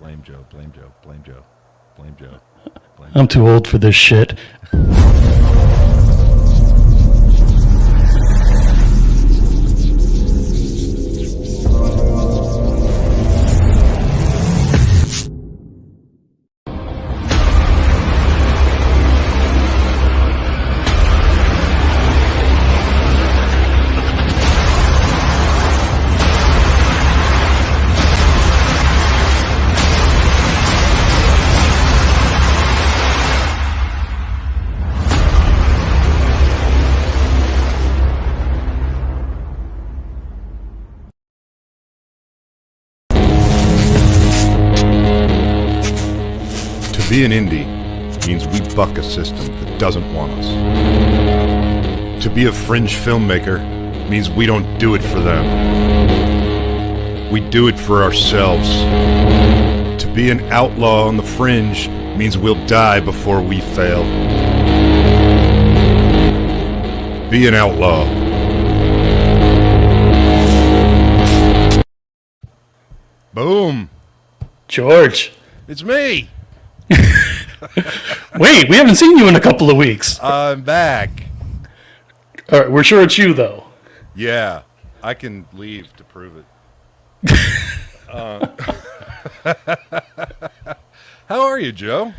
Blame Joe, blame Joe, blame Joe, blame Joe. Blame I'm too old for this shit. To be an indie means we buck a system that doesn't want us. To be a fringe filmmaker means we don't do it for them. We do it for ourselves. To be an outlaw on the fringe means we'll die before we fail. Be an outlaw. Boom. George. It's me. Wait, we haven't seen you in a couple of weeks. I'm back. All right, we're sure it's you, though. Yeah, I can leave to prove it. How are you, Joe?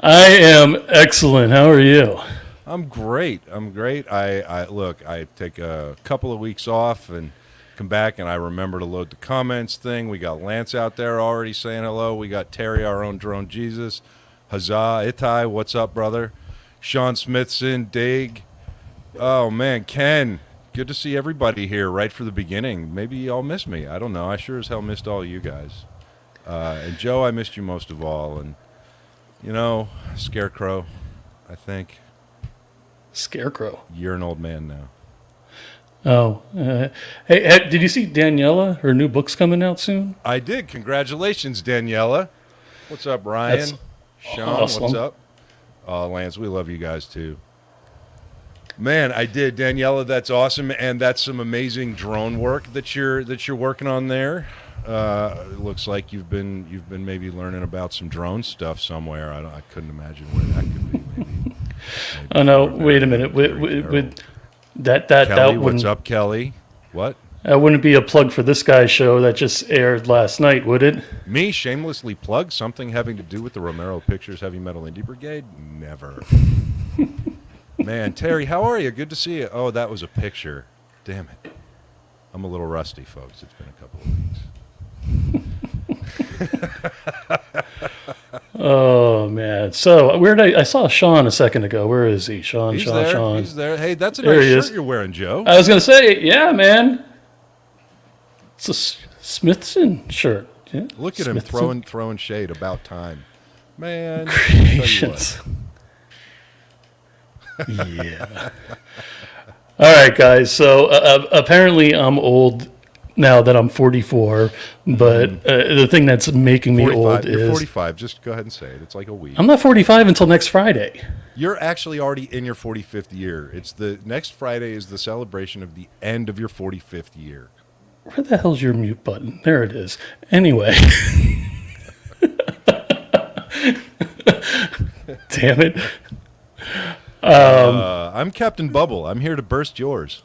I am excellent. How are you? I'm great. I look, I take a couple of weeks off and come back, and I remember to load the comments thing. We got Lance out there already saying hello. We got Terry, our own drone Jesus. Huzzah. Itai, what's up, brother? Sean Smithson, Dig. Oh, man, Ken. Good to see everybody here right from the beginning. Maybe y'all missed me. I don't know. I sure as hell missed all you guys. And Joe, I missed you most of all. And, you know, Scarecrow, I think. Scarecrow. You're an old man now. Oh. Hey, did you see Daniela? Her new book's coming out soon? I did. Congratulations, Daniela. What's up, Ryan? That's Sean, awesome. What's up? Lance, we love you guys, too. Man, I did. Daniela, that's awesome, and that's some amazing drone work that you're working on there. It looks like you've been maybe learning about some drone stuff somewhere. I couldn't imagine where that could be. Maybe Oh, no, wait a minute. Kelly, that what's up, Kelly? What? That wouldn't be a plug for this guy's show that just aired last night, would it? Me shamelessly plug something having to do with the Romero Pictures Heavy Metal Indie Brigade? Never. Man, Terry, how are you? Good to see you. Oh, that was a picture. Damn it. I'm a little rusty, folks. It's been a couple of weeks. Oh, man. So, I saw Sean a second ago. Where is he? Sean. He's there. Hey, that's a There nice he shirt is. you're wearing, Joe. I was going to say, yeah, man. It's a Smithson shirt. Yeah. Look at him Smithson throwing shade. About time. Man. Creations. Yeah. All right, guys. So apparently I'm old now that I'm 44, but the thing that's making me 45. old You're is 45. Just go ahead and say it. It's like a week. I'm not 45 until next Friday. You're actually already in your 45th year. It's the next Friday is the celebration of the end of your 45th year. Where the hell's your mute button? There it is. Anyway. Damn it. I'm Captain Bubble. I'm here to burst yours.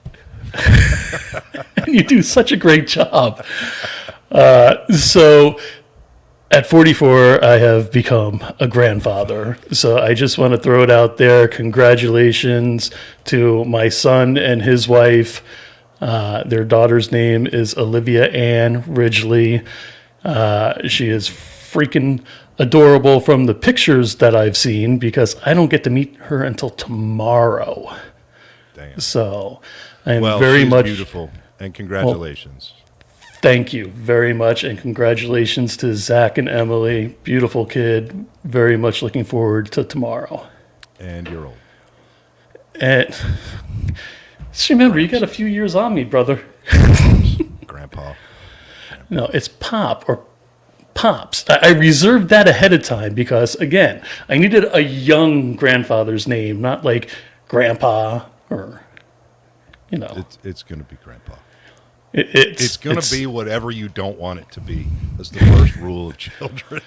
You do such a great job. So at 44, I have become a grandfather. So I just want to throw it out there. Congratulations to my son and his wife. Their daughter's name is Olivia Ann Ridgely. She is freaking adorable from the pictures that I've seen because I don't get to meet her until tomorrow. Damn. So I am Well, very she's much beautiful, and congratulations. Thank you very much, and congratulations to Zach and Emily. Beautiful kid. Very much looking forward to tomorrow. And you're old. And just remember, you got a few years on me, brother. Grandpa. No, it's Pop or Pops. I reserved that ahead of time because, again, I needed a young grandfather's name, not like Grandpa or, It's going to be Grandpa. It's going to be whatever you don't want it to be. That's the first rule of children.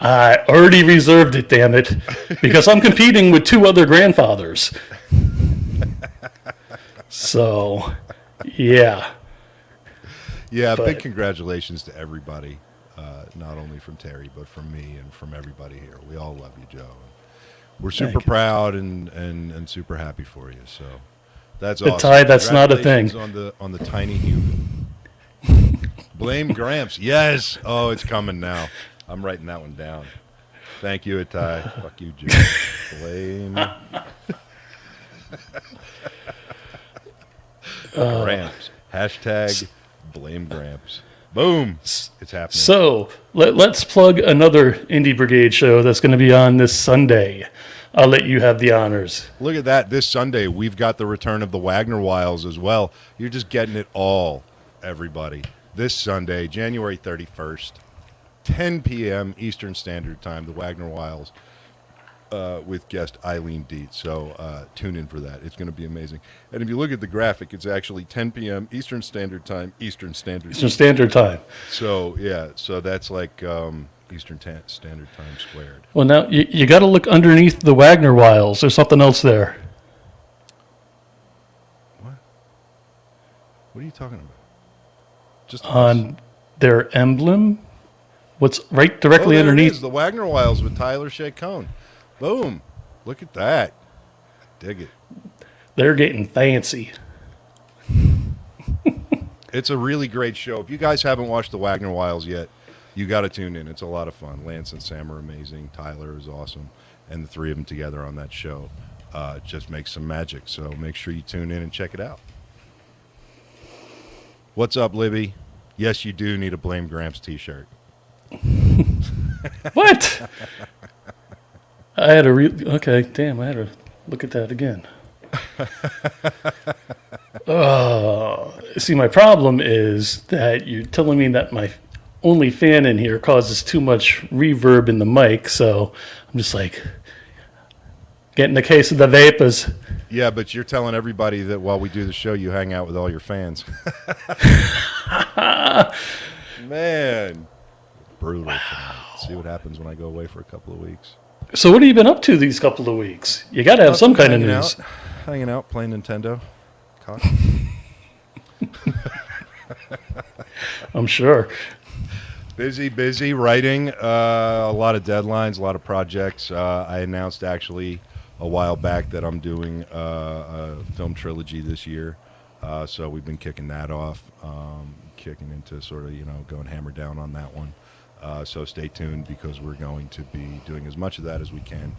I already reserved it, damn it, because I'm competing with 2 other grandfathers. So, yeah. Yeah, big congratulations to everybody, not only from Terry, but from me and from everybody here. We all love you, Joe. We're super proud and super happy for you. So that's awesome. Ty, that's not a thing. On the tiny human. Blame Gramps. Yes. Oh, it's coming now. I'm writing that one down. Thank you, Ty. Fuck you, Joe. Blame Gramps. Hashtag blame Gramps. Boom. It's happening. So let's plug another Indie Brigade show that's going to be on this Sunday. I'll let you have the honors. Look at that. This Sunday, we've got the return of the Wagner Wiles as well. You're just getting it all, everybody. This Sunday, January 31st, 10 p.m. Eastern Standard Time, the Wagner Wiles with guest Eileen Dietz. So tune in for that. It's going to be amazing. And if you look at the graphic, it's actually 10 p.m. Eastern Standard Time. Eastern Standard Time. So, yeah. So that's like Eastern Standard Time squared. Well, now you got to look underneath the Wagner Wiles. There's something else there. What? What are you talking about? Just on their emblem? What's right directly underneath? It is, the Wagner Wiles with Tyler Shea-Cohn. Boom. Look at that. I dig it. They're getting fancy. It's a really great show. If you guys haven't watched the Wagner Wiles yet, you got to tune in. It's a lot of fun. Lance and Sam are amazing. Tyler is awesome. And the 3 of them together on that show just makes some magic. So make sure you tune in and check it out. What's up, Libby? Yes, you do need a Blame Gramps t-shirt. What? I had to okay, damn, I had to look at that again. See, my problem is that you're telling me that my only fan in here causes too much reverb in the mic, so I'm just like getting a case of the vapors. Yeah, but you're telling everybody that while we do the show, you hang out with all your fans. Man. Brutal. Wow. See what happens when I go away for a couple of weeks. So what have you been up to these couple of weeks? You got to have some kind of news. Hanging out, playing Nintendo. I'm sure. Busy writing. A lot of deadlines, a lot of projects. I announced actually a while back that I'm doing a film trilogy this year. So we've been kicking that off, kicking into sort of, going hammer down on that one. So stay tuned because we're going to be doing as much of that as we can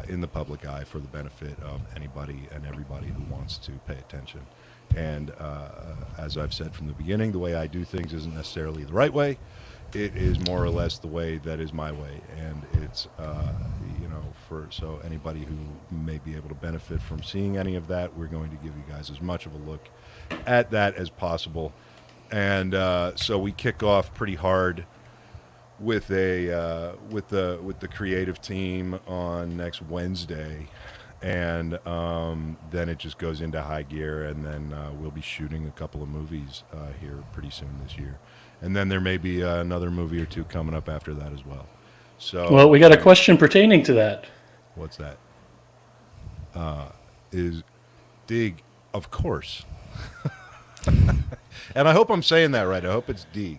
in the public eye for the benefit of anybody and everybody who wants to pay attention. And as I've said from the beginning, the way I do things isn't necessarily the right way. It is more or less the way that is my way. And it's, so anybody who may be able to benefit from seeing any of that, we're going to give you guys as much of a look at that as possible. And so we kick off pretty hard with the creative team on next Wednesday, and then it just goes into high gear, and then we'll be shooting a couple of movies here pretty soon this year, and then there may be another movie or two coming up after that as well. So, well, we got a question pertaining to that. What's that? Is Dig, of course, and I hope I'm saying that right. I hope it's Dig.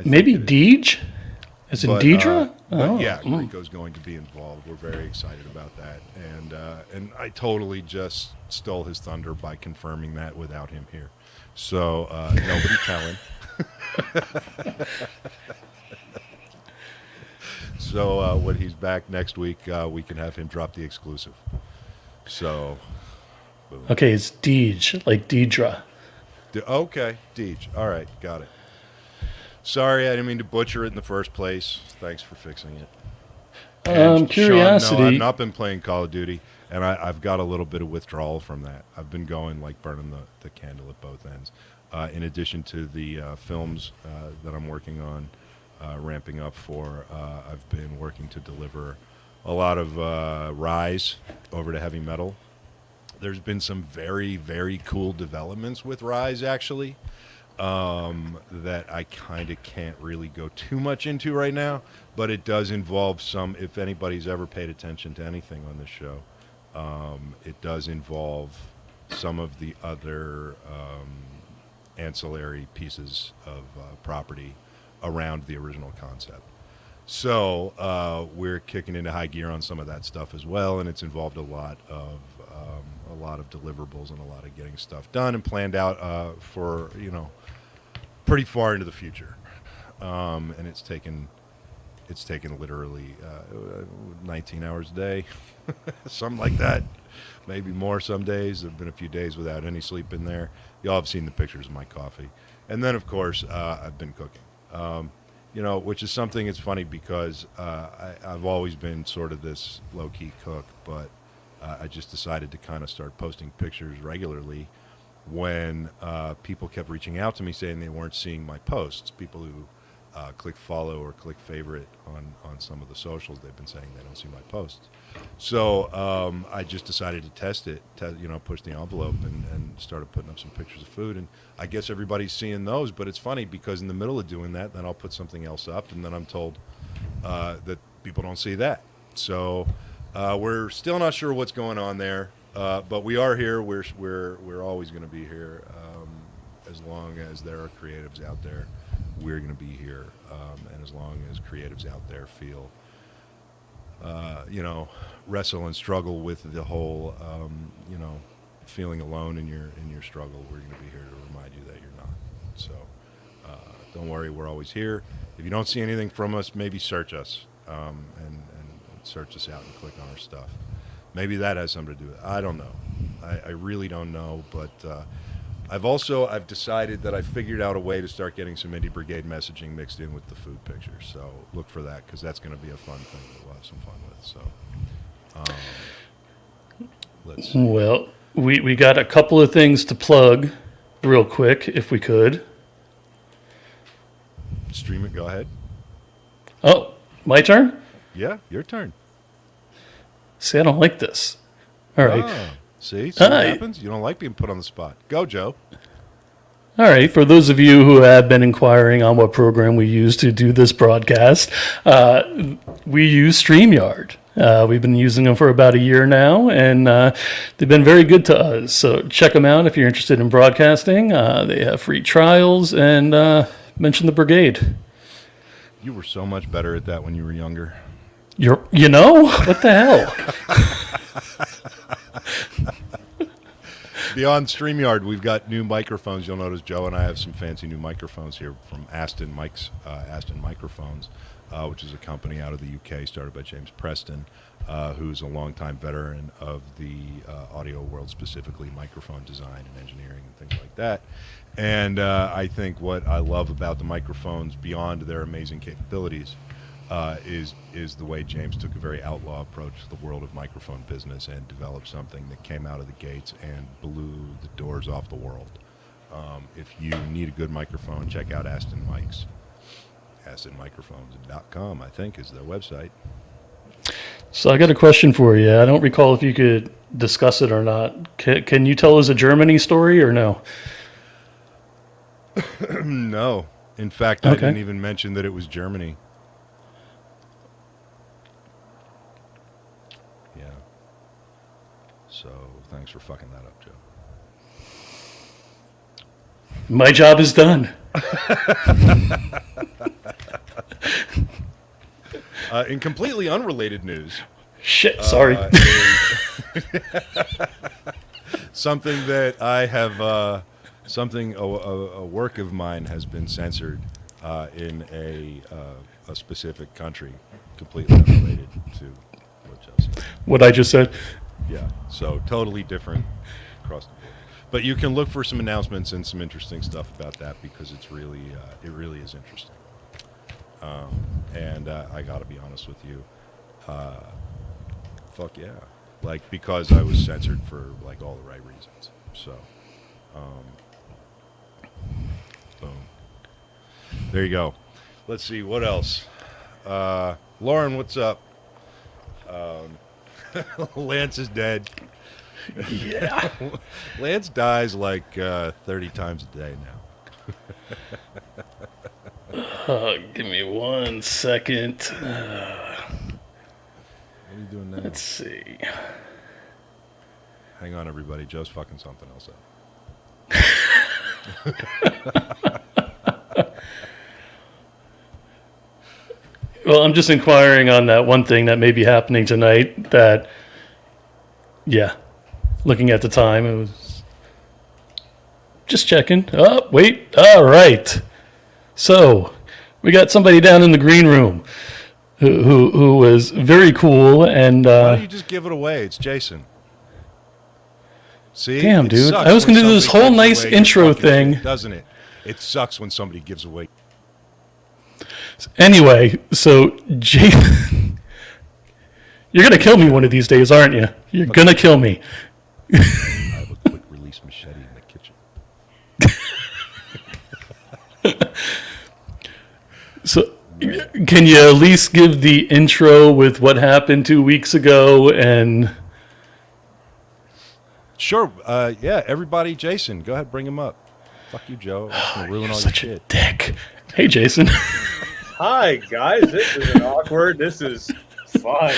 Maybe Deej? Is it Deidre? Yeah, Rico's going to be involved. We're very excited about that. And I totally just stole his thunder by confirming that without him here. So nobody telling. So when he's back next week, we can have him drop the exclusive. So, boom. Okay, it's Deej, like Deidre. Okay, Deej. All right, got it. Sorry, I didn't mean to butcher it in the first place. Thanks for fixing it. Curiosity. Sean, no, I've not been playing Call of Duty, and I've got a little bit of withdrawal from that. I've been going like burning the candle at both ends. In addition to the films that I'm working on, ramping up for, I've been working to deliver a lot of Rise over to heavy metal There's been some very, very cool developments with Rise, actually, that I kind of can't really go too much into right now, but it does involve some, if anybody's ever paid attention to anything on this show, it does involve some of the other ancillary pieces of property around the original concept. So we're kicking into high gear on some of that stuff as well, and it's involved a lot of deliverables and a lot of getting stuff done and planned out for pretty far into the future. And it's taken literally 19 hours a day, something like that. Maybe more some days. There have been a few days without any sleep in there. Y'all have seen the pictures of my coffee. And then, of course, I've been cooking. Which is something. It's funny because I've always been sort of this low-key cook, but I just decided to kind of start posting pictures regularly when people kept reaching out to me saying they weren't seeing my posts. People who click follow or click favorite on some of the socials, they've been saying they don't see my posts. So I just decided to test it, push the envelope and started putting up some pictures of food. And I guess everybody's seeing those, but it's funny because in the middle of doing that, then I'll put something else up, and then I'm told that people don't see that. So we're still not sure what's going on there, but we are here. We're always going to be here as long as there are creatives out there. We're going to be here, and as long as creatives out there feel, wrestle and struggle with the whole, feeling alone in your struggle, we're going to be here to remind you that you're not. So don't worry, we're always here. If you don't see anything from us, maybe search us and search us out and click on our stuff. Maybe that has something to do with it. I don't know. I really don't know, but I've decided that I figured out a way to start getting some Indie Brigade messaging mixed in with the food pictures. So look for that, because that's going to be a fun thing that we'll have some fun with. So let's see. Well, we got a couple of things to plug real quick, if we could. Stream it. Go ahead. Oh, my turn? Yeah, your turn. See, I don't like this. All right. Oh, see what happens? You don't like being put on the spot. Go, Joe. All right. For those of you who have been inquiring on what program we use to do this broadcast, we use StreamYard. We've been using them for about a year now, and they've been very good to us. So check them out if you're interested in broadcasting. They have free trials, and mention the Brigade. You were so much better at that when you were younger. What the hell? Beyond StreamYard, we've got new microphones. You'll notice Joe and I have some fancy new microphones here from Aston Microphones, which is a company out of the UK started by James Preston, who's a longtime veteran of the audio world, specifically microphone design and engineering and things like that. And I think what I love about the microphones, beyond their amazing capabilities, is the way James took a very outlaw approach to the world of microphone business and developed something that came out of the gates and blew the doors off the world. If you need a good microphone, check out Aston Mics. AstonMicrophones.com, I think, is their website. So I got a question for you. I don't recall if you could discuss it or not. Can you tell us a Germany story or no? No. In fact, I didn't even mention that it was Germany. Yeah. So thanks for fucking that up, Joe. My job is done. In completely unrelated news. Shit, sorry. Something that I have, a work of mine has been censored in a specific country, completely unrelated to what Joe said. What I just said? Yeah, so totally different across the board. But you can look for some announcements and some interesting stuff about that, because it's really, it really is interesting. And I got to be honest with you, fuck yeah, like, because I was censored for like all the right reasons. So, boom. There you go. Let's see what else. Lauren, what's up? Lance is dead. Yeah. Lance dies like 30 times a day now. Give me 1 second. What are you doing now? Let's see. Hang on, everybody. Joe's fucking something else up. Well, I'm just inquiring on that one thing that may be happening tonight that, yeah, looking at the time, it was just checking. Oh, wait. All right. So we got somebody down in the green room who was very cool. And Why don't you just give it away? It's Jason. See? damn, It dude. sucks I was when going to do this somebody whole gives nice away your intro fucking thing. shit, doesn't it? It sucks when somebody gives away. Anyway, so Jason, you're going to kill me one of these days, aren't you? You're going to kill me. I have a quick release machete in the kitchen. So, can you at least give the intro with what happened 2 weeks ago? And Sure. Yeah, everybody, Jason, go ahead, bring him up. Fuck you, Joe. I'm just going to ruin all your such a shit. dick. Hey, Jason. Hi, guys. This isn't awkward. This is fun.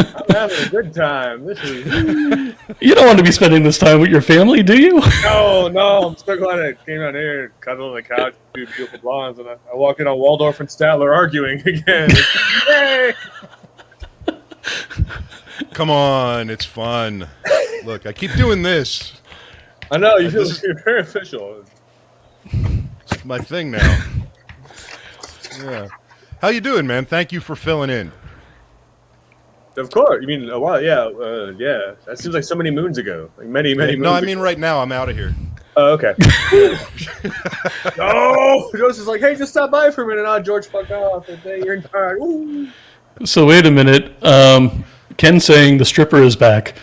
I'm having a good time. This is You don't want to be spending this time with your family, do you? no. I'm so glad I came out here and cuddle on the couch, two beautiful blondes, and I walk in on Waldorf and Statler arguing again. Yay! Come on, it's fun. Look, I keep doing this. I know you feel This is- you're very official. It's my thing now. Yeah. How you doing, man? Thank you for filling in. Of course. You mean a while? Yeah, yeah. That seems like so many moons ago. Like many moons. No, I mean right now. I'm out of here. Oh, okay. No, Joe's is like, hey, just stop by for a minute. George, fuck off. You're in charge. Ooh. So wait a minute. Ken's saying the stripper is back.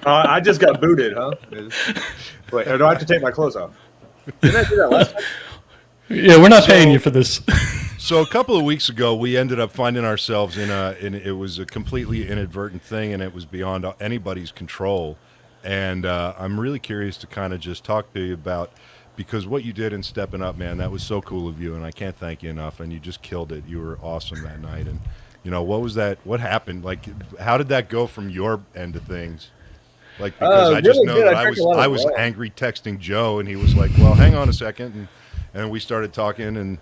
I just got booted, huh? Wait, or do I have to take my clothes off? Didn't I do that last time? Yeah, we're not paying you for this. So a couple of weeks ago, we ended up finding ourselves in it was a completely inadvertent thing, and it was beyond anybody's control. And I'm really curious to kind of just talk to you about, because what you did in stepping up, man, that was so cool of you, and I can't thank you enough. And you just killed it. You were awesome that night. And you know, what was that? What happened? Like, how did that go from your end of things? Like, because I just really know good. that I I drank a lot of was water. angry texting Joe, and he was like, "Well, hang on a second. And we started talking, and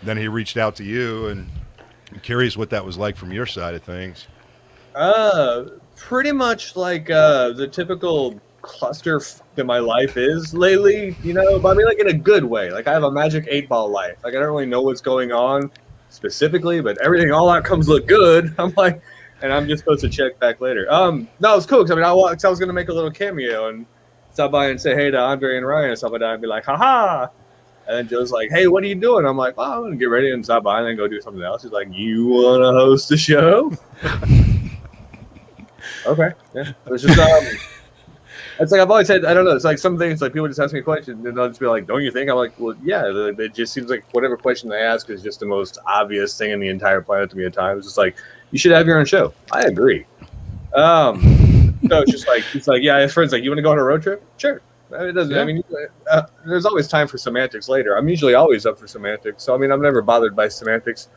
then he reached out to you, and I'm curious what that was like from your side of things. Pretty much like the typical cluster that my life is lately, you know, but I mean like in a good way. Like I have a magic 8-ball life. Like I don't really know what's going on specifically, but everything, all outcomes look good. I'm like, and I'm just supposed to check back later. No, it was cool. 'Cause I mean, I was going to make a little cameo and stop by and say hey to Andre and Ryan and stuff like that and be like, haha. And then Joe's like, hey, what are you doing? I'm like, well, I'm going to get ready and stop by and then go do something else. He's like, you want to host the show? Okay. Yeah. It's just, it's like I've always said, I don't know. It's like some things, like people just ask me a question and they'll just be like, don't you think? I'm like, well, yeah. It just seems like whatever question they ask is just the most obvious thing in the entire planet to me at times. It's just like, you should have your own show. I agree. So it's just like, it's like, yeah, his friend's like, you want to go on a road trip? Sure. It doesn't. Yeah. I mean, there's always time for semantics later. I'm usually always up for semantics, so I mean, I'm never bothered by semantics.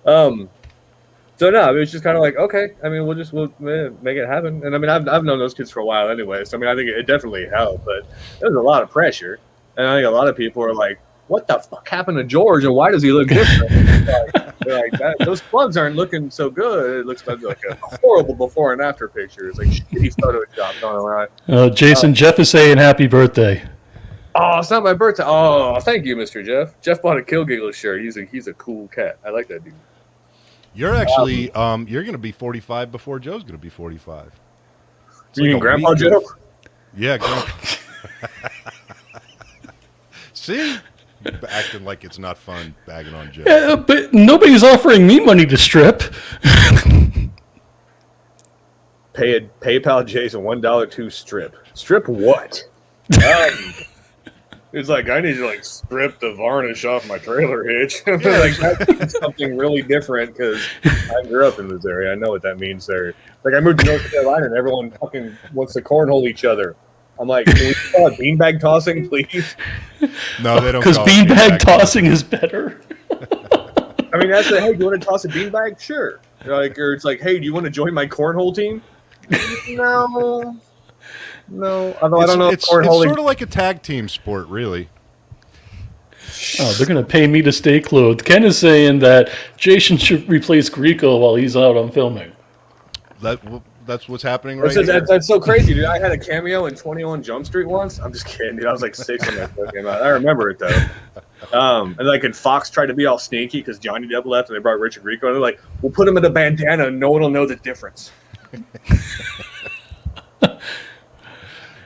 So no, it was just kind of like, okay. I mean, we'll make it happen. And I mean, I've known those kids for a while anyway, so I mean, I think it definitely helped. But there was a lot of pressure, and I think a lot of people are like, "What the fuck happened to George, and why does he look different?" they're like that, those plugs aren't looking so good. It looks like a horrible before and after picture. It's like shitty Photoshop going around. Jason, Jeff is saying happy birthday. Oh, it's not my birthday. Oh, thank you, Mr. Jeff. Jeff bought a Kill Giggler shirt. He's a cool cat. I like that dude. You're actually you're going to be 45 before Joe's going to be 45. It's You mean like a Grandpa week of- Joe? Yeah, Grandpa. See? Acting like it's not fun bagging on Joe. But nobody's offering me money to strip. PayPal Jason $1 to strip. Strip what? It's like, I need to like strip the varnish off my trailer hitch. Like that's something really different because I grew up in this area. I know what that means there. Like I moved to North Carolina and everyone fucking wants to cornhole each other. I'm like, can we call it beanbag tossing, please? No, they don't. Because beanbag tossing is better. I mean, that's the, hey, do you want to toss a beanbag? Sure. Like, or it's like, hey, do you want to join my cornhole team? No. Although I don't know. It's sort of like a tag team sport, really. Oh, they're going to pay me to stay clothed. Ken is saying that Jason should replace Grieco while he's out on filming. That's what's happening right now. That's so crazy, dude. I had a cameo in 21 Jump Street once. I'm just kidding, dude. I was like 6 when that book came out. I remember it, though. And like, and Fox tried to be all sneaky because Johnny Depp left and they brought Richard Grieco. And they're like, we'll put him in a bandana and no one will know the difference.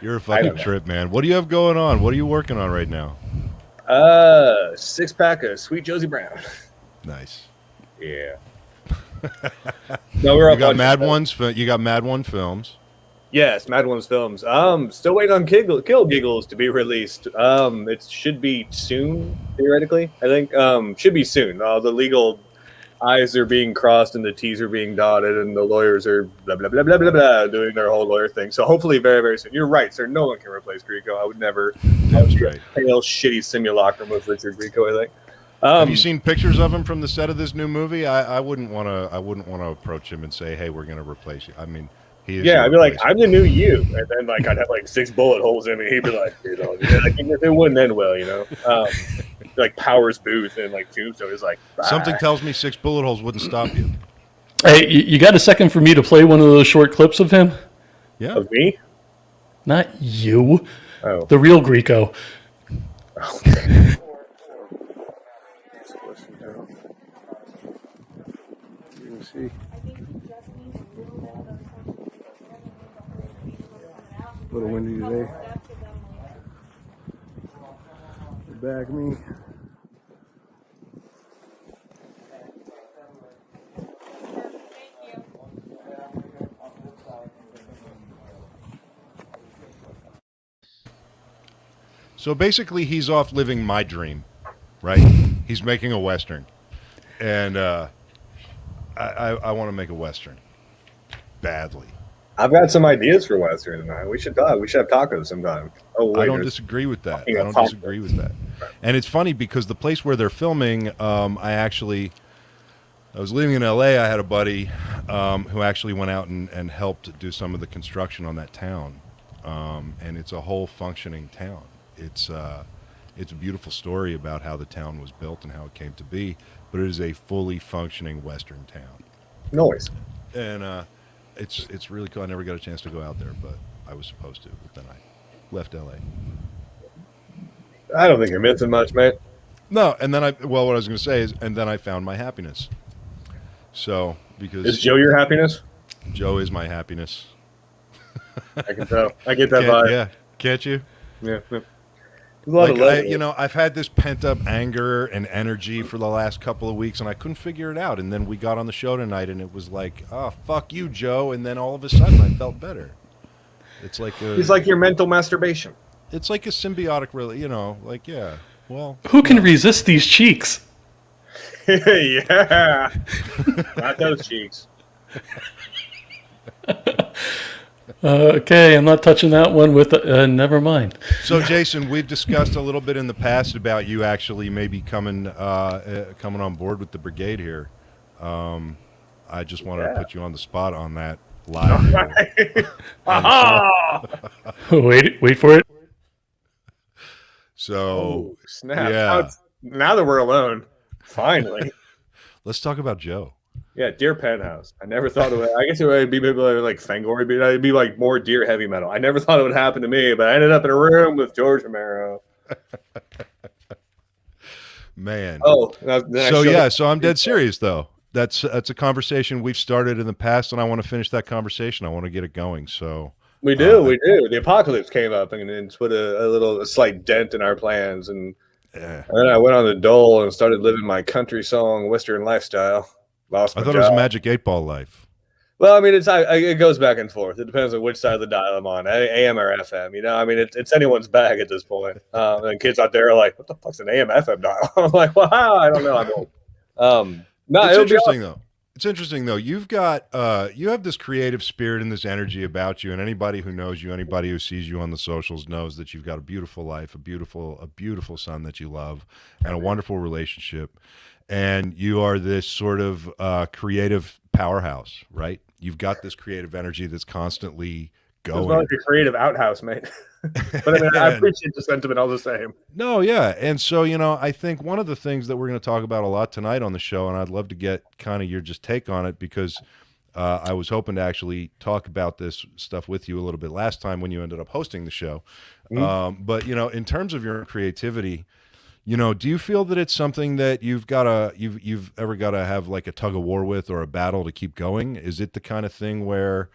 You're a fucking trip, man. What do you have going on? What are you working on right now? 6-pack of Sweet Josie Brown. Nice. Yeah. No, we're you got Mad Ones. You got Mad One Films. Yes, Mad Ones Films. Still waiting on Kill Giggles to be released. It should be soon, theoretically. I think should be soon. The legal I's are being crossed and the T's are being dotted, and the lawyers are blah blah blah blah blah blah doing their whole lawyer thing. So hopefully, very very soon. You're right, sir. No one can replace Grieco. I would never. That's right. Pale shitty simulacrum with Richard Grieco. I think. Have you seen pictures of him from the set of this new movie? I wouldn't want to approach him and say, "Hey, we're going to replace you." I mean, he is. Yeah, I'd be like, "I'm the new you," and then like I'd have like 6 bullet holes in me. He'd be like, you know, like, it wouldn't end well, you know. Like Powers Booth and like Tombstone is like. Bah. Something tells me 6 bullet holes wouldn't stop you. Hey, you got a second for me to play one of those short clips of him? Yeah. Of me? Not you. Oh. The real Grieco. Okay. See. A little windy today. Back me. So basically, he's off living my dream, right? He's making a Western. And I want to make a Western badly. I've got some ideas for Western tonight. We should talk. We should have tacos sometime. Oh, wait, I don't disagree with that. And it's funny because the place where they're filming, I was living in LA. I had a buddy who actually went out and helped do some of the construction on that town. And it's a whole functioning town. It's a beautiful story about how the town was built and how it came to be, but it is a fully functioning Western town. Noise. And it's really cool. I never got a chance to go out there, but I was supposed to, but then I left LA. I don't think you're missing much, mate. No, and then what I was going to say is, and then I found my happiness. So, because... Is Joe your happiness? Joe is my happiness. I can tell. I get that vibe. Yeah, can't you? Yeah. Like I've had this pent-up anger and energy for the last couple of weeks, and I couldn't figure it out. And then we got on the show tonight, and it was like, oh, fuck you, Joe. And then all of a sudden, I felt better. It's like it's like your mental masturbation. It's like a symbiotic, really, like, yeah. Well, who can resist these cheeks? Yeah, not those cheeks. Okay, I'm not touching that one with. Never mind. So, Jason, we've discussed a little bit in the past about you actually maybe coming on board with the brigade here. I just want to put you on the spot on that live. Wait for it. So, snap! Yeah. Now that we're alone, finally. Let's talk about Joe. Yeah, Deer Penthouse. I never thought it would. I guess it would be maybe like Fangor. It'd be like more Deer heavy metal. I never thought it would happen to me, but I ended up in a room with George Romero. Man. Oh, so I'm dead serious though. That's a conversation we've started in the past, and I want to finish that conversation. I want to get it going. So we do. The apocalypse came up and put a slight dent in our plans, and then I went on the dole and started living my country song Western lifestyle. I thought it was Magic 8 Ball life. Well, I mean, it goes back and forth. It depends on which side of the dial I'm on, AM or FM. You know, I mean, it's anyone's bag at this point. And kids out there are like, "What the fuck's an AM FM dial?" I'm like, "Well, I don't know." I'm old. No, It's it'll be interesting awesome. though. It's interesting though. You've got you have this creative spirit and this energy about you, and anybody who knows you, anybody who sees you on the socials knows that you've got a beautiful life, a beautiful son that you love, and a wonderful relationship. And you are this sort of creative powerhouse, right? You've got this creative energy that's constantly It's more going. like a creative outhouse, mate. But I mean, I appreciate the sentiment all the same. No, yeah. And so, I think one of the things that we're going to talk about a lot tonight on the show, and I'd love to get kind of your just take on it, because I was hoping to actually talk about this stuff with you a little bit last time when you ended up hosting the show. But, in terms of your creativity, do you feel that it's something that you've ever got to have like a tug of war with or a battle to keep going? Is it the kind of thing where,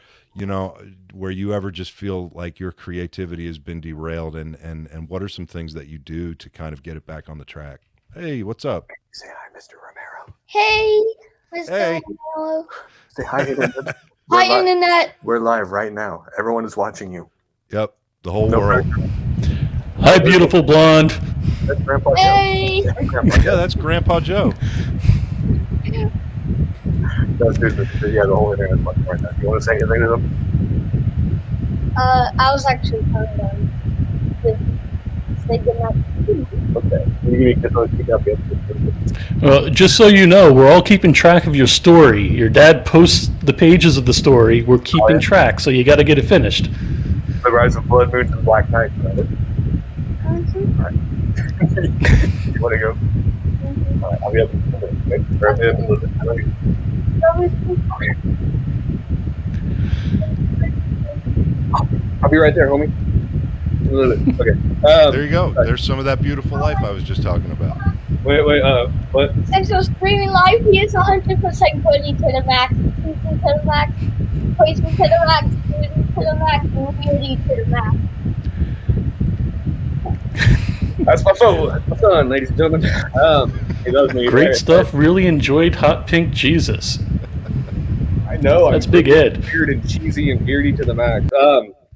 where you ever just feel like your creativity has been derailed, and what are some things that you do to kind of get it back on the track? Hey, what's up? Say hi, Mr. Romero. Hey, Mr. Hey. Romero. Say hi, Internet. Hi, Internet. We're live right now. Everyone is watching you. Yep, the whole world. Hi, beautiful blonde. That's Grandpa Hey. Joe. Hey, Grandpa Yeah, that's Grandpa Joe. That's good. Yeah, the whole Internet's watching right now. You want to say anything to them? I was actually telling them to say goodnight. Okay. Can you give me a kiss on the Well, just so you know, we're all keeping track of your story. Your dad posts the pages of the story. We're keeping track, so you got to get it finished. The Rise of Blood Moons and Black Knights, right? You want to go? All right, I'll be up in a minute. Grab me up a little bit. I'll be right there, homie. A little bit. Okay. There you go. There's some of that beautiful life I was just talking about. Wait, what? Sexual streaming live, he is 100% goody to the max, shooting to the max, poison to the max, shooting to the max, and beauty to the max. That's my phone. That's my son, ladies and gentlemen. He loves me. Great stuff. Really enjoyed Hot Pink Jesus. I know. That's Big Ed. Weird and cheesy and beardy to the max.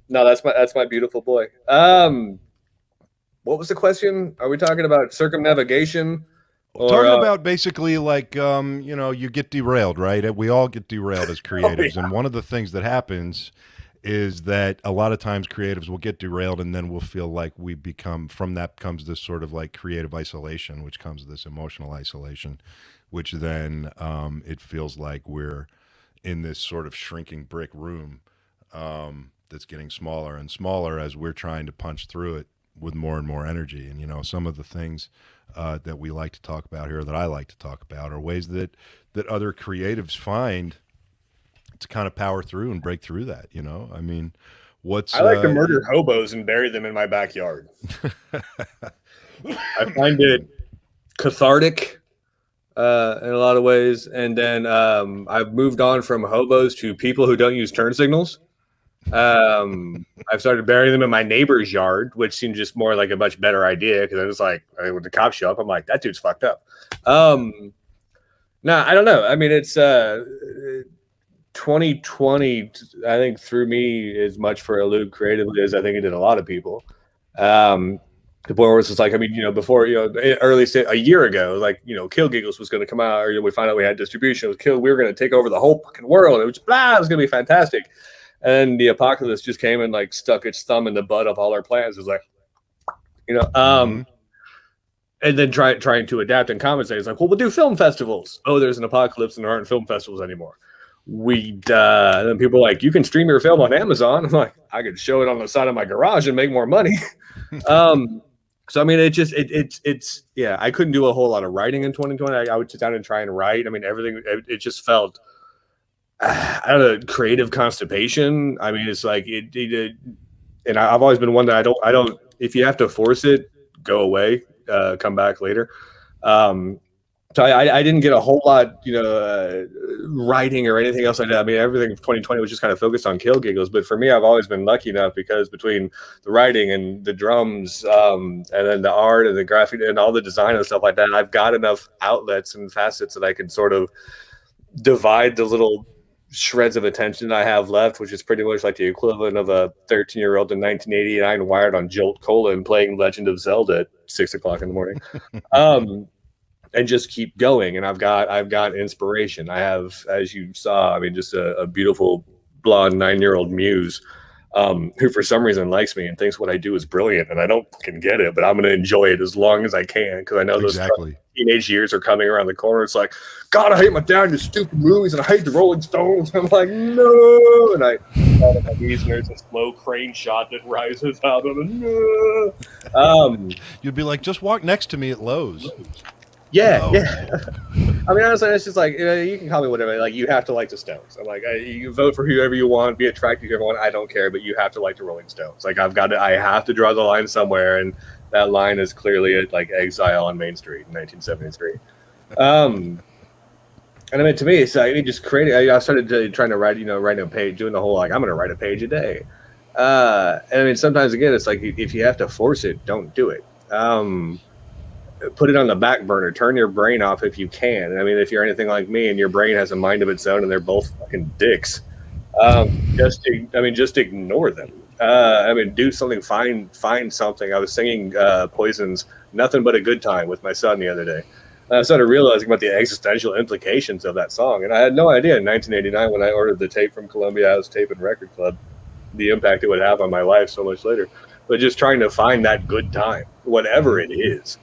No, that's my beautiful boy. What was the question? Are we talking about circumnavigation? Or, Talking about basically like, you get derailed, right? We all get derailed as creatives. And one of the things that happens is that a lot of times creatives will get derailed, and then we'll feel like we become, from that comes this sort of like creative isolation, which comes this emotional isolation, which then it feels like we're in this sort of shrinking brick room that's getting smaller and smaller as we're trying to punch through it with more and more energy. And, some of the things that we like to talk about here, that I like to talk about, are ways that other creatives find to kind of power through and break through that. I mean, I like to murder hobos and bury them in my backyard. I find it cathartic in a lot of ways. And then I've moved on from hobos to people who don't use turn signals. I've started burying them in my neighbor's yard, which seems just more like a much better idea, because I was like, when the cops show up, I'm like, that dude's fucked up. No, I don't know. I mean, it's 2020, I think, threw me as much for a loop creatively as I think it did a lot of people. The point where it's just like, I mean, before, early a year ago, like, Kill Giggles was going to come out, or we found out we had distribution. It was Kill. We were going to take over the whole fucking world. It was going to be fantastic. And the apocalypse just came and like stuck its thumb in the butt of all our plans. It was like, and then trying to adapt and compensate. It's like, well, we'll do film festivals. Oh, there's an apocalypse and there aren't film festivals anymore. And then people are like, you can stream your film on Amazon. I'm like, I could show it on the side of my garage and make more money. So I mean, it's yeah. I couldn't do a whole lot of writing in 2020. I would sit down and try and write. I mean, everything. It just felt, I don't know, creative constipation. I mean, it's like it and I've always been one that I don't. If you have to force it, go away. Come back later. So I didn't get a whole lot, writing or anything else like that. I mean, everything in 2020 was just kind of focused on Kill Giggles. But for me, I've always been lucky enough, because between the writing and the drums, and then the art and the graphic and all the design and stuff like that, I've got enough outlets and facets that I can sort of divide the little shreds of attention I have left, which is pretty much like the equivalent of a 13-year-old in 1989 wired on Jolt Cola and playing Legend of Zelda at 6:00 in the morning. And just keep going. And I've got inspiration. I have, as you saw, I mean, just a beautiful blonde 9-year-old muse who for some reason likes me and thinks what I do is brilliant, and I don't fucking get it, but I'm going to enjoy it as long as I can, because I know those teenage years are coming around the corner. It's like, God, I hate my dad and his stupid movies, and I hate the Rolling Stones. I'm like, no, and I fall on my knees, and there's a slow crane shot that rises out of it. No. You'd be like, just walk next to me at Lowe's. Yeah. I mean, honestly, it's just like, you can call me whatever. Like, you have to like the Stones. I'm like, you vote for whoever you want, be attracted to everyone. I don't care, but you have to like the Rolling Stones. Like, I have to draw the line somewhere, and that line is clearly at like Exile on Main Street in 1973. And I mean, to me, it's like, just creating. I started trying to write a page, doing the whole like, I'm going to write a page a day. And I mean, sometimes again, it's like, if you have to force it, don't do it. Put it on the back burner. Turn your brain off if you can. I mean, if you're anything like me and your brain has a mind of its own and they're both fucking dicks, just ignore them. I mean, do something. Find something. I was singing Poison's "Nothing But a Good Time" with my son the other day. I started realizing about the existential implications of that song, and I had no idea in 1989 when I ordered the tape from Columbia House Tape and Record Club, the impact it would have on my life so much later. But just trying to find that good time, whatever it is.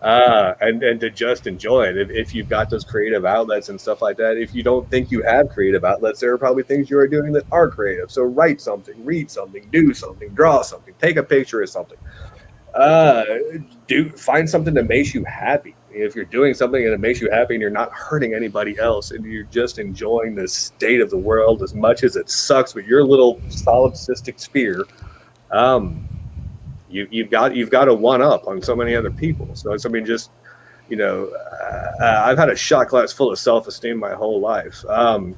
And to just enjoy it. If you've got those creative outlets and stuff like that, if you don't think you have creative outlets, there are probably things you are doing that are creative. So write something, read something, do something, draw something, take a picture of something. Find something that makes you happy. If you're doing something and it makes you happy and you're not hurting anybody else and you're just enjoying the state of the world as much as it sucks with your little solipsistic sphere, you've got a one up on so many other people. So it's, I mean, just, I've had a shot glass full of self-esteem my whole life. And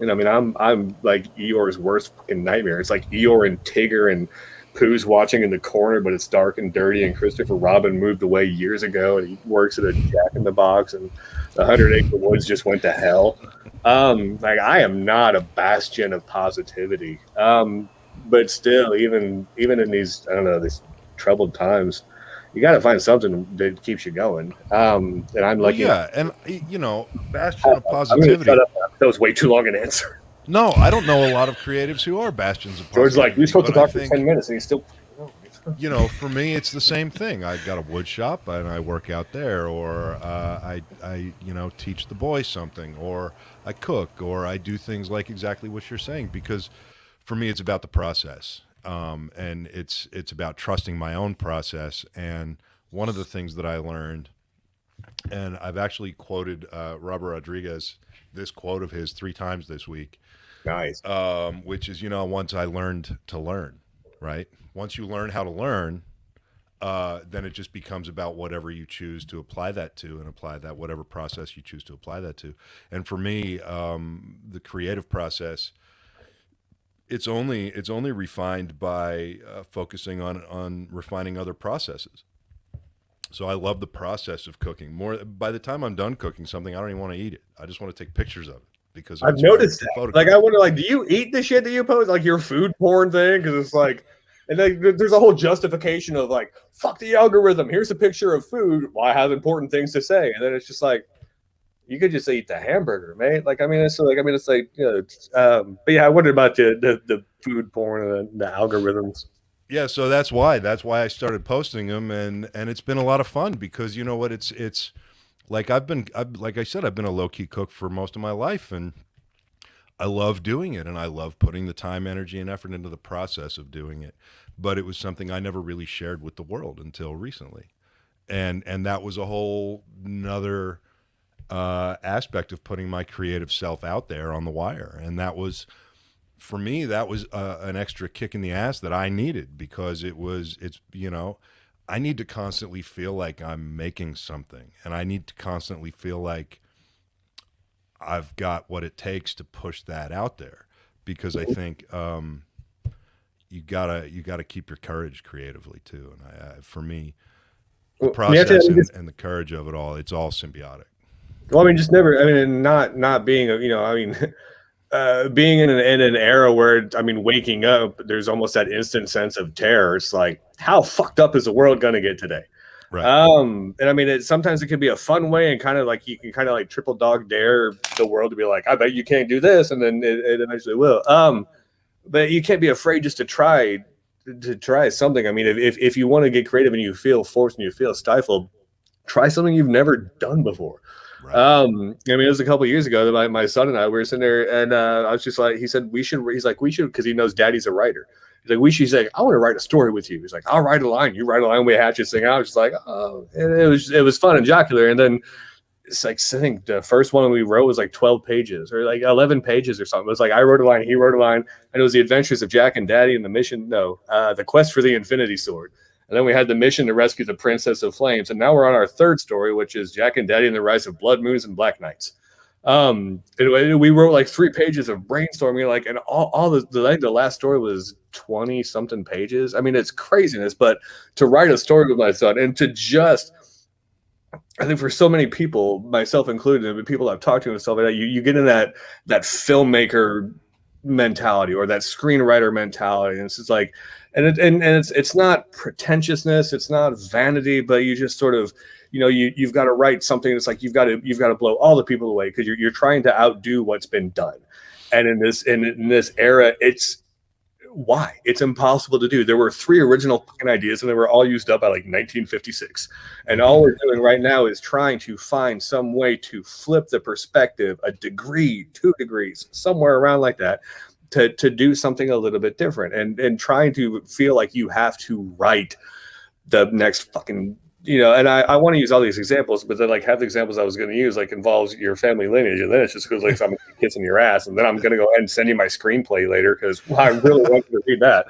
I mean, I'm like Eeyore's worst fucking nightmare. It's like Eeyore and Tigger and Pooh's watching in the corner, but it's dark and dirty. And Christopher Robin moved away years ago, and he works at a Jack in the Box, and the 100 Acre Woods just went to hell. Like, I am not a bastion of positivity. But still, even in these, I don't know, these troubled times, you got to find something that keeps you going. And I'm lucky. Yeah, and bastion of positivity. Shut up. That was way too long an answer. No, I don't know a lot of creatives who are bastions of positivity. George's like, we supposed to talk for 10 minutes, and he's still. For me, it's the same thing. I got a wood shop, and I work out there, or I teach the boys something, or I cook, or I do things like exactly what you're saying, because for me, it's about the process, and it's about trusting my own process. And one of the things that I learned, and I've actually quoted Robert Rodriguez, this quote of his 3 times this week. Nice. Which is, once I learned to learn, right? Once you learn how to learn, then it just becomes about whatever you choose to apply that to, and apply that whatever process you choose to apply that to. And for me, the creative process, it's only refined by focusing on refining other processes. So I love the process of cooking more. By the time I'm done cooking something, I don't even want to eat it. I just want to take pictures of it, because I've noticed that. Like, I wonder, like, do you eat the shit that you post, like your food porn thing? Because it's like, and like, there's a whole justification of like, fuck the algorithm. Here's a picture of food. Well, I have important things to say, and then it's just like, you could just eat the hamburger, mate. Like, but yeah, I wondered about the food porn and the algorithms. Yeah, so that's why I started posting them, and it's been a lot of fun, because you know what, it's like like I said, I've been a low key cook for most of my life, and I love doing it, and I love putting the time, energy, and effort into the process of doing it. But it was something I never really shared with the world until recently, and that was a whole nother aspect of putting my creative self out there on the wire, and that was. For me, that was an extra kick in the ass that I needed, because I need to constantly feel like I'm making something, and I need to constantly feel like I've got what it takes to push that out there, because I think you gotta keep your courage creatively too. And for me, the process and the courage of it all, it's all symbiotic. Well, I mean, just never. I mean, not being being in an era where, I mean, waking up, there's almost that instant sense of terror. It's like, how fucked up is the world going to get today? Right. And I mean, sometimes it could be a fun way, and kind of like you can kind of like triple dog dare the world to be like, I bet you can't do this, and then it eventually will. But you can't be afraid just to try something. I mean, if you want to get creative and you feel forced and you feel stifled, try something you've never done before. Right. I mean, it was a couple of years ago that my son and I were sitting there, and I was just like, he said we should, because he knows Daddy's a writer. He's like, he's like, I want to write a story with you. He's like, I'll write a line, you write a line, we hatch this thing out. I was just like, oh, and it was fun and jocular. And then it's like, I think the first one we wrote was like 12 pages or like 11 pages or something. It was like, I wrote a line, he wrote a line, and it was the adventures of Jack and Daddy and the quest for the Infinity Sword. And then we had the mission to rescue the Princess of Flames. And now we're on our third story, which is Jack and Daddy and the Rise of Blood Moons and Black Knights. We wrote like 3 pages of brainstorming, like, and all the last story was 20 something pages. I mean, it's craziness, but to write a story with my son and to just, I think for so many people, myself included, and people I've talked to and stuff like that, you get in that filmmaker mentality or that screenwriter mentality. And it's just like, and it's not pretentiousness, it's not vanity, but you just sort of, you've got to write something that's like you've got to blow all the people away because you're trying to outdo what's been done. And in this era, it's impossible to do. There were 3 original fucking ideas, and they were all used up by like 1956. And all we're doing right now is trying to find some way to flip the perspective a degree, 2 degrees, somewhere around like that, to do something a little bit different, and trying to feel like you have to write the next fucking, and I want to use all these examples, but then like half the examples I was going to use like involves your family lineage, and then it's just because like I'm kissing your ass, and then I'm going to go ahead and send you my screenplay later because I really want you to read that.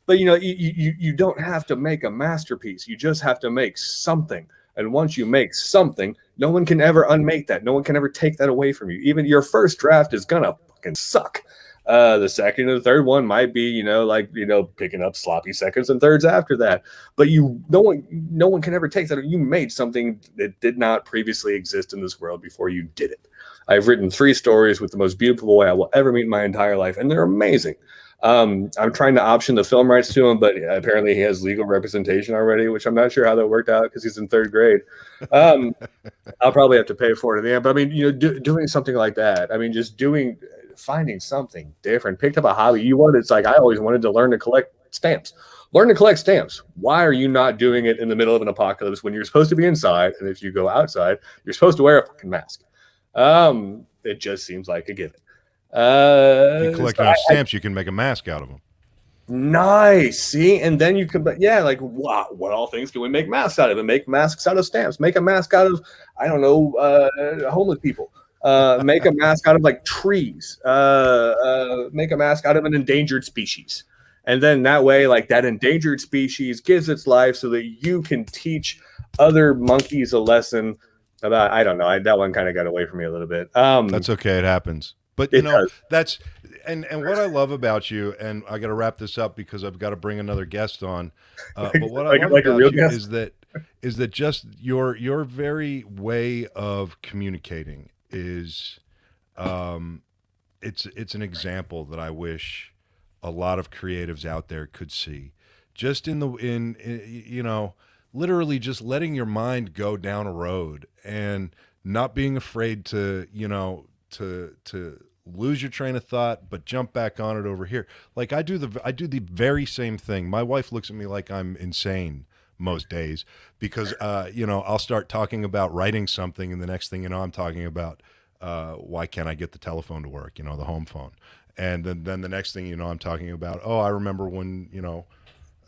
But you don't have to make a masterpiece. You just have to make something. And once you make something, no one can ever unmake that. No one can ever take that away from you. Even your first draft is gonna fucking suck. The second and the third one might be, picking up sloppy seconds and thirds after that. But no one can ever take that. You made something that did not previously exist in this world before you did it. I've written 3 stories with the most beautiful boy I will ever meet in my entire life, and they're amazing. I'm trying to option the film rights to him, but apparently he has legal representation already, which I'm not sure how that worked out because he's in 3rd grade. I'll probably have to pay for it at the end. But I mean, doing something like that. I mean, finding something different. Picked up a hobby. It's like I always wanted to learn to collect stamps. Learn to collect stamps. Why are you not doing it in the middle of an apocalypse when you're supposed to be inside? And if you go outside, you're supposed to wear a fucking mask. It just seems like a given. You collect enough stamps, you can make a mask out of them. Nice. See, and then you can, like, wow, what all things can we make masks out of? And make masks out of stamps. Make a mask out of, I don't know, homeless people. Make a mask out of like trees. Make a mask out of an endangered species. And then that way, like that endangered species gives its life so that you can teach other monkeys a lesson about, I don't know, that one kind of got away from me a little bit. That's okay. It happens. But that's and what I love about you, and I got to wrap this up because I've got to bring another guest on. But what I love about you is that just your very way of communicating is, it's an example that I wish a lot of creatives out there could see. Just in literally just letting your mind go down a road and not being afraid to lose your train of thought, but jump back on it over here. Like I do the very same thing. My wife looks at me like I'm insane most days because, I'll start talking about writing something, and the next thing you know, I'm talking about why can't I get the telephone to work, the home phone. And then the next thing you know, I'm talking about, I remember when,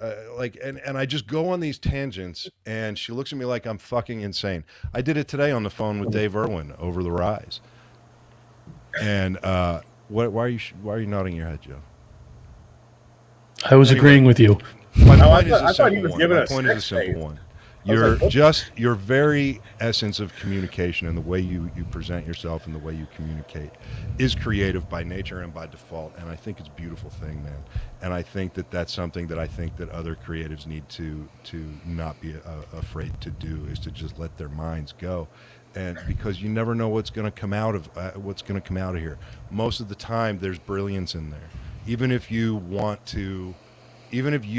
and I just go on these tangents, and she looks at me like I'm fucking insane. I did it today on the phone with Dave Irwin over the Rise. And why are you nodding your head, Joe? I was agreeing with you. My point is a simple one. Your very essence of communication and the way you present yourself and the way you communicate is creative by nature and by default, and I think it's a beautiful thing, man. And I think that's something that I think that other creatives need to not be afraid to do, is to just let their minds go and because you never know what's going to come out of here. Most of the time, there's brilliance in there. Even if you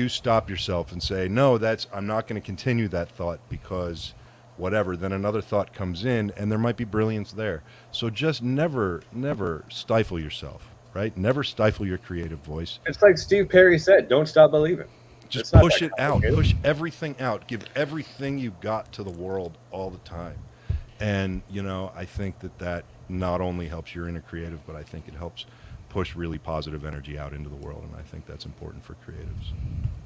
stop yourself and say, no, I'm not going to continue that thought because whatever, then another thought comes in and there might be brilliance there. So just never stifle yourself, right? Never stifle your creative voice. It's like Steve Perry said, don't stop believing. Just push it out, push everything out, give everything you've got to the world all the time. And, I think that not only helps your inner creative, but I think it helps push really positive energy out into the world. And I think that's important for creatives.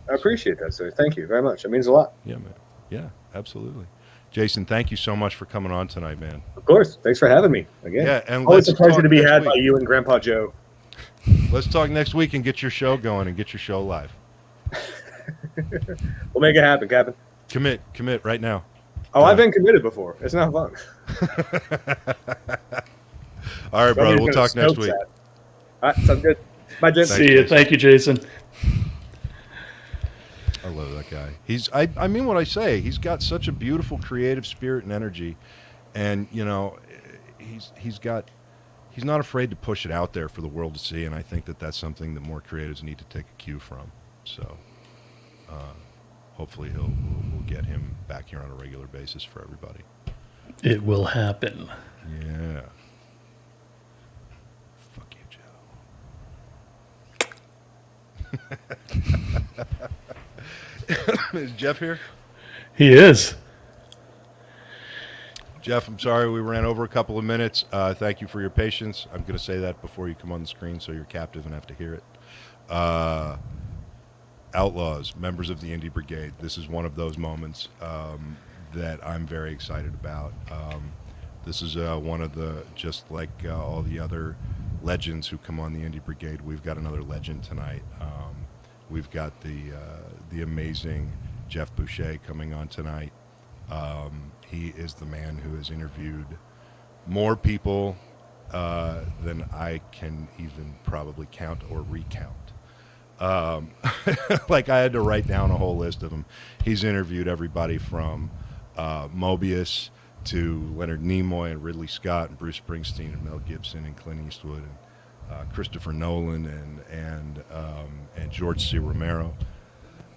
I appreciate that, sir. Thank you very much. It means a lot. Yeah, man. Yeah, absolutely. Jason, thank you so much for coming on tonight, man. Of course. Thanks for having me again. Yeah, and always a pleasure to be had by you and Grandpa Joe. Let's talk next week and get your show going and get your show live. We'll make it happen, Captain. Commit right now. Oh, I've been committed before. It's not fun. All right, brother. We'll talk next week. All right, sounds good. Bye, Jim. See you. Thank you, Jason. I love that guy. I mean what I say. He's got such a beautiful creative spirit and energy, and he's not afraid to push it out there for the world to see. And I think that's something that more creatives need to take a cue from. So, hopefully we'll get him back here on a regular basis for everybody. It will happen. Yeah. Fuck you, Joe. Is Geoff here? He is. Geoff, I'm sorry we ran over a couple of minutes. Thank you for your patience. I'm going to say that before you come on the screen so you're captive and have to hear it. Outlaws, members of the Indie Brigade. This is one of those moments that I'm very excited about. This is one of the, just like all the other legends who come on the Indie Brigade, we've got another legend tonight. We've got the amazing Geoff Boucher coming on tonight. He is the man who has interviewed more people than I can even probably count or recount. Like I had to write down a whole list of them. He's interviewed everybody from Mobius to Leonard Nimoy and Ridley Scott and Bruce Springsteen and Mel Gibson and Clint Eastwood and Christopher Nolan and George C. Romero.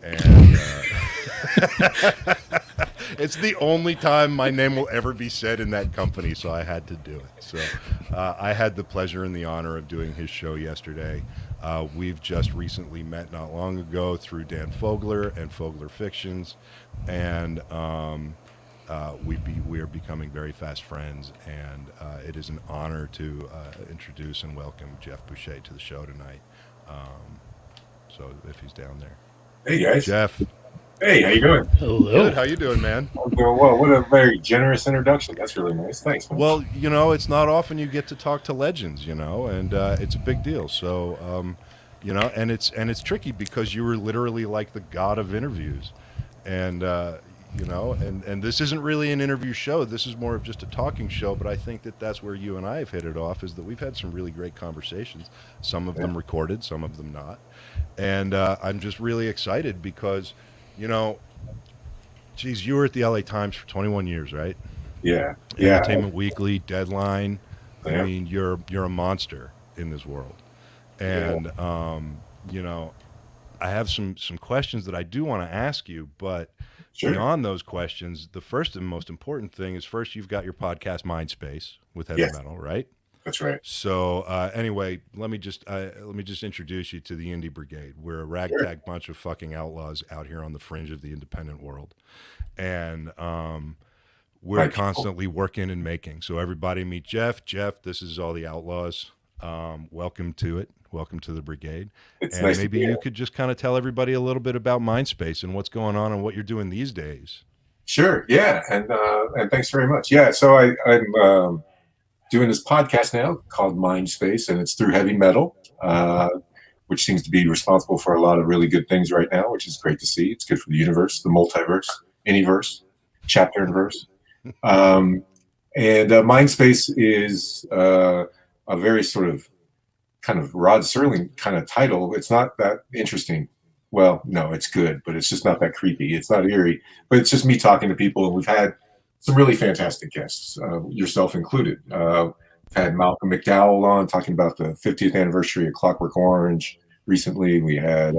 And it's the only time my name will ever be said in that company, so I had to do it. So I had the pleasure and the honor of doing his show yesterday. We've just recently met not long ago through Dan Fogler and Fogler Fictions, and we are becoming very fast friends, and it is an honor to introduce and welcome Geoff Boucher to the show tonight. So if he's down there. Hey guys. Geoff. Hey, how you doing? Hello. Good. How you doing, man? I'm doing well. What a very generous introduction. That's really nice. Thanks, man. Well, it's not often you get to talk to legends, and it's a big deal. So, and it's tricky because you were literally like the god of interviews, and and this isn't really an interview show. This is more of just a talking show. But I think that's where you and I have hit it off, is that we've had some really great conversations. Some of them recorded, some of them not, and I'm just really excited because. Geez, you were at the LA Times for 21 years, right? Yeah. Entertainment Weekly, Deadline. Yeah. I mean, you're a monster in this world. And, I have some questions that I do want to ask you, but beyond those questions, the first and most important thing is first you've got your podcast Mindspace with Heavy Metal, right? That's right. So anyway, let me just introduce you to the Indie Brigade. We're a ragtag bunch of fucking outlaws out here on the fringe of the independent world, and we're constantly working and making. So everybody meet Geoff. Geoff, this is all the outlaws. Welcome to it. Welcome to the brigade. It's and nice maybe you could just kind of tell everybody a little bit about Mindspace and what's going on and what you're doing these days. Sure. Yeah, and thanks very much. Yeah, so I'm doing this podcast now called Mindspace, and it's through Heavy Metal, which seems to be responsible for a lot of really good things right now, which is great to see. It's good for the universe, the multiverse, anyverse, chapter and verse. And Mindspace is a very sort of kind of Rod Serling kind of title. It's not that interesting. Well, no, it's good, but it's just not that creepy. It's not eerie, but it's just me talking to people. And we've had some really fantastic guests, yourself included. Had Malcolm McDowell on talking about the 50th anniversary of Clockwork Orange. Recently, we had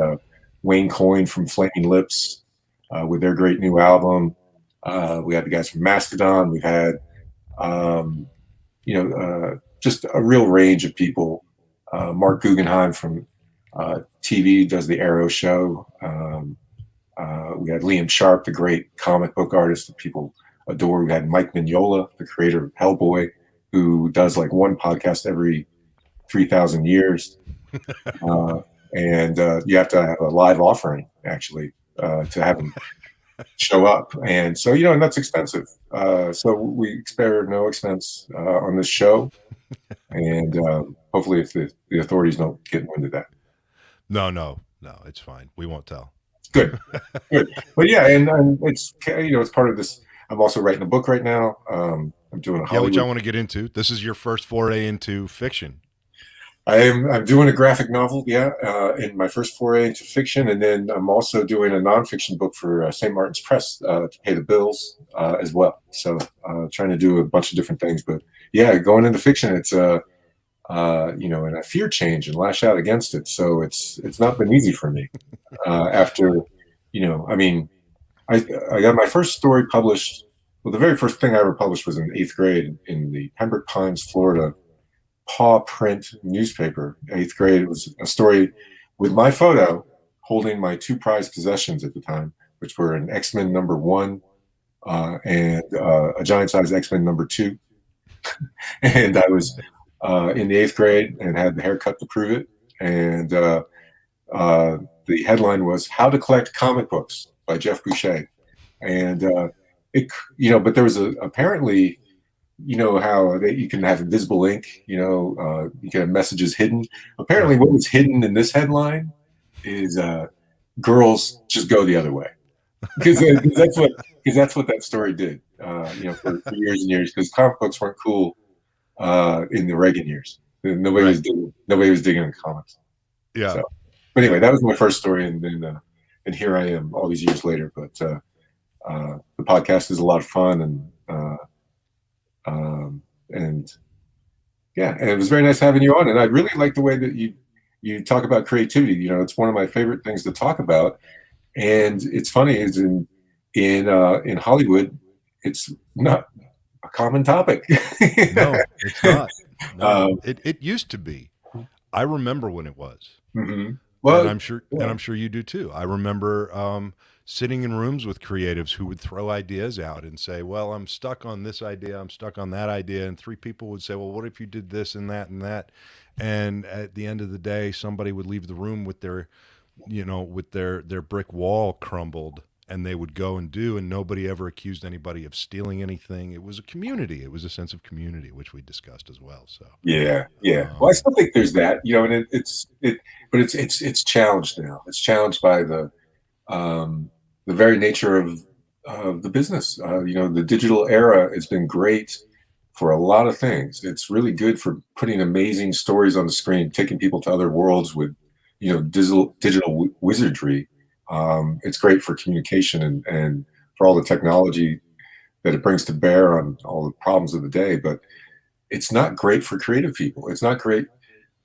Wayne Coyne from Flaming Lips with their great new album. We had the guys from Mastodon. We've had, just a real range of people. Mark Guggenheim from TV does the Arrow show. We had Liam Sharp, the great comic book artist that people adore. We had Mike Mignola, the creator of Hellboy, who does like one podcast every 3,000 years. And you have to have a live offering, actually, to have them show up. And so, and that's expensive. So we spare no expense on this show. And hopefully if the authorities don't get wind of that. No, it's fine. We won't tell. Good. But yeah, and it's, it's part of this. I'm also writing a book right now. I'm doing a Hollywood. Which I want to get into. This is your first foray into fiction. I'm doing a graphic novel, in my first foray into fiction, and then I'm also doing a nonfiction book for St. Martin's Press to pay the bills as well. So trying to do a bunch of different things, but yeah, going into fiction, it's and I fear change and lash out against it. So it's not been easy for me. After, I got my first story published. Well, the very first thing I ever published was in 8th grade in the Pembroke Pines, Florida paw print newspaper. 8th grade. It was a story with my photo holding my 2 prized possessions at the time, which were an X-Men #1 and a giant size X-Men #2. And I was in the 8th grade and had the haircut to prove it. And the headline was "How to Collect Comic Books" by Geoff Boucher. And but there was apparently, how you can have invisible ink, you can have messages hidden. Apparently what was hidden in this headline is girls just go the other way. Because that's what that story did, for years and years, because comic books weren't cool in the Reagan years. Nobody was digging in comics. Yeah. So, but anyway, that was my first story, and then and here I am all these years later. But the podcast is a lot of fun, and it was very nice having you on. And I really like the way that you talk about creativity. It's one of my favorite things to talk about. And it's funny is in Hollywood, it's not a common topic. No, it's not. No, it used to be. I remember when it was. Mm-hmm. Well, and I'm sure you do too. I remember sitting in rooms with creatives who would throw ideas out and say, "Well, I'm stuck on this idea. I'm stuck on that idea," and 3 people would say, "Well, what if you did this and that and that?" And at the end of the day, somebody would leave the room with their brick wall crumbled, and they would go and do, and nobody ever accused anybody of stealing anything. It was a community. It was a sense of community, which we discussed as well. So yeah. Well, I still think there's that, and but it's challenged now. It's challenged by the very nature of the business. The digital era has been great for a lot of things. It's really good for putting amazing stories on the screen, taking people to other worlds with digital wizardry. It's great for communication and for all the technology that it brings to bear on all the problems of the day, but it's not great for creative people. It's not great.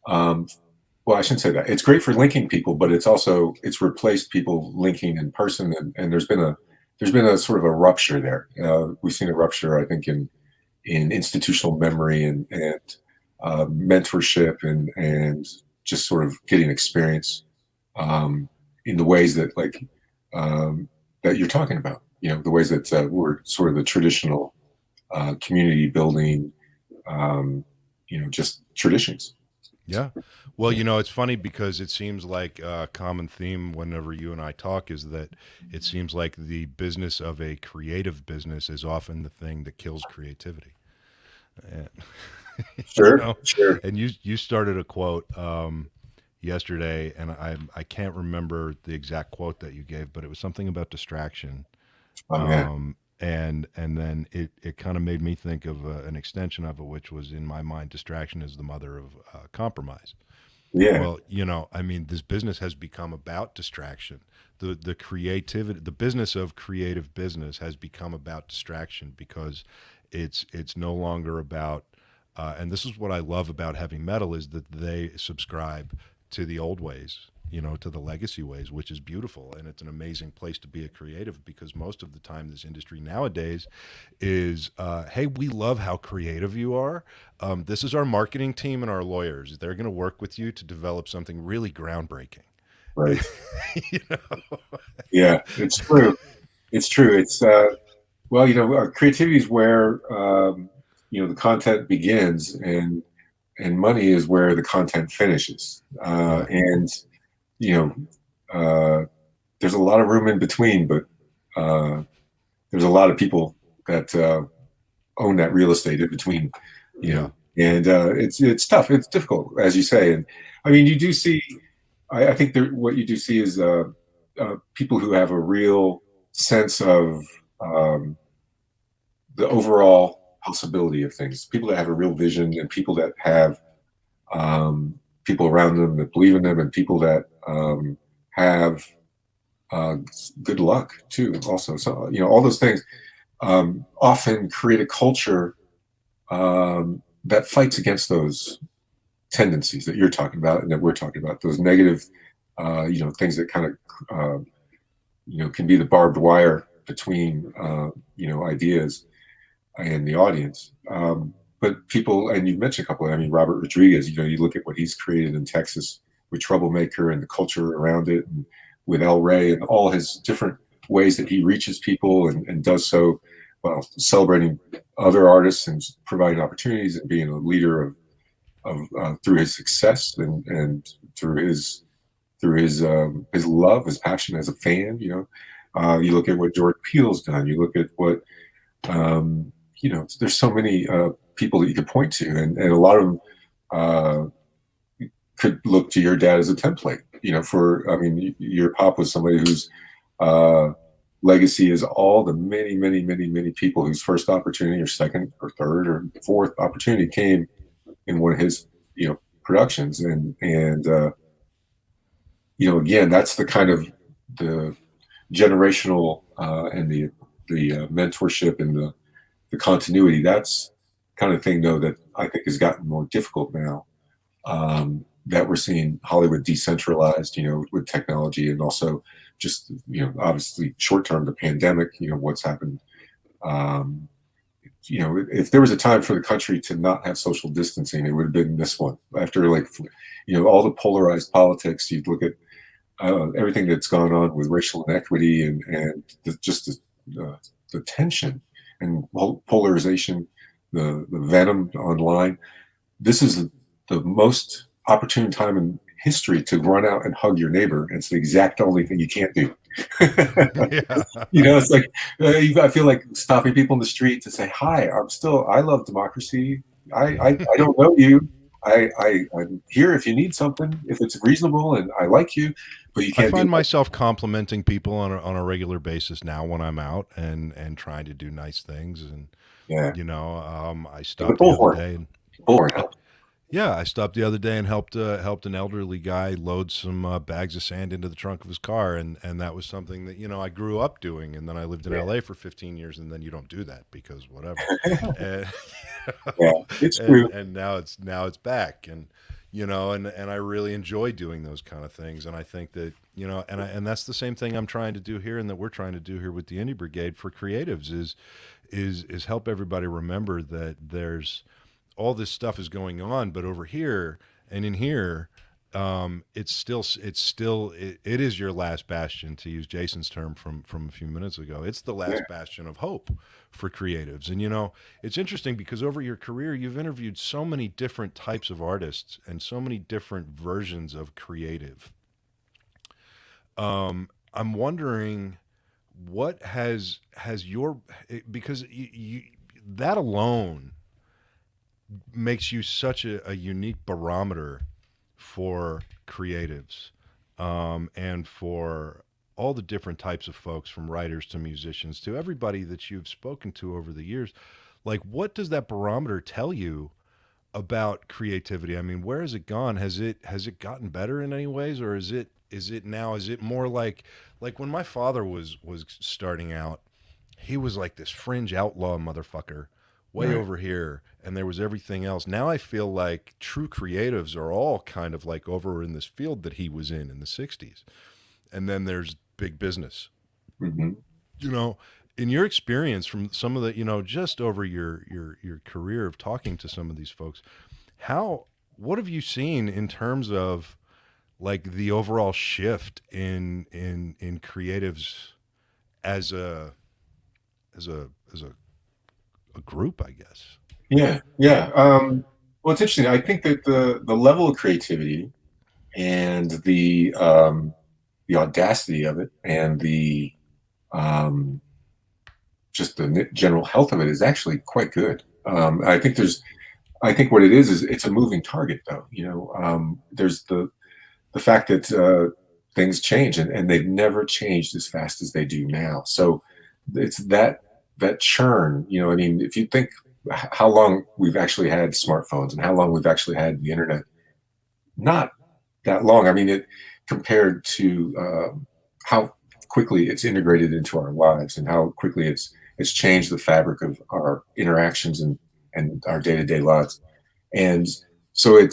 Well, I shouldn't say that. It's great for linking people, but it's replaced people linking in person. And there's been a sort of a rupture there. We've seen a rupture, I think, in institutional memory and mentorship and just sort of getting experience in the ways that that you're talking about, the ways that were sort of the traditional community building, just traditions. Yeah. Well, it's funny because it seems like a common theme whenever you and I talk is that it seems like the business of a creative business is often the thing that kills creativity. And, Sure. And you started a quote yesterday, and I can't remember the exact quote that you gave, but it was something about distraction. And then it kind of made me think of an extension of it, which was in my mind, distraction is the mother of compromise. Yeah. Well, I mean, this business has become about distraction. The creativity, the business of creative business has become about distraction because it's no longer about. And this is what I love about heavy metal is that they subscribe to the old ways, to the legacy ways, which is beautiful. And it's an amazing place to be a creative because most of the time this industry nowadays is, hey, we love how creative you are. This is our marketing team and our lawyers. They're going to work with you to develop something really groundbreaking. Right. You know? Yeah, it's true. It's true. It's well, creativity is where the content begins, and money is where the content finishes. And there's a lot of room in between, but there's a lot of people that own that real estate in between. And it's tough. It's difficult, as you say. And I mean, you do see. I think what you do see is people who have a real sense of the overall possibility of things. People that have a real vision, and people that have people around them that believe in them, and people that have good luck too. Also, so all those things often create a culture that fights against those tendencies that you're talking about and that we're talking about. Those negative, things that kind of can be the barbed wire between ideas and the audience. But people, and you mentioned a couple. I mean, Robert Rodriguez. You look at what he's created in Texas with Troublemaker and the culture around it, and with El Rey and all his different ways that he reaches people and does so while celebrating other artists and providing opportunities and being a leader of through his success and through his love, his passion as a fan. You look at what George Peele's done. You look at what there's so many people that you could point to, and a lot of them could look to your dad as a template. Your pop was somebody whose legacy is all the many, many, many, many people whose first opportunity or second or third or fourth opportunity came in one of his productions, and again, that's the kind of the generational and the mentorship and the continuity. That's kind of thing though that I think has gotten more difficult now, that we're seeing Hollywood decentralized, with technology, and also just obviously short term the pandemic, what's happened. If there was a time for the country to not have social distancing, it would have been this one. After all the polarized politics, you'd look at everything that's gone on with racial inequity and the tension and polarization, the venom online. This is the most opportune time in history to run out and hug your neighbor. It's the exact only thing you can't do. It's like I feel like stopping people in the street to say hi. I love democracy. I don't know you. I'm here if you need something, if it's reasonable, and I like you, but you can't. I find myself complimenting people on a regular basis now when I'm out and trying to do nice things, and I stopped the other day. I stopped the other day and helped an elderly guy load some bags of sand into the trunk of his car, and that was something that I grew up doing, and then I lived in LA for 15 years, and then you don't do that because whatever. And, it's true. And now it's back, and and I really enjoy doing those kind of things, and I think that and that's the same thing I'm trying to do here, and that we're trying to do here with the Indie Brigade for creatives is help everybody remember that there's all this stuff is going on, but over here and in here, it is your last bastion, to use Jason's term from a few minutes ago. It's the last bastion of hope for creatives. And it's interesting because over your career, you've interviewed so many different types of artists and so many different versions of creative. I'm wondering what has your, because you that alone makes you such a unique barometer for creatives, and for all the different types of folks, from writers to musicians to everybody that you've spoken to over the years. Like, what does that barometer tell you about creativity? I mean, where has it gone? Has it gotten better in any ways, or is it more like when my father was starting out, he was like this fringe outlaw motherfucker way Right. over here, and there was everything else. Now I feel like true creatives are all kind of like over in this field that he was in the 60s. And then there's big business. Hmm. You know, in your experience from some of the, just over your career of talking to some of these folks, what have you seen in terms of like the overall shift in creatives as a group, I guess? Yeah, yeah. Well, it's interesting. I think that the level of creativity and the audacity of it and the just the general health of it is actually quite good. I think what it is it's a moving target, though. There's the fact that things change, and they've never changed as fast as they do now. So it's that churn. I mean, if you think how long we've actually had smartphones and how long we've actually had the internet, not that long. I mean, it compared to how quickly it's integrated into our lives and how quickly it's changed the fabric of our interactions and our day-to-day lives. And so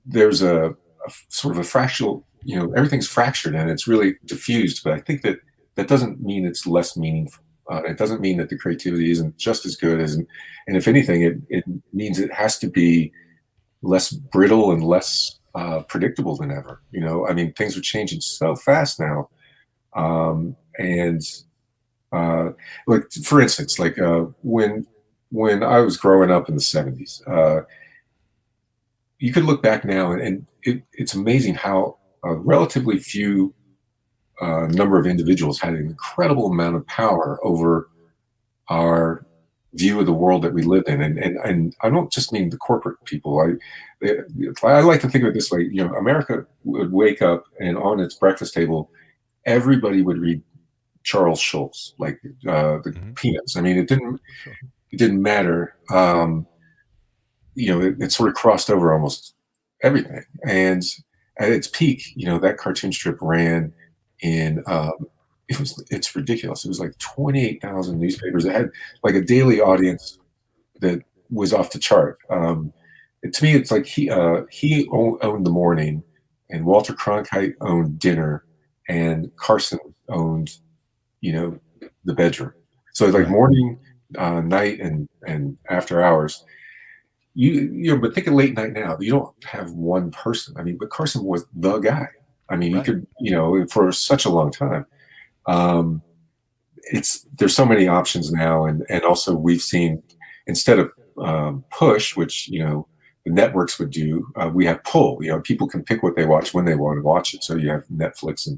there's a sort of a fractal, everything's fractured and it's really diffused, but I think that doesn't mean it's less meaningful. It doesn't mean that the creativity isn't just as good and if anything, it means it has to be less brittle and less predictable than ever. I mean, things are changing so fast now. And like, for instance, like when I was growing up in the 70s, you could look back now and it's amazing how a relatively few number of individuals had an incredible amount of power over our view of the world that we live in. And I don't just mean the corporate people. I like to think of it this way. America would wake up and on its breakfast table, everybody would read Charles Schulz, like the Peanuts. I mean, it didn't matter. It sort of crossed over almost everything. And at its peak, that cartoon strip ran in it's ridiculous. It was like 28,000 newspapers. It had like a daily audience that was off the chart. To me, it's like he owned the morning, and Walter Cronkite owned dinner, and Carson owned, the bedroom. So it's like morning, night, and after hours. But think of late night now. You don't have one person. I mean, but Carson was the guy. I mean, Right. he could, for such a long time. There's so many options now, and also we've seen, instead of push, which the networks would do, we have pull. People can pick what they watch when they want to watch it. So you have Netflix,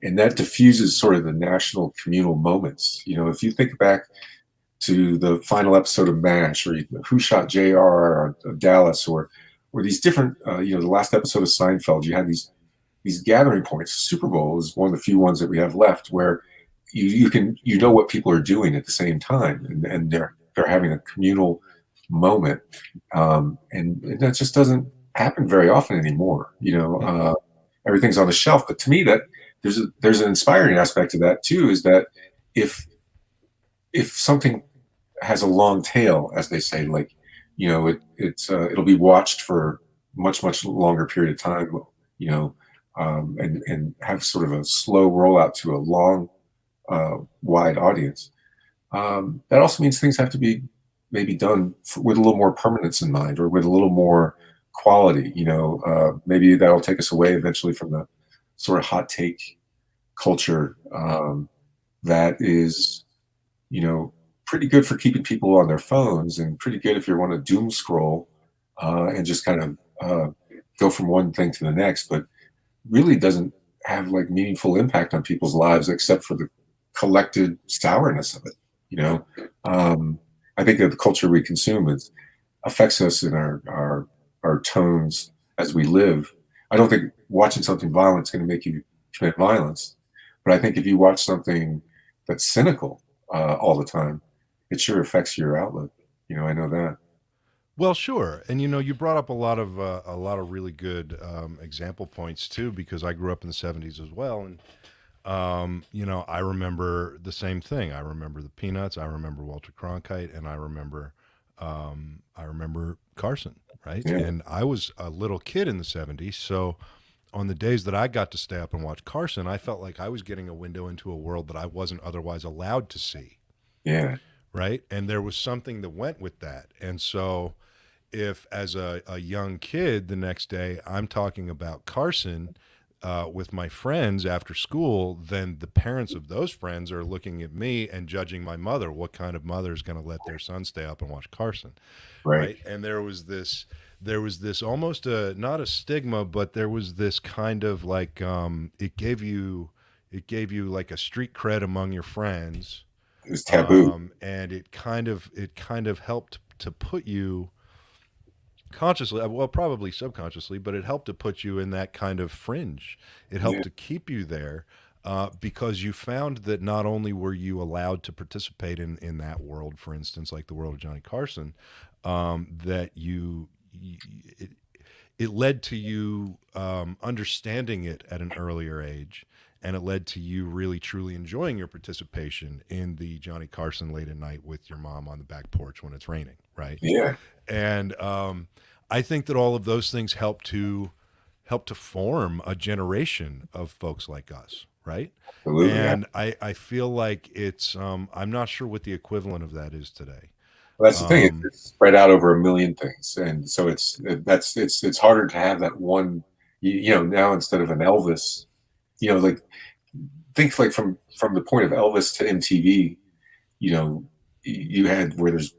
and that diffuses sort of the national communal moments. If you think back to the final episode of MASH, or Who Shot JR, or Dallas, or these different, the last episode of Seinfeld, you had these gathering points. Super Bowl is one of the few ones that we have left where you can what people are doing at the same time, and they're having a communal moment, and that just doesn't happen very often anymore. Everything's on the shelf. But to me, that there's an inspiring aspect to that too, is that if something has a long tail, as they say, like it'll be watched for much longer period of time, and have sort of a slow rollout to a long, wide audience. That also means things have to be maybe done with a little more permanence in mind, or with a little more quality. Maybe that'll take us away eventually from the sort of hot take culture that is, pretty good for keeping people on their phones, and pretty good if you want to doom scroll and just kind of go from one thing to the next, but really doesn't have like meaningful impact on people's lives except for the collected sourness of it. I think that the culture we consume affects us in our tones as we live. I don't think watching something violent is going to make you commit violence, but I think if you watch something that's cynical all the time, it sure affects your outlook. I know that. Well, sure, and you brought up a lot of really good example points too, because I grew up in the '70s as well, and I remember the same thing. I remember the Peanuts, I remember Walter Cronkite, and I remember Carson, right? Yeah. And I was a little kid in the '70s, so on the days that I got to stay up and watch Carson, I felt like I was getting a window into a world that I wasn't otherwise allowed to see, Yeah. right? And there was something that went with that, and so if as a young kid the next day I'm talking about Carson with my friends after school, then the parents of those friends are looking at me and judging my mother. What kind of mother is going to let their son stay up and watch Carson? Right. And there was this almost not a stigma, but there was this kind of like, it gave you like a street cred among your friends. It was taboo. And it kind of helped to put you consciously, well, probably subconsciously, but it helped to put you in that kind of fringe. It helped to keep you there because you found that not only were you allowed to participate in that world, for instance, like the world of Johnny Carson, that it led to you understanding it at an earlier age. And it led to you really truly enjoying your participation in the Johnny Carson late at night with your mom on the back porch when it's raining, right? Yeah. And I think that all of those things help to form a generation of folks like us, right? Absolutely. And I feel like it's I'm not sure what the equivalent of that is today. Well, that's the thing. It's spread out over a million things, and so it's harder to have that one. Now instead of an Elvis, like think like from the point of Elvis to MTV, you had where there's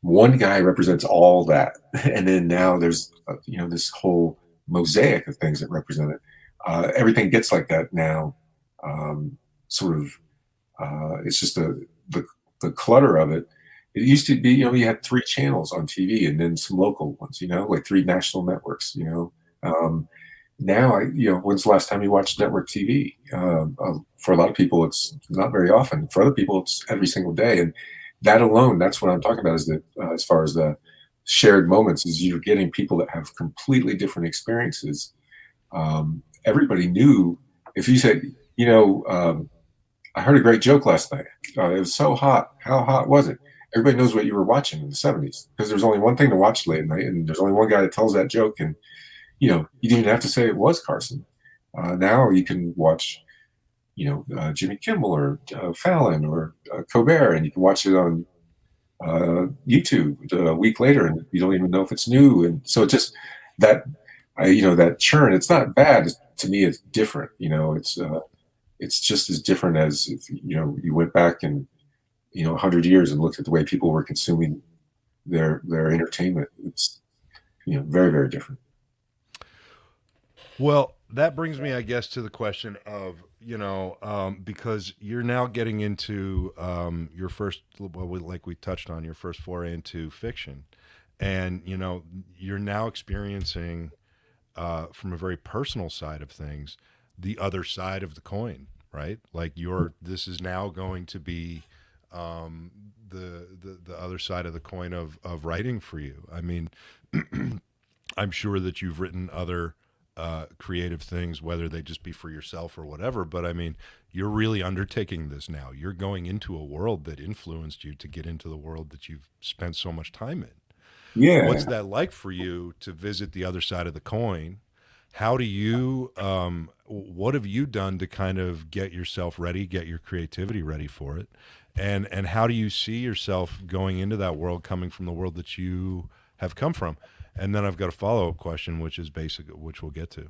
one guy represents all that, and then now there's this whole mosaic of things that represent it. Everything gets like that now. Sort of, it's just the clutter of it. It used to be, you had 3 channels on TV and then some local ones, like 3 national networks. Now, when's the last time you watched network TV? For a lot of people, it's not very often. For other people, it's every single day. And that alone, that's what I'm talking about, is that as far as the shared moments, is you're getting people that have completely different experiences. Everybody knew, if you said, I heard a great joke last night. It was so hot. How hot was it? Everybody knows what you were watching in the '70s, because there's only one thing to watch late at night, and there's only one guy that tells that joke. And you didn't even have to say it was Carson. Now you can watch, Jimmy Kimmel or Fallon or Colbert, and you can watch it on YouTube a week later, and you don't even know if it's new. And so just that, that churn. It's not bad. To me, it's different. It's just as different as if you went back and 100 years and looked at the way people were consuming their entertainment. It's very, very different. Well, that brings me, I guess, to the question of, because you're now getting into your first, like we touched on, your first foray into fiction. And, you're now experiencing, from a very personal side of things, the other side of the coin, right? Like this is now going to be the other side of the coin of writing for you. I mean, I'm sure that you've written other creative things, whether they just be for yourself or whatever, but I mean, you're really undertaking this now. You're going into a world that influenced you to get into the world that you've spent so much time in. Yeah. What's that like for you to visit the other side of the coin? How do you what have you done to kind of get yourself ready, get your creativity ready for it? And how do you see yourself going into that world, coming from the world that you have come from? And then I've got a follow-up question, which is basic, which we'll get to.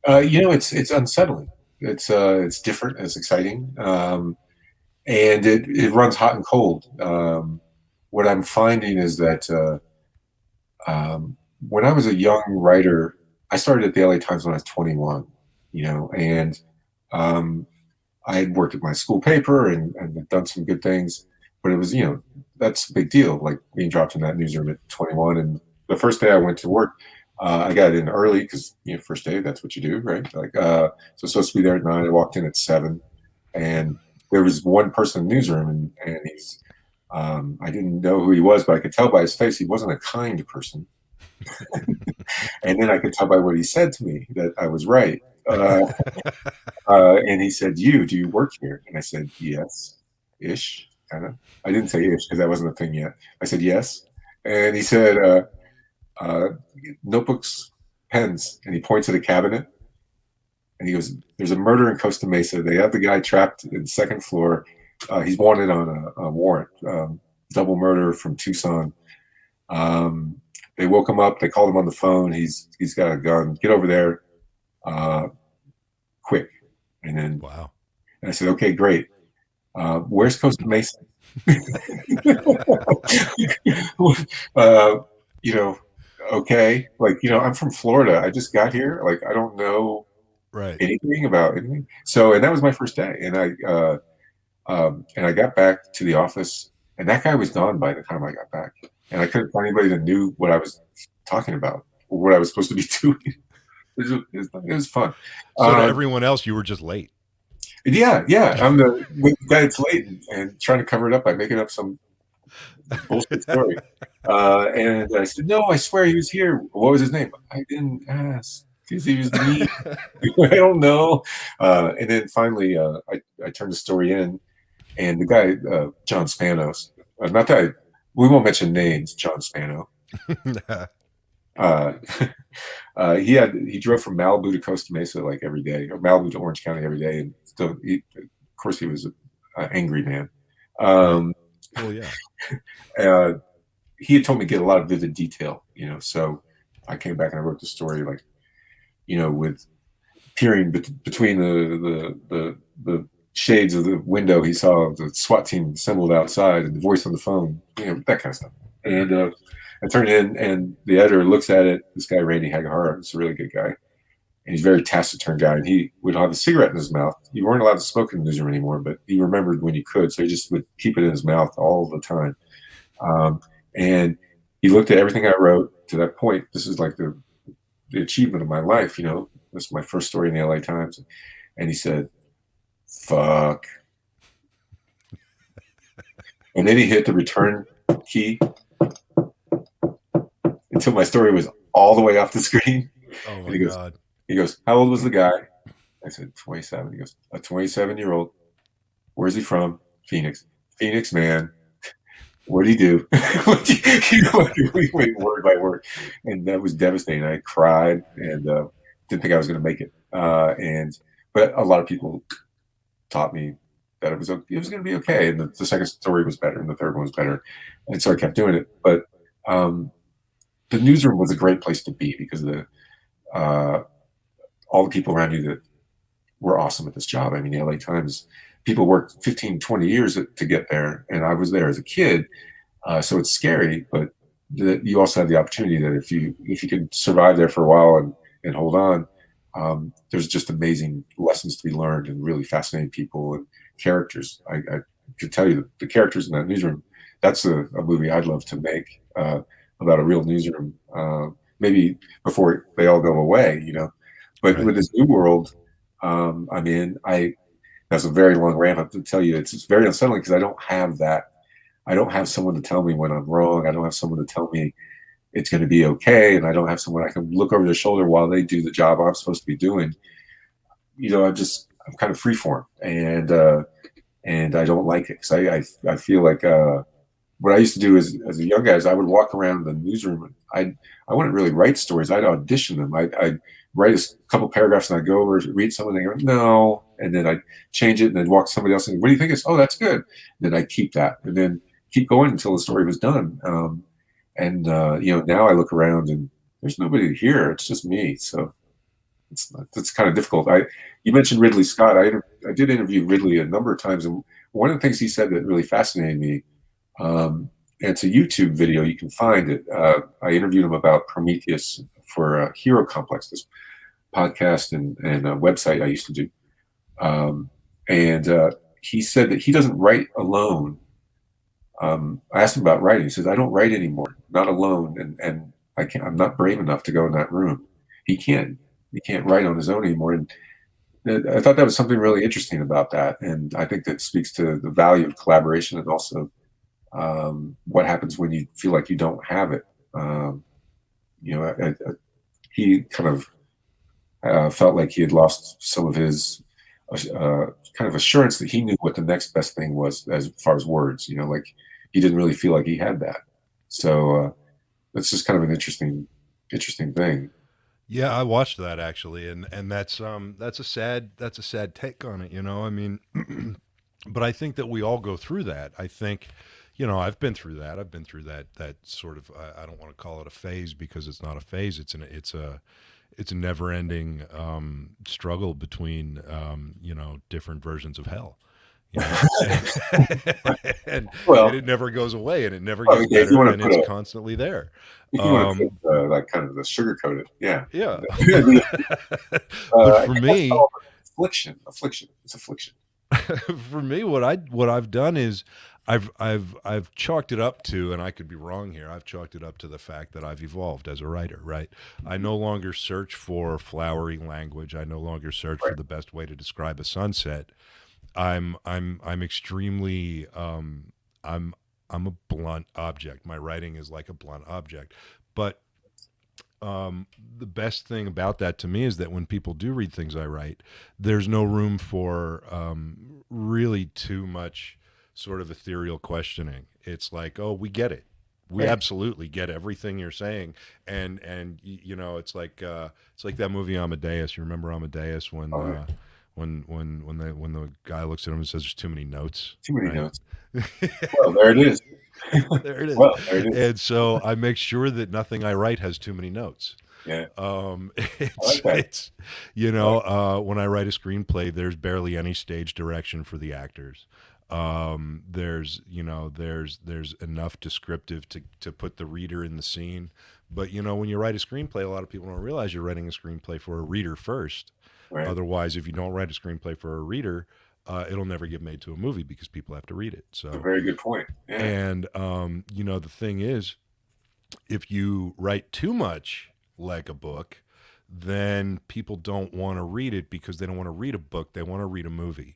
It's unsettling. It's different. It's exciting, and it runs hot and cold. What I'm finding is that when I was a young writer, I started at the LA Times when I was 21. And I had worked at my school paper and done some good things, but it was that's a big deal. Like being dropped in that newsroom at 21, and the first day I went to work, I got in early because first day, that's what you do, right? Like so supposed to be there at 9. I walked in at 7, and there was one person in the newsroom, and he's I didn't know who he was, but I could tell by his face he wasn't a kind person. And then I could tell by what he said to me that I was right. And he said, do you work here? And I said, yes, ish, kind of. I didn't say ish because that wasn't a thing yet. I said, yes. And he said, notebooks, pens. And he points to the cabinet. And he goes, there's a murder in Costa Mesa. They have the guy trapped in the second floor. He's wanted on a warrant, double murder from Tucson. They woke him up. They called him on the phone. He's got a gun. Get over there, quick. And then, wow. And I said, okay, great. Where's Costa Mesa? Okay. Like, I'm from Florida. I just got here. Like, I don't know anything about anything. So, and that was my first day. And I got back to the office, and that guy was gone by the time I got back. And I couldn't find anybody that knew what I was talking about or what I was supposed to be doing. It was fun. So to everyone else, you were just late. Yeah. I'm the guy that's late and trying to cover it up by making up some bullshit story. And I said, no, I swear he was here. What was his name? I didn't ask because he was me. I don't know. And then finally, I turned the story in, and the guy, John Spanos, not that we won't mention names, John Spano. He drove from Malibu to Costa Mesa like every day, or Malibu to Orange County every day, and still, of course, he was an angry man. Oh yeah. He had told me to get a lot of vivid detail, So I came back and I wrote the story, like, with peering between the shades of the window, he saw the SWAT team assembled outside, and the voice on the phone, that kind of stuff. And I turned it in, and the editor looks at it. This guy, Randy Hagahara, is a really good guy, and he's a very taciturn guy. And he would have a cigarette in his mouth. You weren't allowed to smoke in the newsroom anymore, but he remembered when you could, so he just would keep it in his mouth all the time. And he looked at everything I wrote to that point. This is like the achievement of my life. This is my first story in the LA Times, and he said, "Fuck." And then he hit the return key until my story was all the way off the screen. Oh my God. He goes, how old was the guy? I said, 27. He goes, a 27-year-old. Where's he from? Phoenix. Phoenix, man. What did he do? We went word by word. And that was devastating. I cried and didn't think I was going to make it. But a lot of people taught me that it was going to be okay. And the second story was better, and the third one was better. And so I kept doing it. But the newsroom was a great place to be because all the people around you that were awesome at this job. I mean, the LA Times, people worked 15, 20 years to get there, and I was there as a kid. So it's scary, but you also have the opportunity that if you can survive there for a while and hold on, there's just amazing lessons to be learned and really fascinating people and characters. I could tell you the characters in that newsroom. That's a movie I'd love to make about a real newsroom, maybe before they all go away, But with this new world I'm in, that's a very long ramp up to tell you. It's very unsettling because I don't have that. I don't have someone to tell me when I'm wrong. I don't have someone to tell me it's going to be okay, and I don't have someone I can look over their shoulder while they do the job I'm supposed to be doing. I'm kind of freeform, and I don't like it because I feel like what I used to do as a young guy is I would walk around the newsroom. I wouldn't really write stories. I'd audition them. I'd write a couple paragraphs and I'd go over, read some, and they go, no. And then I'd change it and then walk to somebody else and, what do you think? Oh, that's good. And then I'd keep that and then keep going until the story was done. Now I look around and there's nobody here. It's just me. So it's kind of difficult. You mentioned Ridley Scott. I did interview Ridley a number of times. And one of the things he said that really fascinated me, and it's a YouTube video, you can find it. I interviewed him about Prometheus for Hero Complex, this podcast and a website I used to do. He said that he doesn't write alone. I asked him about writing. He says, I don't write anymore, not alone. And I'm not brave enough to go in that room. He can't write on his own anymore. And I thought that was something really interesting about that. And I think that speaks to the value of collaboration and also what happens when you feel like you don't have it. He kind of felt like he had lost some of his kind of assurance that he knew what the next best thing was as far as words. Like he didn't really feel like he had that. So that's just kind of an interesting thing. Yeah, I watched that actually, and that's a sad take on it. I mean, but I think that we all go through that. I think, I've been through that. I've been through that sort of. I don't want to call it a phase because it's not a phase. It's a never-ending struggle between different versions of hell. And it never goes away, and it never gets better, and it's constantly there. You want to put, like kind of the sugarcoat it, yeah. But for me, affliction. It's affliction. For me, what I've done is I've chalked it up to, and I could be wrong here, I've chalked it up to the fact that I've evolved as a writer, right? I no longer search for flowery language. I no longer search for the best way to describe a sunset. I'm extremely I'm a blunt object. My writing is like a blunt object. But the best thing about that to me is that when people do read things I write, there's no room for really too much sort of ethereal questioning. It's like, oh, we get it. We absolutely get everything you're saying, and it's like that movie Amadeus. You remember Amadeus when the guy looks at him and says, "There's too many notes." Too many notes. Well, there it is. There it is. Well, there it is. And so I make sure that nothing I write has too many notes. Yeah. It's when I write a screenplay, there's barely any stage direction for the actors. There's enough descriptive to put the reader in the scene. But when you write a screenplay, a lot of people don't realize you're writing a screenplay for a reader first. Right. Otherwise, if you don't write a screenplay for a reader, it'll never get made to a movie because people have to read it. So a very good point. Yeah. And the thing is, if you write too much like a book, then people don't want to read it because they don't want to read a book. They want to read a movie.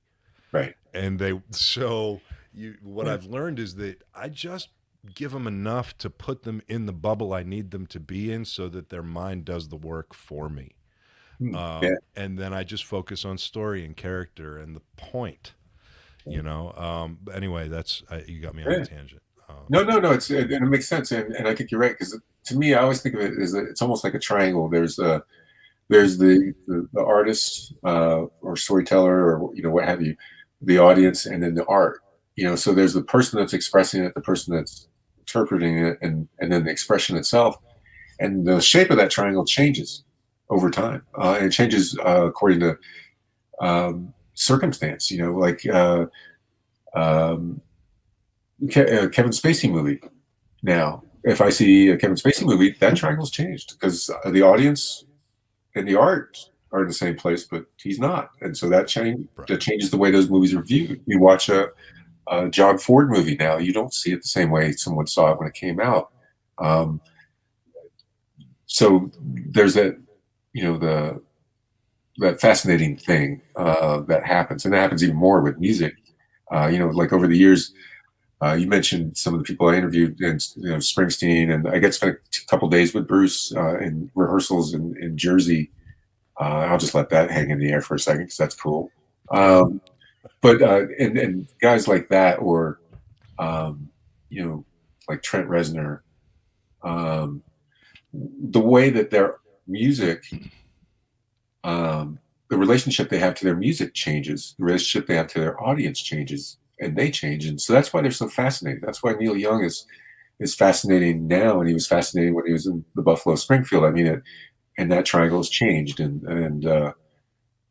Right. And what I've learned is that I just give them enough to put them in the bubble I need them to be in so that their mind does the work for me. And then I just focus on story and character and the point, anyway, you got me on a tangent. No, it makes sense. And I think you're right. Because to me, I always think of it as it's almost like a triangle. There's the artist or storyteller or, what have you, the audience, and then the art, so there's the person that's expressing it, the person that's interpreting it, and then the expression itself. And the shape of that triangle changes over time. And it changes according to circumstance, like Kevin Spacey movie. Now, if I see a Kevin Spacey movie, that triangle's changed because the audience and the art are in the same place, but he's not. And so that changes the way those movies are viewed. You watch a John Ford movie now, you don't see it the same way someone saw it when it came out. So there's that, that fascinating thing that happens, and that happens even more with music. Like over the years, you mentioned some of the people I interviewed, and Springsteen, and I get to spend a couple days with Bruce in rehearsals in Jersey. I'll just let that hang in the air for a second because that's cool. But and guys like that, or like Trent Reznor, the way that their music, the relationship they have to their music changes, the relationship they have to their audience changes, and they change. And so that's why they're so fascinating. That's why Neil Young is fascinating now, and he was fascinating when he was in the Buffalo Springfield. I mean, and that triangle has changed, and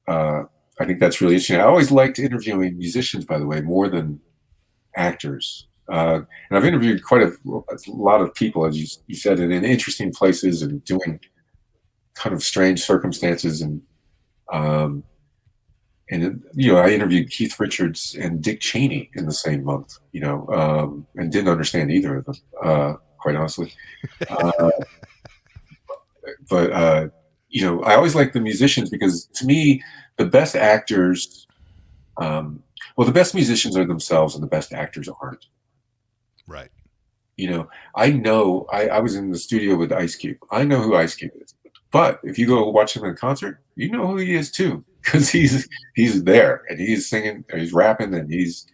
I think that's really interesting. I always liked interviewing musicians, by the way, more than actors. And I've interviewed quite a lot of people, as you said, in interesting places and doing kind of strange circumstances. And I interviewed Keith Richards and Dick Cheney in the same month, and didn't understand either of them, quite honestly. But I always like the musicians because to me, the best actors, the best musicians are themselves and the best actors aren't. Right. I was in the studio with Ice Cube. I know who Ice Cube is. But if you go watch him in concert, you know who he is too, because he's there and he's singing, and he's rapping, and his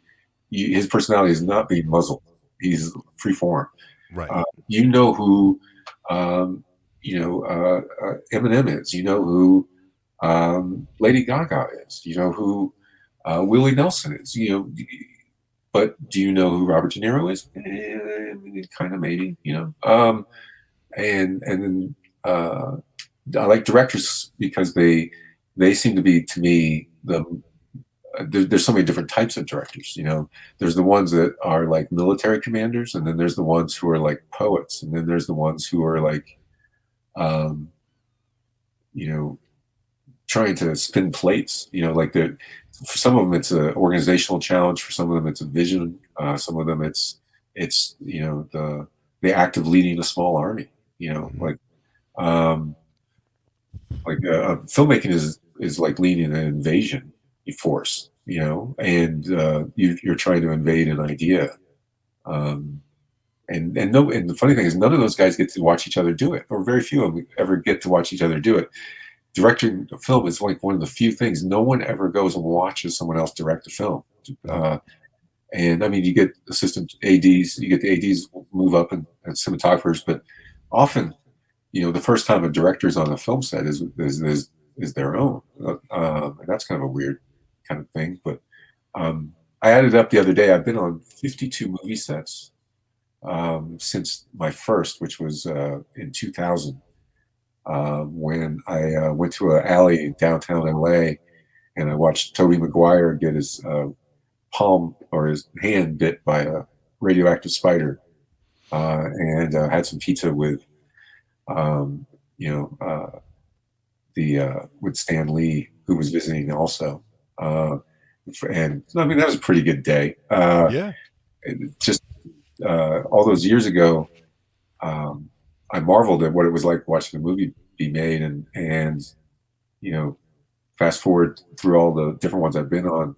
personality is not being muzzled. He's free form. Right. You know who Eminem is. You know who Lady Gaga is. You know who Willie Nelson is. But do you know who Robert De Niro is? Kind of, maybe. And then I like directors because they seem to be, to me, there's so many different types of directors. There's the ones that are like military commanders, and then there's the ones who are like poets, and then there's the ones who are like trying to spin plates. For some of them it's an organizational challenge, for some of them it's a vision, some of them it's the act of leading a small army. Filmmaking is like leading an invasion force, and you're trying to invade an idea. And the funny thing is, none of those guys get to watch each other do it, or very few of them ever get to watch each other do it. Directing a film is like one of the few things no one ever goes and watches someone else direct a film. And I mean, you get assistant ADs, you get the ADs move up, and cinematographers, but often, the first time a director's on a film set is their own. And that's kind of a weird kind of thing. But I added up the other day, I've been on 52 movie sets since my first, which was in 2000. When I went to an alley in downtown LA, and I watched Tobey Maguire get his palm or his hand bit by a radioactive spider, and had some pizza with with Stan Lee, who was visiting also, and I mean, that was a pretty good day. Yeah. Just all those years ago, I marveled at what it was like watching a movie be made, and fast forward through all the different ones I've been on.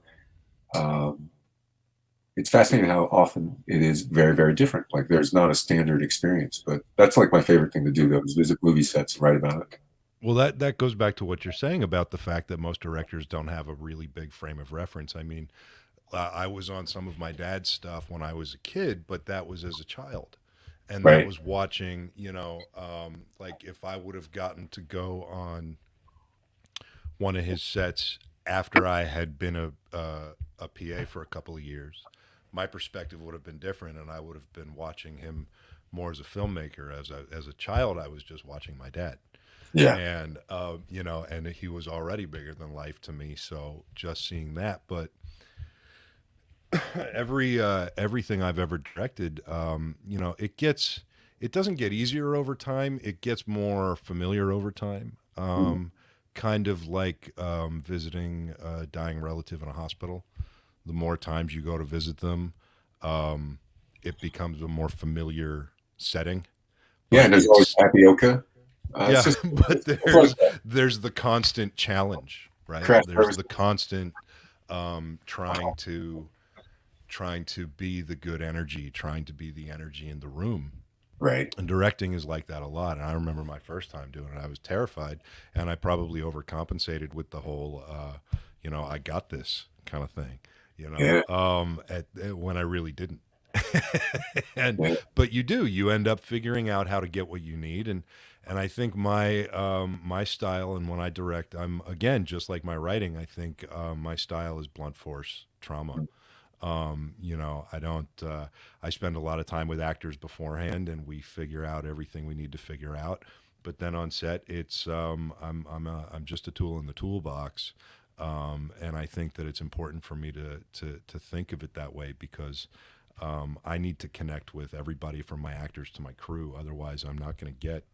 It's fascinating how often it is very, very different. Like, there's not a standard experience, but that's like my favorite thing to do, though, is visit movie sets and write about it. Well, that goes back to what you're saying about the fact that most directors don't have a really big frame of reference. I mean, I was on some of my dad's stuff when I was a kid, but that was as a child. And Right. that was watching, like if I would have gotten to go on one of his sets after I had been a PA for a couple of years, my perspective would have been different, and I would have been watching him more as a filmmaker. As a child, I was just watching my dad. Yeah. And and he was already bigger than life to me, so just seeing that. But everything I've ever directed, it doesn't get easier over time. It gets more familiar over time. Kind of like visiting a dying relative in a hospital. The more times you go to visit them, it becomes a more familiar setting. Yeah, and there's always tapioca. Yeah, but there's the constant challenge, right? There's the constant trying to be the good energy, trying to be the energy in the room. Right. And directing is like that a lot. And I remember my first time doing it, I was terrified, and I probably overcompensated with the whole, I got this kind of thing, when I really didn't. But you end up figuring out how to get what you need. And I think my style, and when I direct, I'm, again, just like my writing, I think my style is blunt force trauma. I spend a lot of time with actors beforehand, and we figure out everything we need to figure out. But then on set, it's I'm just a tool in the toolbox, and I think that it's important for me to think of it that way, because I need to connect with everybody, from my actors to my crew. Otherwise, I'm not going to get,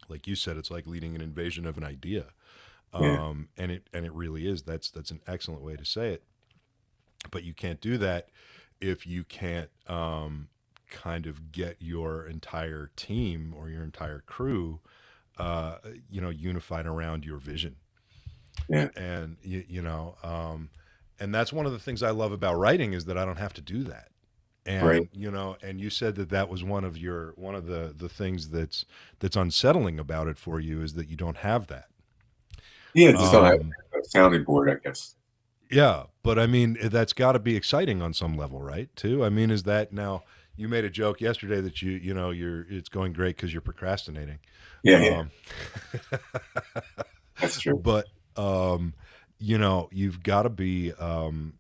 like you said, it's like leading an invasion of an idea, and it really is. That's an excellent way to say it. But you can't do that if you can't kind of get your entire team or your entire crew, unified around your vision. Yeah. And and that's one of the things I love about writing, is that I don't have to do that. And and you said that was one of the things that's unsettling about it for you, is that you don't have that. Yeah, just don't have a sounding board, I guess. Yeah, but I mean, that's got to be exciting on some level, right? Too. I mean, is that now? You made a joke yesterday that it's going great because you're procrastinating. Yeah. That's true. But you've got to be.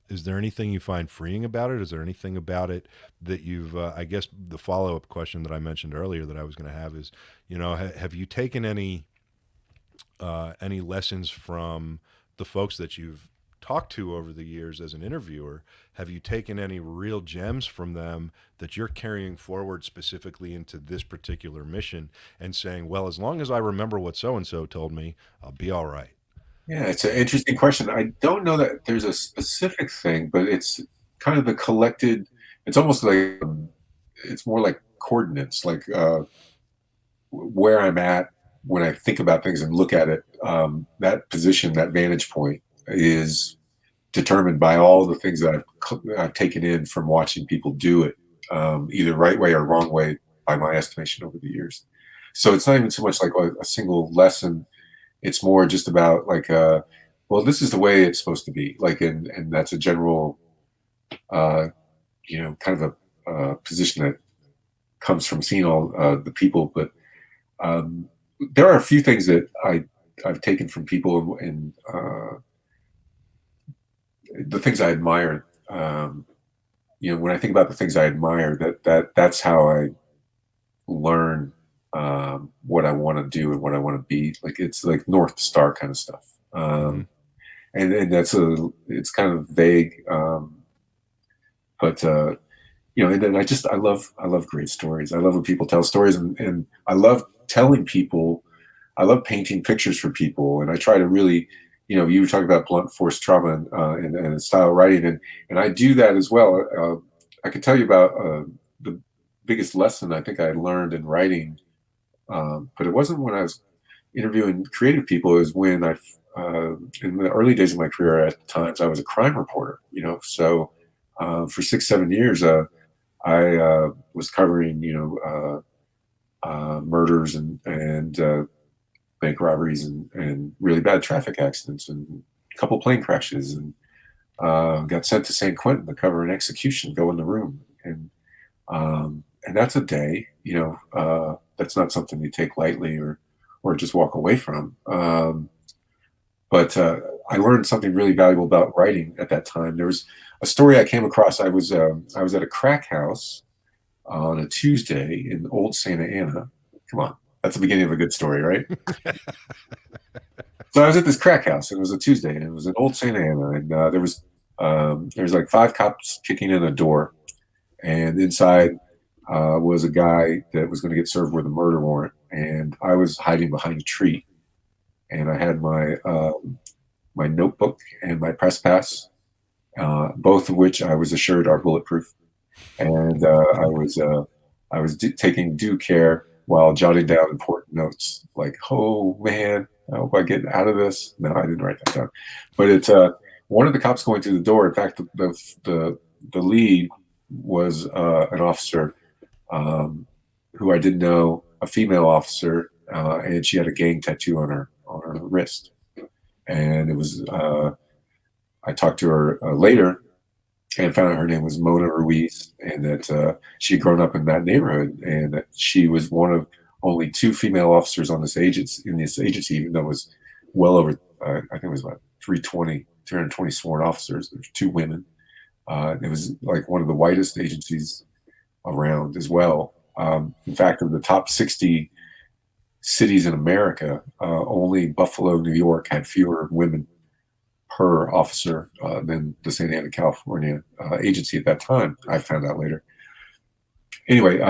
Is there anything you find freeing about it? Is there anything about it that you've? I guess the follow-up question that I mentioned earlier that I was going to have is, have you taken any lessons from the folks that you've talked to over the years as an interviewer? Have you taken any real gems from them that you're carrying forward specifically into this particular mission and saying, well, as long as I remember what so-and-so told me, I'll be all right? Yeah, it's an interesting question. I don't know that there's a specific thing, but it's kind of the collected, it's almost like, it's more like coordinates, like where I'm at when I think about things and look at it. That position, that vantage point is determined by all the things that I've taken in from watching people do it, either right way or wrong way, by my estimation over the years. So it's not even so much like a single lesson. It's more just about like, well, this is the way it's supposed to be. Like, and that's a general, kind of a position that comes from seeing all the people. But there are a few things that I've taken from people and the things I admire. When I think about the things I admire, that's how I learn what I want to do and what I want to be. Like, it's like North Star kind of stuff. And it's kind of vague. But and then I love great stories. I love when people tell stories, and I love telling people, I love painting pictures for people. And I try to really, you were talking about blunt force trauma and style writing, and I do that as well. I could tell you about the biggest lesson I think I learned in writing, but it wasn't when I was interviewing creative people. It was when in the early days of my career, at times I was a crime reporter. So for 6-7 years, I was covering murders and bank robberies and really bad traffic accidents and a couple plane crashes, and got sent to San Quentin to cover an execution, go in the room. And that's a day, that's not something you take lightly or just walk away from. But I learned something really valuable about writing at that time. There was a story I came across. I was at a crack house on a Tuesday in Old Santa Ana. Come on. That's the beginning of a good story, right? So I was at this crack house, and it was a Tuesday, and it was in Old Santa Ana, and there was like 5 cops kicking in a door, and inside was a guy that was going to get served with a murder warrant, and I was hiding behind a tree, and I had my my notebook and my press pass, both of which I was assured are bulletproof, and I was taking due care while jotting down important notes, like, oh man, I hope I get out of this. No, I didn't write that down. But it's one of the cops going through the door. In fact, the lead was an officer who I didn't know, a female officer, and she had a gang tattoo on her wrist. And it was I talked to her later and found out her name was Mona Ruiz, and that she had grown up in that neighborhood, and that she was one of only 2 female officers on this agency, even though it was well over, I think it was about 320 sworn officers. There's 2 women. It was like one of the whitest agencies around as well. In fact, of the top 60 cities in America, only Buffalo, New York had fewer women per officer than the Santa Ana, California agency at that time. I found out later. Anyway,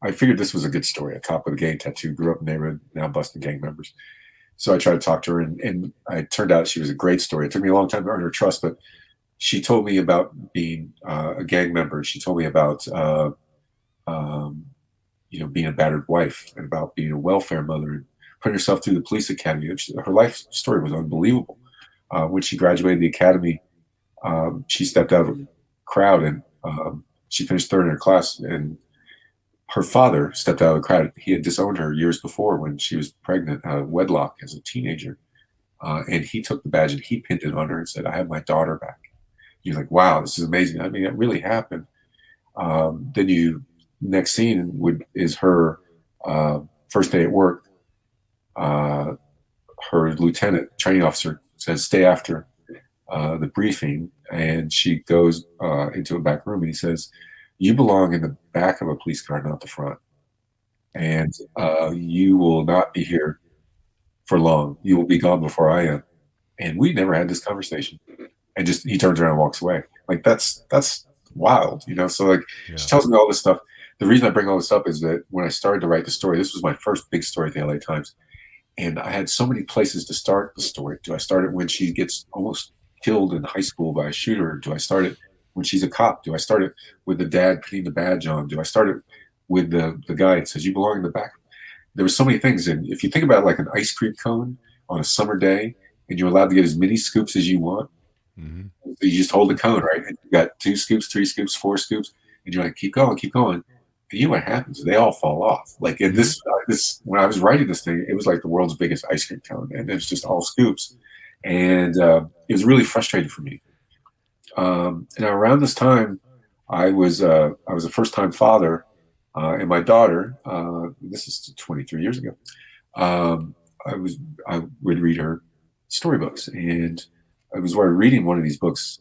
I figured this was a good story. A cop with a gang tattoo, grew up in the neighborhood, now busting gang members. So I tried to talk to her, and it turned out she was a great story. It took me a long time to earn her trust, but she told me about being a gang member. She told me about being a battered wife, and about being a welfare mother, and putting herself through the police academy. Her life story was unbelievable. When she graduated the academy, she stepped out of a crowd and she finished third in her class, and her father stepped out of the crowd. He had disowned her years before when she was pregnant out of wedlock as a teenager. And he took the badge and he pinned it on her and said, I have my daughter back. You're like, wow, this is amazing. I mean, it really happened. Then next scene is her first day at work. Her lieutenant, training officer, says, stay after the briefing. And she goes into a back room and he says, you belong in the back of a police car, not the front. And you will not be here for long. You will be gone before I am. And we never had this conversation. And just he turns around and walks away. Like that's wild, you know. So like she tells me all this stuff. The reason I bring all this up is that when I started to write the story, this was my first big story at the LA Times. And I had so many places to start the story. Do I start it when she gets almost killed in high school by a shooter? Do I start it when she's a cop? Do I start it with the dad putting the badge on? Do I start it with the guy that says you belong in the back? There were so many things. And if you think about like an ice cream cone on a summer day and you're allowed to get as many scoops as you want, you just hold the cone, right? And you got 2 scoops, 3 scoops, 4 scoops, and you're like, keep going, keep going. And you know what happens? They all fall off. Like in this when I was writing this thing, it was like the world's biggest ice cream cone, and it's just all scoops. And it was really frustrating for me. And around this time, I was a first-time father, and my daughter. This is 23 years ago. I would read her storybooks, and I was reading one of these books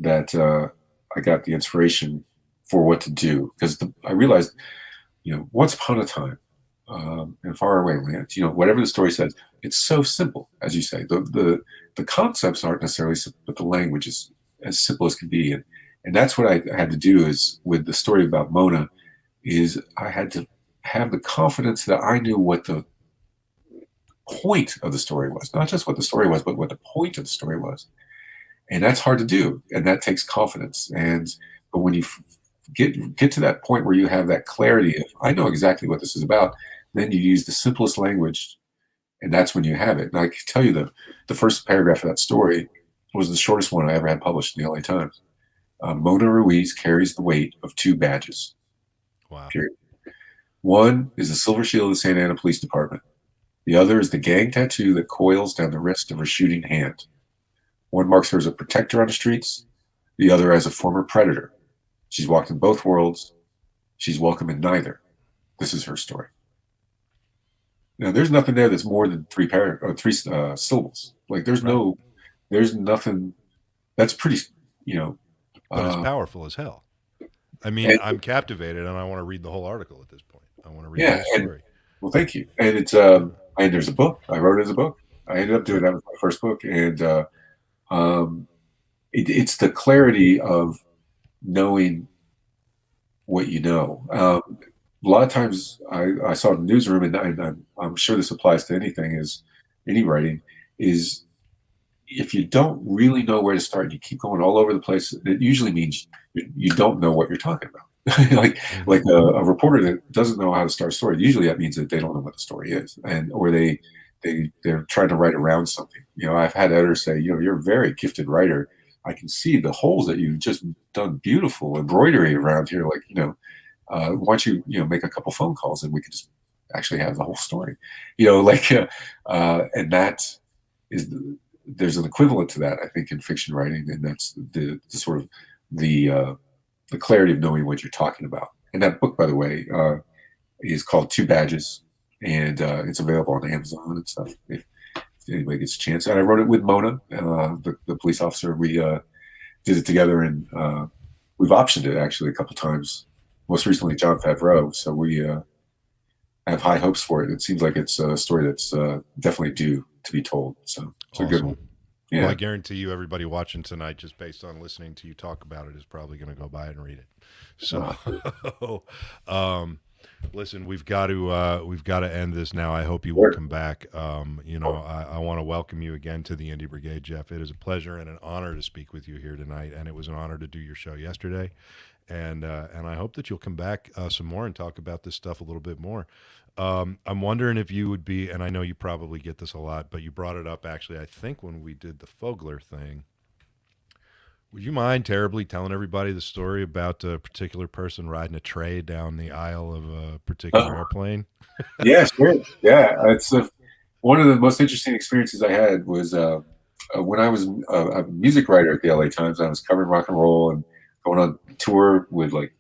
that I got the inspiration for what to do, because I realized, you know, once upon a time in faraway lands, you know, whatever the story says, it's so simple, as you say. The concepts aren't necessarily simple, but the language is as simple as can be, and that's what I had to do is with the story about Mona, is I had to have the confidence that I knew what the point of the story was, not just what the story was, but what the point of the story was. And that's hard to do, and that takes confidence. But when you get to that point where you have that clarity of, I know exactly what this is about, then you use the simplest language, and that's when you have it. And I can tell you the first paragraph of that story was the shortest one I ever had published in the LA Times. Mona Ruiz carries the weight of 2 badges. Wow. Period. One is the Silver Shield of the Santa Ana Police Department. The other is the gang tattoo that coils down the wrist of her shooting hand. One marks her as a protector on the streets, the other as a former predator. She's walked in both worlds. She's welcome in neither. This is her story. Now, there's nothing there that's more than 3 syllables. Like there's nothing. That's pretty, you know. But it's powerful as hell. I mean, I'm captivated, and I want to read the whole article at this point. I want to read the story. Well, thank you. And it's and there's a book. I wrote it as a book. I ended up doing that with my first book, and it's the clarity of knowing what you know. A lot of times, I saw in the newsroom, and I'm sure this applies to anything, is any writing, is if you don't really know where to start, you keep going all over the place. It usually means you don't know what you're talking about. like a reporter that doesn't know how to start a story. Usually that means that they don't know what the story is, or they're trying to write around something. You know, I've had editors say, you know, you're a very gifted writer. I can see the holes that you've just done beautiful embroidery around here. Like, you know, why don't you make a couple phone calls and we could just actually have the whole story. You know, like and that is there's an equivalent to that, I think, in fiction writing, and that's the sort of the clarity of knowing what you're talking about. And that book, by the way, is called 2 Badges, and it's available on Amazon and stuff if anybody gets a chance. And I wrote it with Mona, the police officer. We did it together, and we've optioned it actually a couple times. Most recently, John Favreau. So we have high hopes for it. It seems like it's a story that's definitely due to be told. So it's a good one. Yeah. Well, I guarantee you, everybody watching tonight, just based on listening to you talk about it, is probably going to go by and read it. So, listen, we've got to end this now. I hope you will come back. You know, I want to welcome you again to the Indie Brigade, Geoff. It is a pleasure and an honor to speak with you here tonight, and it was an honor to do your show yesterday. And I hope that you'll come back some more and talk about this stuff a little bit more. I'm wondering if you would be, and I know you probably get this a lot, but you brought it up actually, I think when we did the Fogler thing, Would you mind terribly telling everybody the story about a particular person riding a tray down the aisle of a particular airplane? Yeah, sure. Yeah, it's one of the most interesting experiences I had was when I was a music writer at the LA Times. I was covering rock and roll and going on tour with like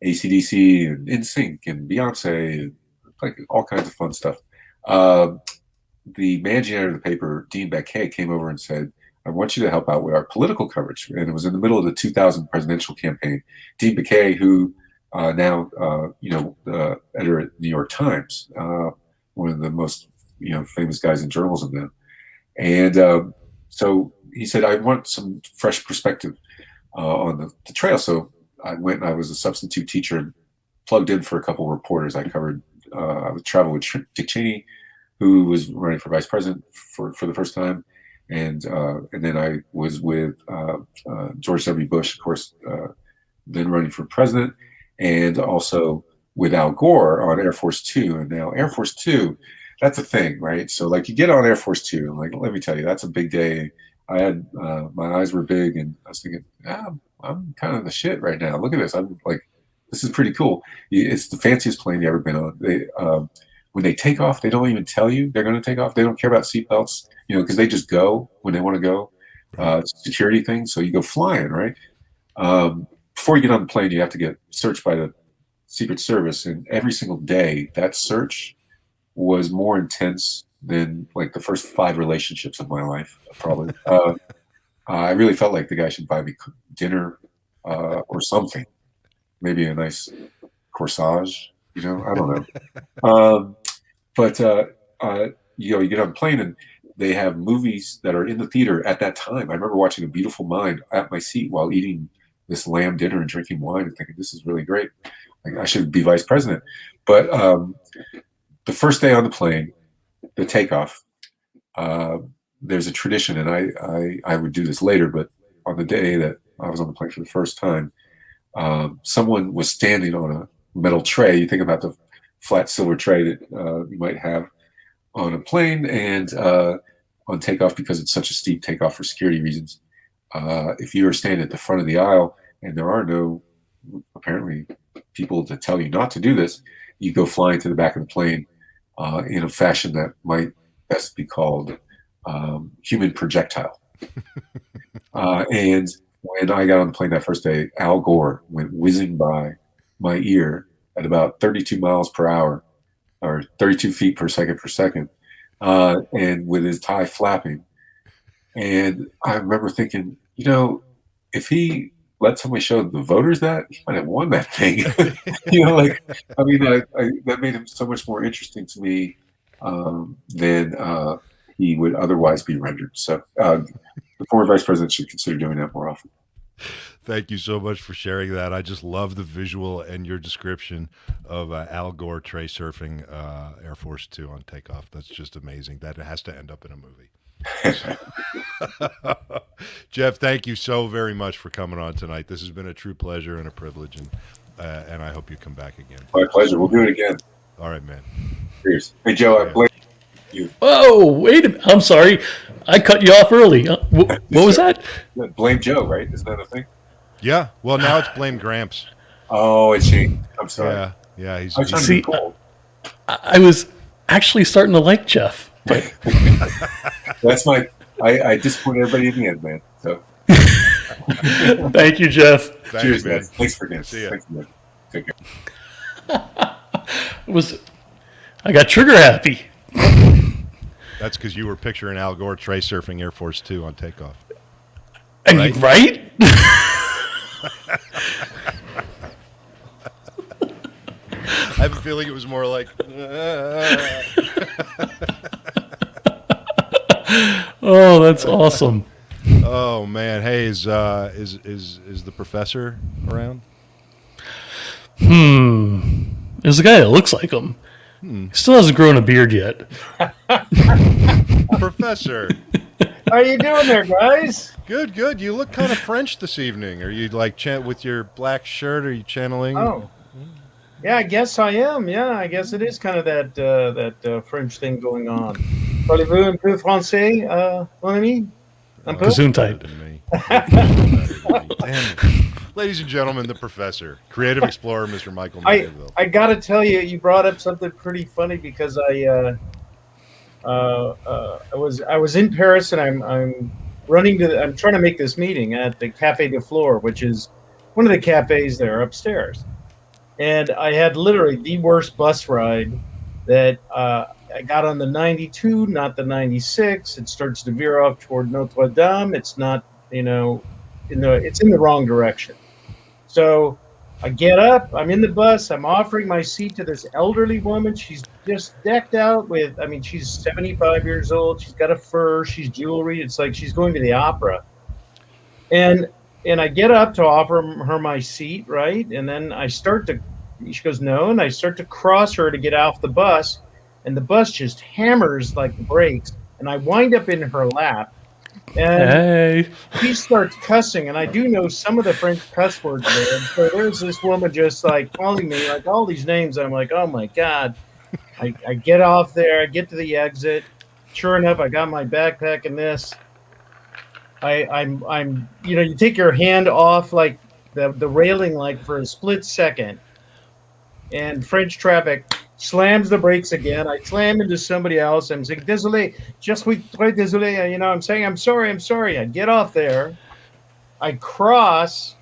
AC/DC and NSYNC and Beyonce, and like all kinds of fun stuff. The managing editor of the paper, Dean Baquet, came over and said, I want you to help out with our political coverage. And it was in the middle of the 2000 presidential campaign. Dean Baquet, who now, the editor at New York Times, one of the most, famous guys in journalism now. And so he said, I want some fresh perspective on the trail. So I went and I was a substitute teacher and plugged in for a couple of reporters. I covered, I would travel with Dick Cheney, who was running for vice president for the first time. And then I was with George W. Bush, of course, then running for president, and also with Al Gore on Air Force Two. And now Air Force Two, that's a thing, right? So like you get on Air Force Two, and like let me tell you, that's a big day. I had my eyes were big, and I was thinking, I'm kind of the shit right now. Look at this. I'm like, this is pretty cool. It's the fanciest plane you've ever been on. They when they take off, they don't even tell you they're going to take off. They don't care about seatbelts, because they just go when they want to go. It's a security thing, so you go flying, right? Before you get on the plane, you have to get searched by the Secret Service, and every single day, that search was more intense than like the first 5 relationships of my life, probably. I really felt like the guy should buy me dinner or something, maybe a nice corsage. I don't know. But you get on a plane and they have movies that are in the theater at that time. I remember watching A Beautiful Mind at my seat while eating this lamb dinner and drinking wine and thinking, this is really great. Like, I should be vice president. But the first day on the plane, the takeoff, there's a tradition, and I would do this later, but on the day that I was on the plane for the first time, someone was standing on a metal tray. You think about the flat silver tray that you might have on a plane, and on takeoff, because it's such a steep takeoff for security reasons. If you are standing at the front of the aisle and there are no, apparently, people to tell you not to do this, you go flying to the back of the plane in a fashion that might best be called human projectile. And when I got on the plane that first day, Al Gore went whizzing by my ear at about 32 miles per hour, or 32 feet per second, and with his tie flapping. And I remember thinking, if he let somebody show the voters that, he might have won that thing. That made him so much more interesting to me than he would otherwise be rendered. So the former vice president should consider doing that more often. Thank you so much for sharing that. I just love the visual and your description of Al Gore tray surfing Air Force Two on takeoff. That's just amazing. That has to end up in a movie. Geoff, thank you so very much for coming on tonight. This has been a true pleasure and a privilege, and I hope you come back again. My pleasure. We'll do it again. All right, man. Cheers. Hey, Joe, I blame you. Oh, wait a minute. I'm sorry. I cut you off early. What was that? BlameJoe, right? Isn't that a thing? Yeah. Well, now it's Blame Gramps. Oh, it's changed. I'm sorry. Yeah. He's trying to be cool. I was actually starting to like Geoff. But that's I disappoint everybody in the end, man. So thank you, Geoff. Cheers, man. man. Thanks for this. See ya. Thanks, man. Take care. I got trigger happy. That's because you were picturing Al Gore tray surfing Air Force Two on takeoff. Right? I have a feeling it was more like. Oh, that's awesome. Oh man, hey, is the professor around? There's a guy that looks like him. He still hasn't grown a beard yet. Professor, how you doing there, guys? good. You look kind of French this evening. Are you like with your black shirt? Are you channeling? Oh, yeah, I guess I am. Yeah, I guess it is kind of that French thing going on. Parlez-vous un peu français, mon ami? Un peu? Gesundheit. Damn it. Ladies and gentlemen, the professor, creative explorer, Mr. Michael Mandeville. I gotta tell you, you brought up something pretty funny because I was in Paris and I'm I'm trying to make this meeting at the Café de Flore, which is one of the cafes there upstairs, and I had literally the worst bus ride that I got on the 92, not the 96. It starts to veer off toward Notre Dame. It's not, it's in the wrong direction. So I get up, I'm in the bus, I'm offering my seat to this elderly woman. She's just decked out with, she's 75 years old. She's got a fur, she's jewelry. It's like she's going to the opera. And I get up to offer her my seat, right? And then she goes, no. And I start to cross her to get off the bus. And the bus just hammers like the brakes. And I wind up in her lap. And he starts cussing, and I do know some of the French cuss words there. So there's this woman just like calling me like all these names. I'm like, oh my God. I get off there, I get to the exit. Sure enough, I got my backpack and this. I'm you take your hand off like the railing like for a split second, and French traffic slams the brakes again. I slam into somebody else. I'm saying, désolé, je suis très désolé. I'm saying, I'm sorry. I get off there. I cross,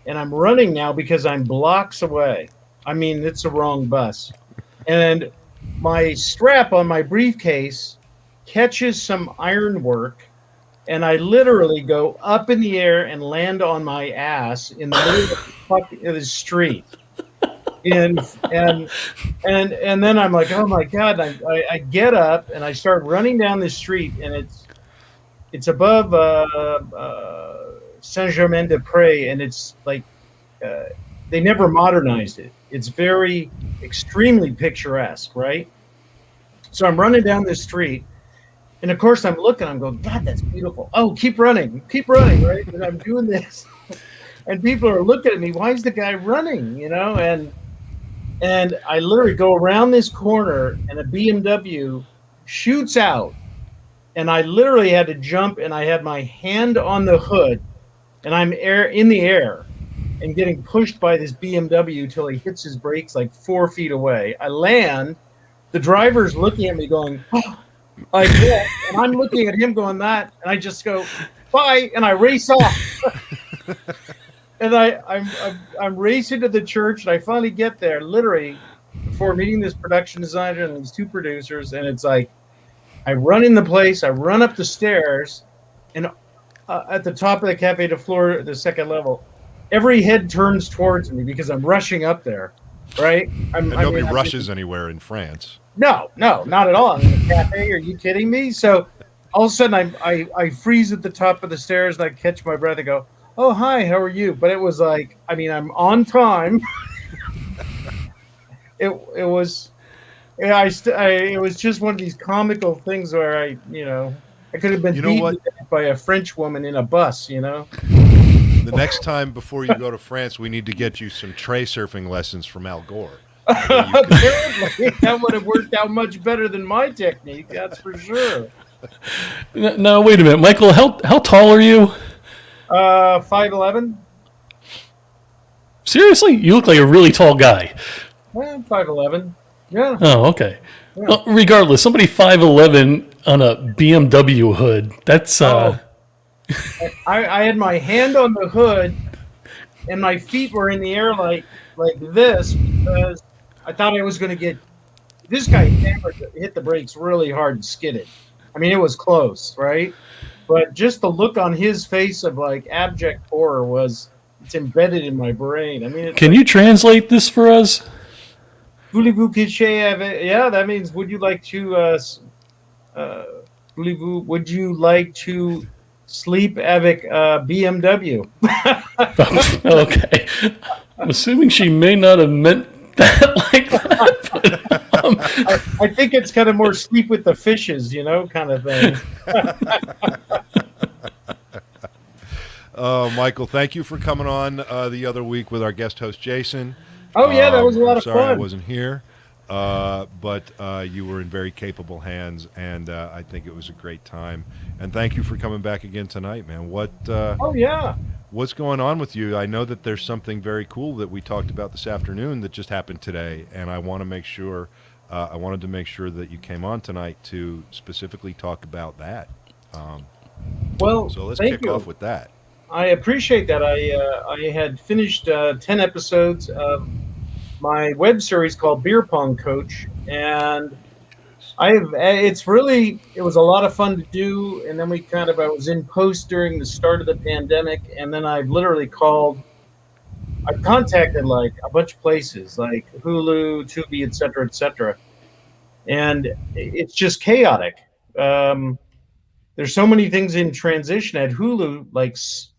and I'm running now because I'm blocks away. It's the wrong bus. And my strap on my briefcase catches some ironwork, and I literally go up in the air and land on my ass in the middle of the street. And then I'm like, oh my God! I get up and I start running down the street, and it's above Saint-Germain-des-Prés, and it's like they never modernized it. It's very extremely picturesque, right? So I'm running down this street, and of course I'm looking. I'm going, God, that's beautiful. Oh, keep running, right? And I'm doing this, and people are looking at me. Why is the guy running? And I literally go around this corner, and a BMW shoots out, and I literally had to jump, and I had my hand on the hood, and I'm in the air and getting pushed by this BMW till he hits his brakes like 4 feet away. I land, the driver's looking at me going, oh, like that, and I'm looking at him going that, and I just go, bye, and I race off. And I'm racing to the church, and I finally get there, literally, before meeting this production designer and these two producers, and it's like, I run in the place, I run up the stairs, and at the top of the Café de Flore, the second level, every head turns towards me because I'm rushing up there, right? Nobody rushes anywhere in France. No, not at all. In the cafe, are you kidding me? So all of a sudden, I freeze at the top of the stairs, and I catch my breath and go, oh, hi, how are you? But it was like, I'm on time. It was just one of these comical things where I could have been beaten by a French woman in a bus, The next time before you go to France, we need to get you some tray surfing lessons from Al Gore. Apparently, that would have worked out much better than my technique, that's for sure. No, wait a minute. Michael, how tall are you? 5'11". Seriously? You look like a really tall guy. Well, 5'11". Yeah. Oh, okay. Yeah. Well, regardless, somebody 5'11" on a BMW hood, that's... I had my hand on the hood, and my feet were in the air like this because I thought I was going to get... This guy hit the brakes really hard and skidded. It was close, right? But just the look on his face of like abject horror it's embedded in my brain. Can you translate this for us? Voulez-vous coucher avec? Yeah, that means would you like to would you like to sleep avec BMW? Okay. I'm assuming she may not have meant that like that. But, I think it's kind of more sleep with the fishes, kind of thing. Michael, thank you for coming on the other week with our guest host, Jason. Oh, yeah, that was a lot of sorry fun. I wasn't here, but you were in very capable hands, and I think it was a great time. And thank you for coming back again tonight, man. Oh, yeah. what's going on with you? I know that there's something very cool that we talked about this afternoon that just happened today, and I want to make sure. I wanted to make sure that you came on tonight to specifically talk about that. Well, So let's thank kick you. off with that. I appreciate that. I had finished 10 episodes of my web series called Beer Pong Coach, and it was a lot of fun to do. And then I was in post during the start of the pandemic, and then I've contacted like a bunch of places like Hulu, Tubi, et cetera, and it's just chaotic. There's so many things in transition at Hulu. Like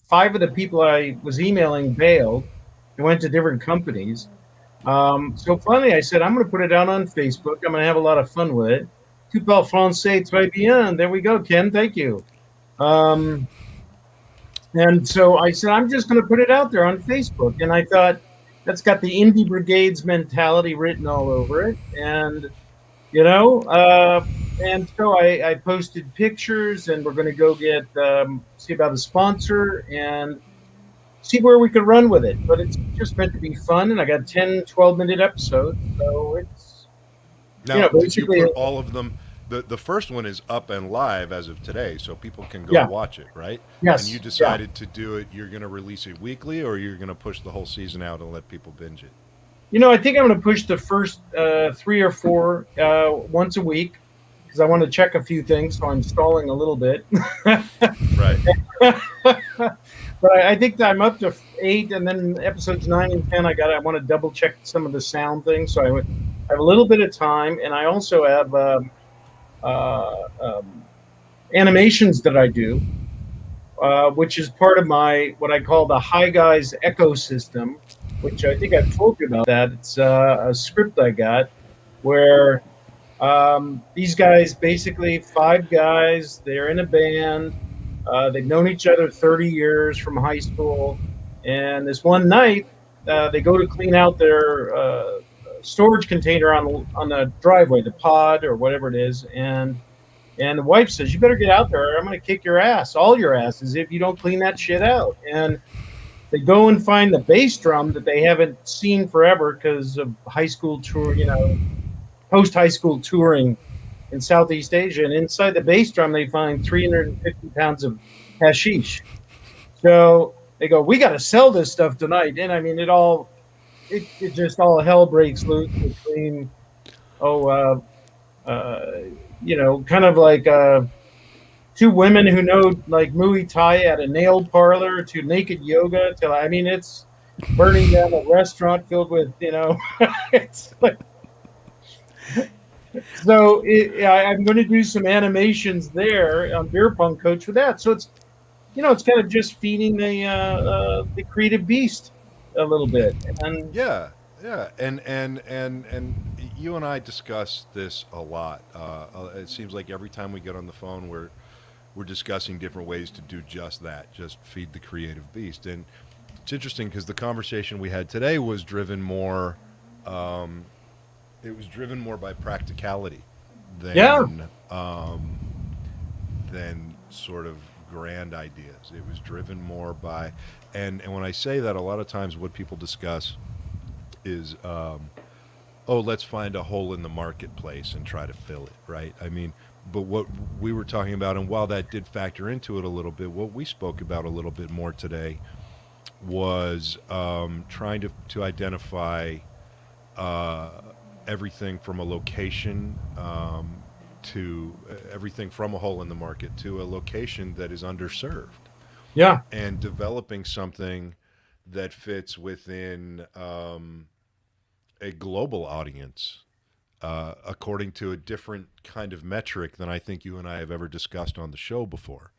5 of the people I was emailing bailed and went to different companies. So finally, I said, I'm going to put it out on Facebook. I'm going to have a lot of fun with it. Tu parles français très bien. There we go, Ken. Thank you. And so I said, I'm just going to put it out there on Facebook. And I thought, that's got the Indie Brigade's mentality written all over it. And, and so I posted pictures, and we're going to go get, see about a sponsor and see where we could run with it. But it's just meant to be fun. And I got 10, 12-minute episodes. So it's, Now, did you basically put all of them? The first one is up and live as of today, so people can go watch it, right? Yes. And you decided to do it. You're going to release it weekly, or you're going to push the whole season out and let people binge it? I think I'm going to push the first 3 or 4 once a week, because I want to check a few things, so I'm stalling a little bit. Right. But I think that I'm up to 8, and then episodes 9 and 10, I want to double check some of the sound things, so I have a little bit of time, and I also have animations that I do, which is part of what I call the Hi Guys ecosystem, which I think I've told you about that. It's a script I got where these guys, basically 5 guys, they're in a band. They've known each other 30 years from high school. And this one night, they go to clean out their storage container on the driveway, the pod or whatever it is. And the wife says, you better get out there, or I'm going to kick your ass, all your asses, if you don't clean that shit out. And they go and find the bass drum that they haven't seen forever because of high school tour, post-high school touring in Southeast Asia. And inside the bass drum, they find 350 pounds of hashish. So they go, we got to sell this stuff tonight. And I mean, it just all hell breaks loose between, kind of like 2 women who know like Muay Thai at a nail parlor to naked yoga to, it's burning down a restaurant filled with, it's like, so I'm going to do some animations there on Beer Pong Coach with that. So it's, it's kind of just feeding the creative beast a little bit. And Yeah, and you and I discuss this a lot. It seems like every time we get on the phone, we're discussing different ways to do just that, just feed the creative beast. And it's interesting because the conversation we had today was driven more. It was driven more by practicality than sort of grand ideas. It was driven more by, and when I say that, a lot of times what people discuss is, let's find a hole in the marketplace and try to fill it, right? I mean, but what we were talking about, and while that did factor into it a little bit, what we spoke about a little bit more today was trying to identify everything from a location to everything from a hole in the market to a location that is underserved. Yeah. And developing something that fits within a global audience according to a different kind of metric than I think you and I have ever discussed on the show before.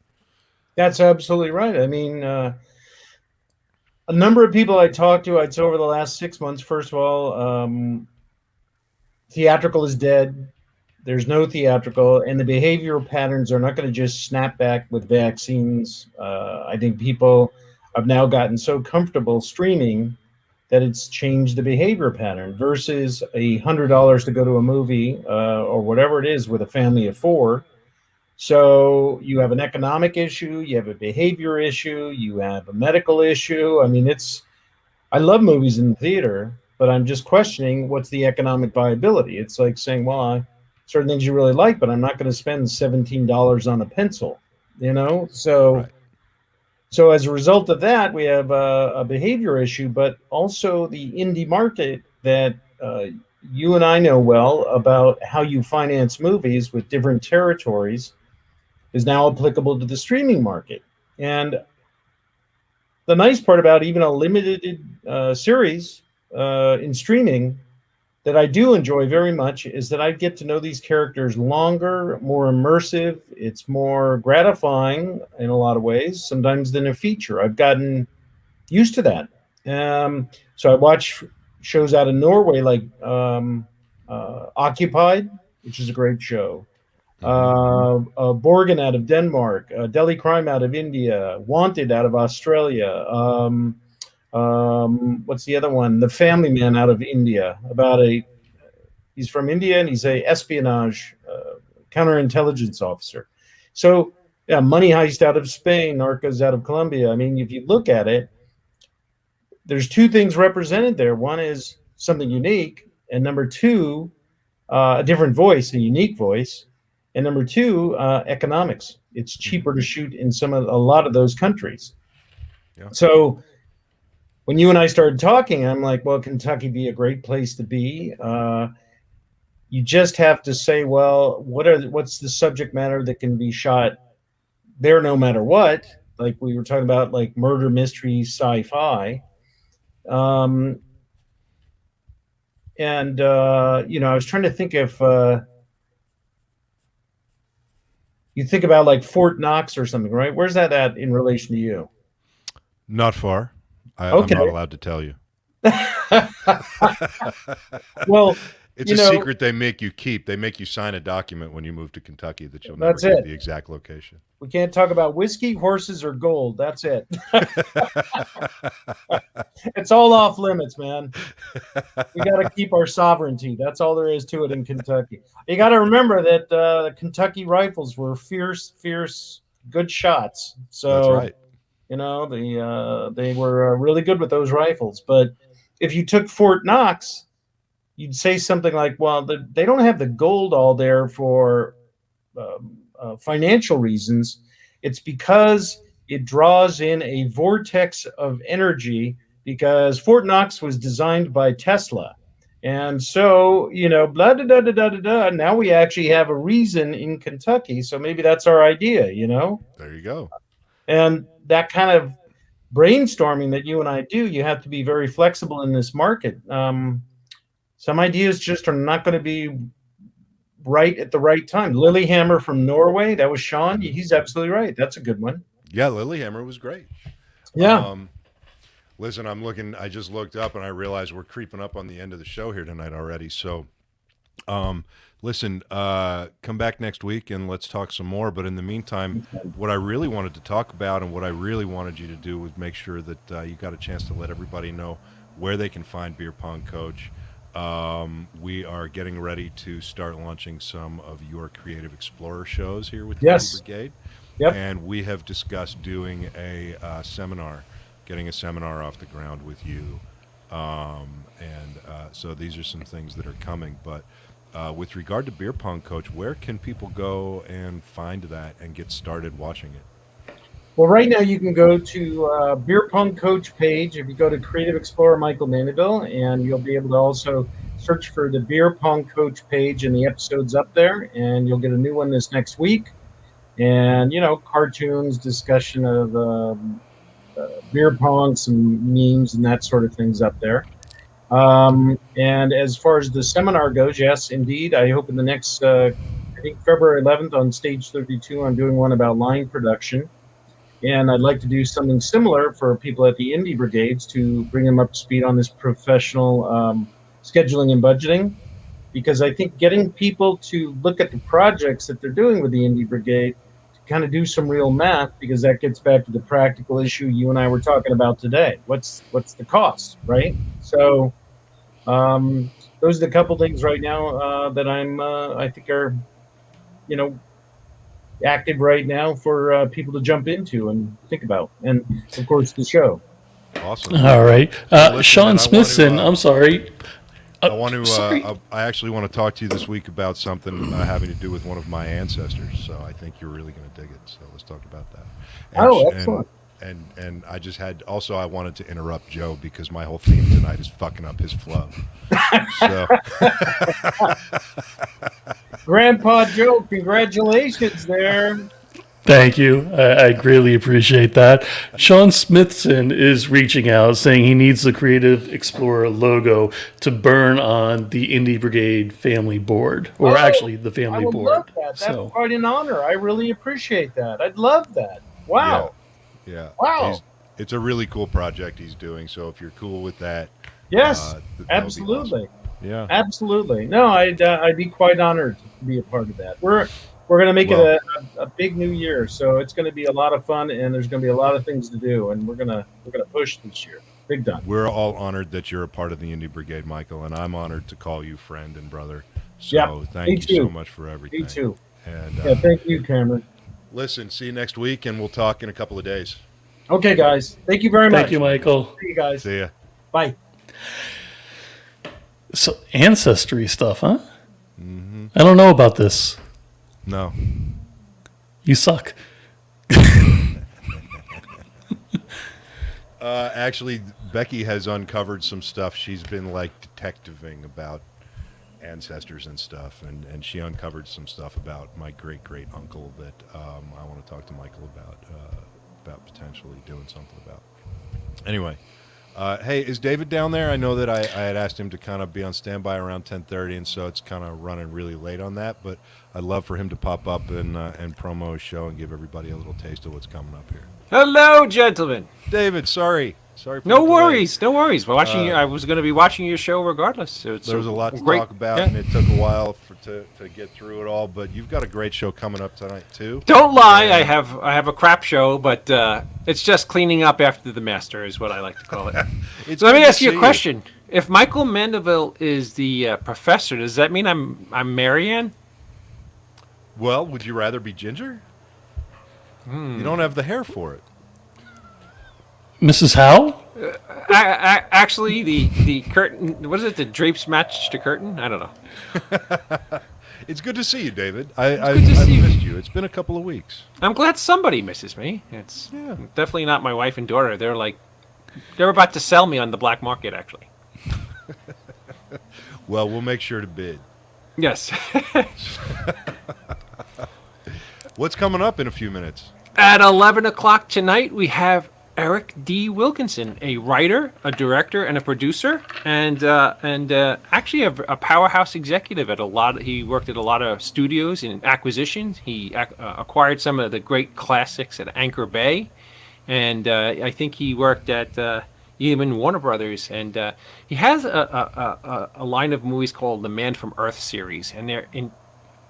That's absolutely right. I mean, a number of people I talked to, I'd say over the last 6 months, first of all, theatrical is dead. There's no theatrical, and the behavioral patterns are not going to just snap back with vaccines. I think people have now gotten so comfortable streaming that it's changed the behavior pattern versus $100 to go to a movie or whatever it is with a family of 4. So you have an economic issue, you have a behavior issue, you have a medical issue. I mean, I love movies in the theater, but I'm just questioning what's the economic viability. It's like saying, well, certain things you really like, but I'm not going to spend $17 on a pencil, you know? So, Right. so as a result of that, we have a behavior issue, but also the indie market that you and I know well about how you finance movies with different territories is now applicable to the streaming market. And the nice part about even a limited series in streaming that I do enjoy very much is that I get to know these characters longer, more immersive. It's more gratifying in a lot of ways, sometimes than a feature. I've gotten used to that. So I watch shows out of Norway like Occupied, which is a great show. Borgen out of Denmark, Delhi Crime out of India, Wanted out of Australia. What's the other one? The Family Man out of India. He's from India and he's a espionage counterintelligence officer. So yeah, Money Heist out of Spain, Narcos out of Colombia. I mean, if you look at it, there's two things represented there. One is something unique, and number two, a different voice, a unique voice. And number two, economics. It's cheaper to shoot in a lot of those countries. Yeah. So when you and I started talking, I'm like, well, Kentucky be a great place to be. You just have to say, well, what's the subject matter that can be shot there no matter what? Like we were talking about, like murder mystery, sci-fi. I was trying to think if you think about like Fort Knox or something, right? Where's that at in relation to you? Not far. Okay. I'm not allowed to tell you. Well, it's a secret they make you keep. They make you sign a document when you move to Kentucky that you'll never get the exact location. We can't talk about whiskey, horses, or gold. That's it. It's all off limits, man. We got to keep our sovereignty. That's all there is to it in Kentucky. You got to remember that the Kentucky Rifles were fierce, good shots. So that's right. You know, they were really good with those rifles. But if you took Fort Knox, you'd say something like, well, they don't have the gold all there for financial reasons. It's because it draws in a vortex of energy, because Fort Knox was designed by Tesla. And so, blah, da, da, da, da, da, da. Now we actually have a reason in Kentucky. So maybe that's our idea, There you go. And that kind of brainstorming that you and I do, you have to be very flexible in this market. Some ideas just are not going to be right at the right time. Lilyhammer from Norway, that was Sean. He's absolutely right. That's a good one. Yeah, Lilyhammer was great. Yeah. Listen, I just looked up and I realized we're creeping up on the end of the show here tonight already. So, listen, come back next week and let's talk some more. But in the meantime, what I really wanted to talk about and what I really wanted you to do was make sure that you got a chance to let everybody know where they can find Beer Pong Coach. We are getting ready to start launching some of your Creative Explorer shows here with Indie Brigade. Yep. And we have discussed doing a seminar, getting a seminar off the ground with you. So these are some things that are coming. But with regard to Beer Pong Coach, where can people go and find that and get started watching it? Well, right now you can go to Beer Pong Coach page. If you go to Creative Explorer Michael Mandeville, and you'll be able to also search for the Beer Pong Coach page and the episodes up there, and you'll get a new one this next week. And, cartoons, discussion of beer pong, some memes and that sort of things up there. And as far as the seminar goes, yes, indeed. I hope in the next, I think February 11th on Stage 32, I'm doing one about line production. And I'd like to do something similar for people at the Indie Brigades to bring them up to speed on this professional scheduling and budgeting. Because I think getting people to look at the projects that they're doing with the Indie Brigade to kind of do some real math, because that gets back to the practical issue you and I were talking about today. What's the cost, right? So those are the couple things right now that I think are, active right now for people to jump into and think about, and of course the show. Awesome. All right. Listen, Sean man, I want Smithson, to, I'm sorry. I want to. Sorry. I actually want to talk to you this week about something having to do with one of my ancestors. So I think you're really going to dig it. So let's talk about that. Excellent. And I just had also I wanted to interrupt Joe because my whole theme tonight is fucking up his flow. So Grandpa Joe, congratulations there. Thank you. I greatly appreciate that. Sean Smithson is reaching out saying he needs the Creative Explorer logo to burn on the Indie Brigade family board, or actually the I family would board. love that. That's quite an honor. I really appreciate that. I'd love that. Wow. yeah. Wow. It's a really cool project he's doing. So if you're cool with that, Yes, that would be absolutely. awesome. Yeah. Absolutely. No, I'd be quite honored to be a part of that. We're going to make it a big new year, so it's going to be a lot of fun, and there's going to be a lot of things to do, and we're gonna push this year, big time. We're all honored that you're a part of the Indie Brigade, Michael, and I'm honored to call you friend and brother. So thank you so much for everything. Me too. And thank you, Cameron. listen, see you next week, and we'll talk in a couple of days. Okay, guys. Thank you very much. Thank you, Michael. See you guys. See ya. Bye. So ancestry stuff, huh? Mm-hmm. I don't know about this. No. You suck. Actually, Becky has uncovered some stuff. She's been like detectiving about ancestors and stuff, and she uncovered some stuff about my great uncle that I want to talk to Michael about potentially doing something about. Anyway, hey, is David down there? I know that I had asked him to kind of be on standby around 10:30, and so it's kind of running really late on that. But I'd love for him to pop up and promo his show and give everybody a little taste of what's coming up here. Hello, gentlemen. David, sorry for No the delay. worries, no worries. I was going to be watching your show regardless. So it's There was a lot to great talk about, yeah. and it took a while to get through it all. But you've got a great show coming up tonight too. Don't lie, I have a crap show, but it's just cleaning up after the master is what I like to call it. So let me ask you a question. If Michael Mandeville is the professor, does that mean I'm Marianne? Well, would you rather be Ginger? You don't have the hair for it. Mrs. Howe? Actually, the curtain, what is it? The drapes match the curtain? I don't know. It's good to see you, David. I've missed you. It's been a couple of weeks. I'm glad somebody misses me. It's definitely not my wife and daughter. They're about to sell me on the black market, actually. Well, we'll make sure to bid. Yes. What's coming up in a few minutes? At 11 o'clock tonight, we have Eric D. Wilkinson, a writer, a director, and a producer, and actually a powerhouse executive at a lot. He worked at a lot of studios and acquisitions. He acquired some of the great classics at Anchor Bay, and I think he worked at even Warner Brothers. And he has a line of movies called the Man from Earth series, and they're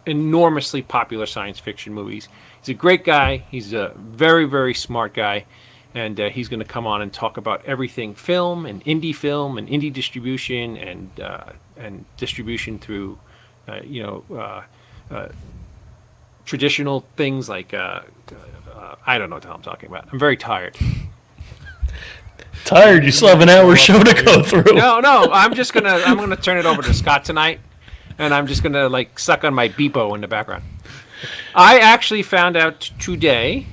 enormously popular science fiction movies. He's a great guy. He's a very, very smart guy. And he's going to come on and talk about everything film and indie distribution and distribution through, traditional things like I don't know what the hell I'm talking about. I'm very tired. Tired? You still have an hour show to go through. No, I'm gonna turn it over to Scott tonight, and I'm just gonna like suck on my beepo in the background. I actually found out today.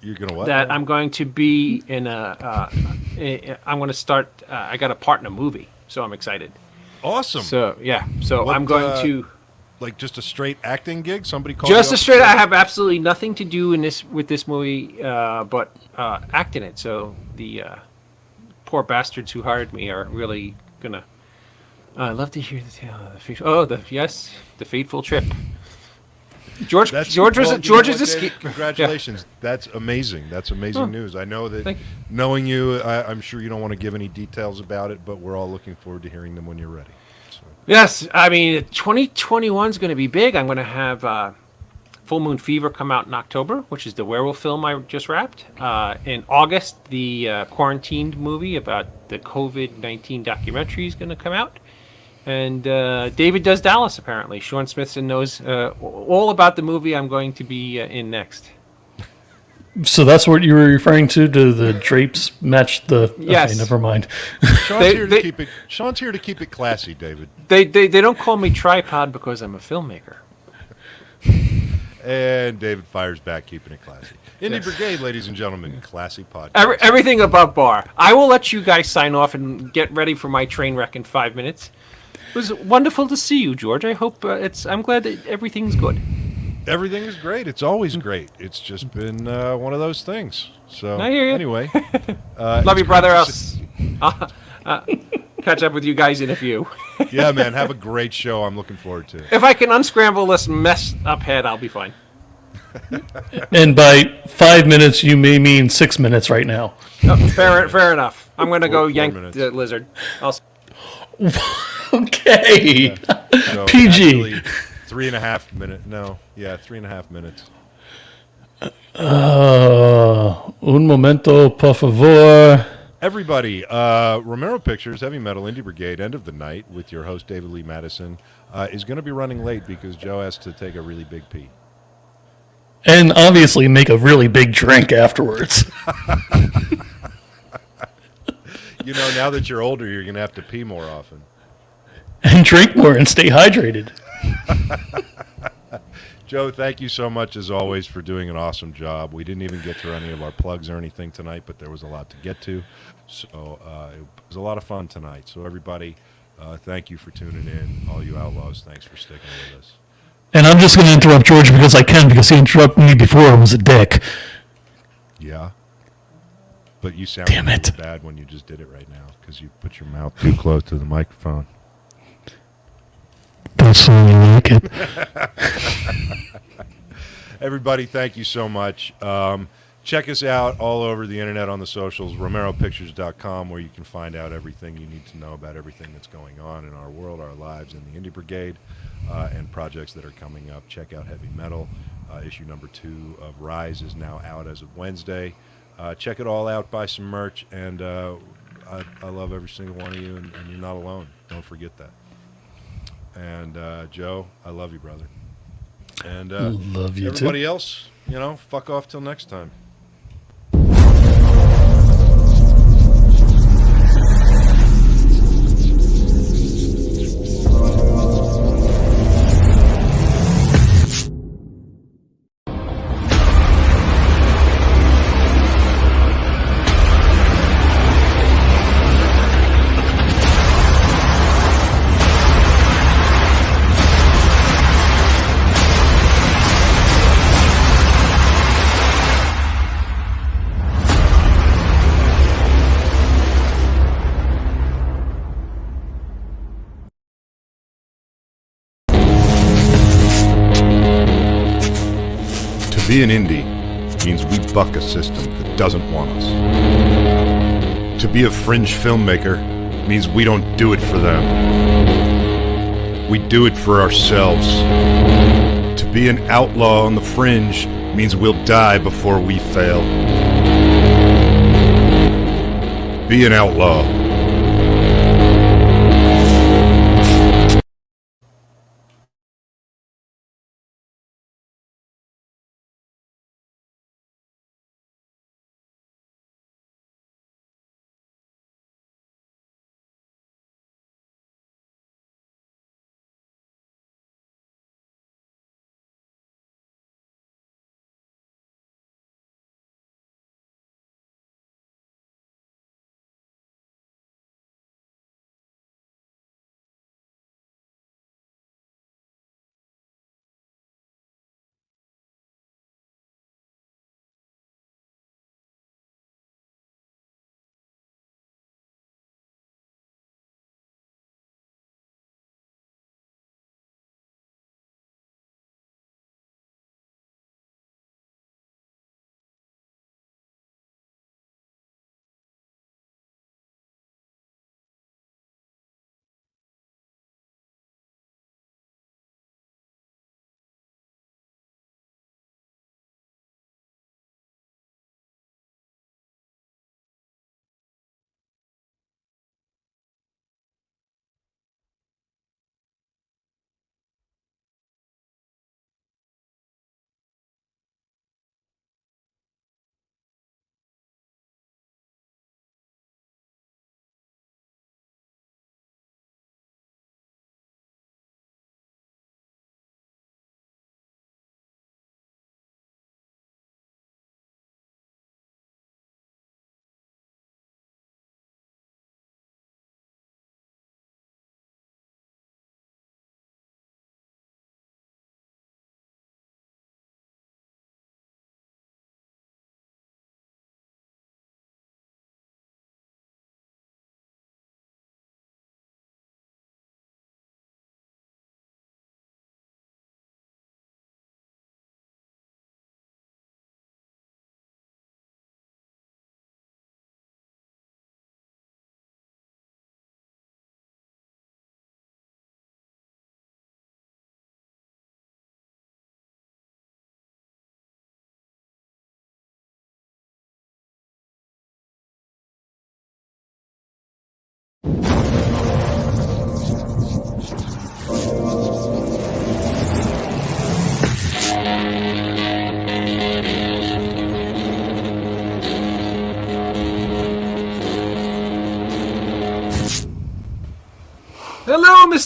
You're gonna what? That I'm going to be in I'm going to start. I got a part in a movie, so I'm excited. Awesome. So yeah, so What, I'm going to like just a straight acting gig. Somebody called just you a straight. I have absolutely nothing to do with this movie, but act in it. So the poor bastards who hired me are really gonna. I'd love to hear the tale of the fateful trip. George is a congratulations. Yeah. That's amazing. That's amazing news. I know that knowing you, I'm sure you don't want to give any details about it, but we're all looking forward to hearing them when you're ready. So. Yes, I mean 2021 is going to be big. I'm going to have Full Moon Fever come out in October, which is the werewolf film I just wrapped. In August, the Quarantined movie about the COVID-19 documentary is going to come out. And David does Dallas, apparently. Sean Smithson knows all about the movie I'm going to be in next. So that's what you were referring to? Do the drapes match the? Yes. Okay, never mind. Sean's here to keep it classy, David. They don't call me tripod because I'm a filmmaker. And David fires back, keeping it classy. Indie Brigade, ladies and gentlemen, classy podcast. Everything above bar. I will let you guys sign off and get ready for my train wreck in 5 minutes. It was wonderful to see you, George. I hope I'm glad that everything's good. Everything is great. It's always great. It's just been one of those things. So I hear you. Anyway, love you, brother. I'll catch up with you guys in a few. Yeah, man. Have a great show. I'm looking forward to it. If I can unscramble this messed up head, I'll be fine. And by 5 minutes, you may mean 6 minutes right now. Oh, fair enough. I'm going to go yank minutes. the lizard. Okay. So PG. actually, 3.5 minutes. No, yeah, 3.5 minutes. Un momento, por favor. Everybody, Romero Pictures, Heavy Metal, Indie Brigade, End of the Night with your host, David Lee Madison, is going to be running late because Joe has to take a really big pee. And obviously make a really big drink afterwards. You know, now that you're older, you're going to have to pee more often. And drink more and stay hydrated. Joe, thank you so much, as always, for doing an awesome job. We didn't even get through any of our plugs or anything tonight, but there was a lot to get to. So it was a lot of fun tonight. So everybody, thank you for tuning in. All you outlaws, thanks for sticking with us. And I'm just going to interrupt George because I can, because he interrupted me before and was a dick. Yeah. But you sounded really bad when you just did it right now because you put your mouth too close to the microphone. That's how you like it. Everybody, thank you so much. Check us out all over the internet on the socials, romeropictures.com, where you can find out everything you need to know about everything that's going on in our world, our lives, in the Indie Brigade, and projects that are coming up. Check out Heavy Metal. Issue number 2 of Rise is now out as of Wednesday. Check it all out, buy some merch, and I love every single one of you, and you're not alone. Don't forget that. And Joe, I love you, brother. And love you everybody too. else, fuck off till next time. To be an indie means we buck a system that doesn't want us. To be a fringe filmmaker means we don't do it for them. We do it for ourselves. To be an outlaw on the fringe means we'll die before we fail. Be an outlaw.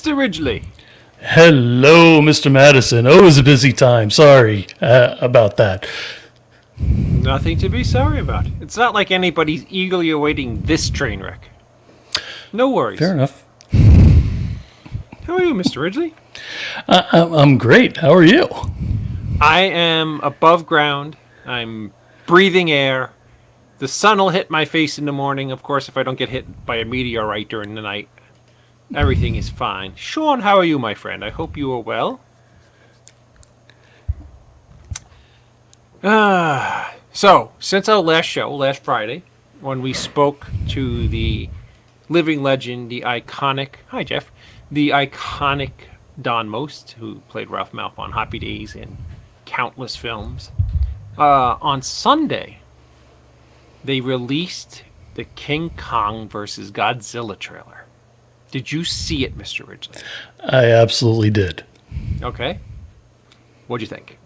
Mr. Ridgely. Hello, Mr. Madison. Oh, it was a busy time. Sorry about that. Nothing to be sorry about. It's not like anybody's eagerly awaiting this train wreck. No worries. Fair enough. How are you, Mr. Ridgely? I'm great. How are you? I am above ground. I'm breathing air. The sun will hit my face in the morning, of course, if I don't get hit by a meteorite during the night. Everything is fine. Sean, how are you, my friend? I hope you are well. So, since our last show, last Friday, when we spoke to the living legend, the iconic, hi Jeff, the iconic Don Most, who played Ralph Malph on Happy Days in countless films, on Sunday, they released the King Kong vs. Godzilla trailer. Did you see it, Mr. Ridgely? I absolutely did. Okay. What'd you think?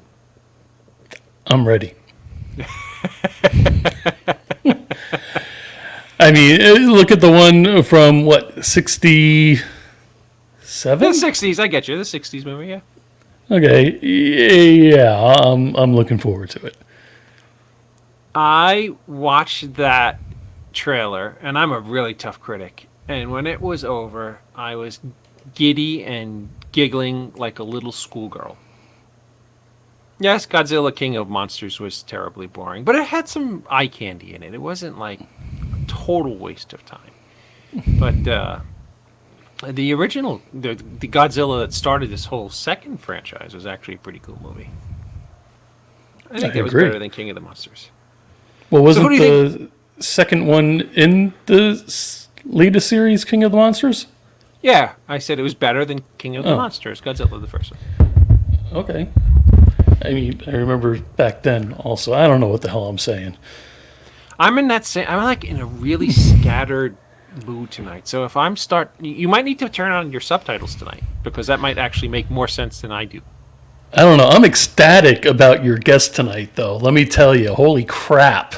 I'm ready. I mean, look at the one from, what, 67? The 60s, I get you. The 60s movie, yeah. Okay, yeah, I'm looking forward to it. I watched that trailer, and I'm a really tough critic. And when it was over, I was giddy and giggling like a little schoolgirl. Yes, Godzilla King of Monsters was terribly boring, but it had some eye candy in it. It wasn't like a total waste of time. But the original, the Godzilla that started this whole second franchise was actually a pretty cool movie. I think it was agree. better than King of the Monsters. Well, wasn't who do you the second one in the latest series, King of the Monsters? Yeah, I said it was better than King of the Monsters, Godzilla the first one. Okay. I mean, I remember back then also. I don't know what the hell I'm saying. I'm like in a really scattered mood tonight. So if you might need to turn on your subtitles tonight, because that might actually make more sense than I do. I don't know. I'm ecstatic about your guest tonight, though. Let me tell you. Holy crap.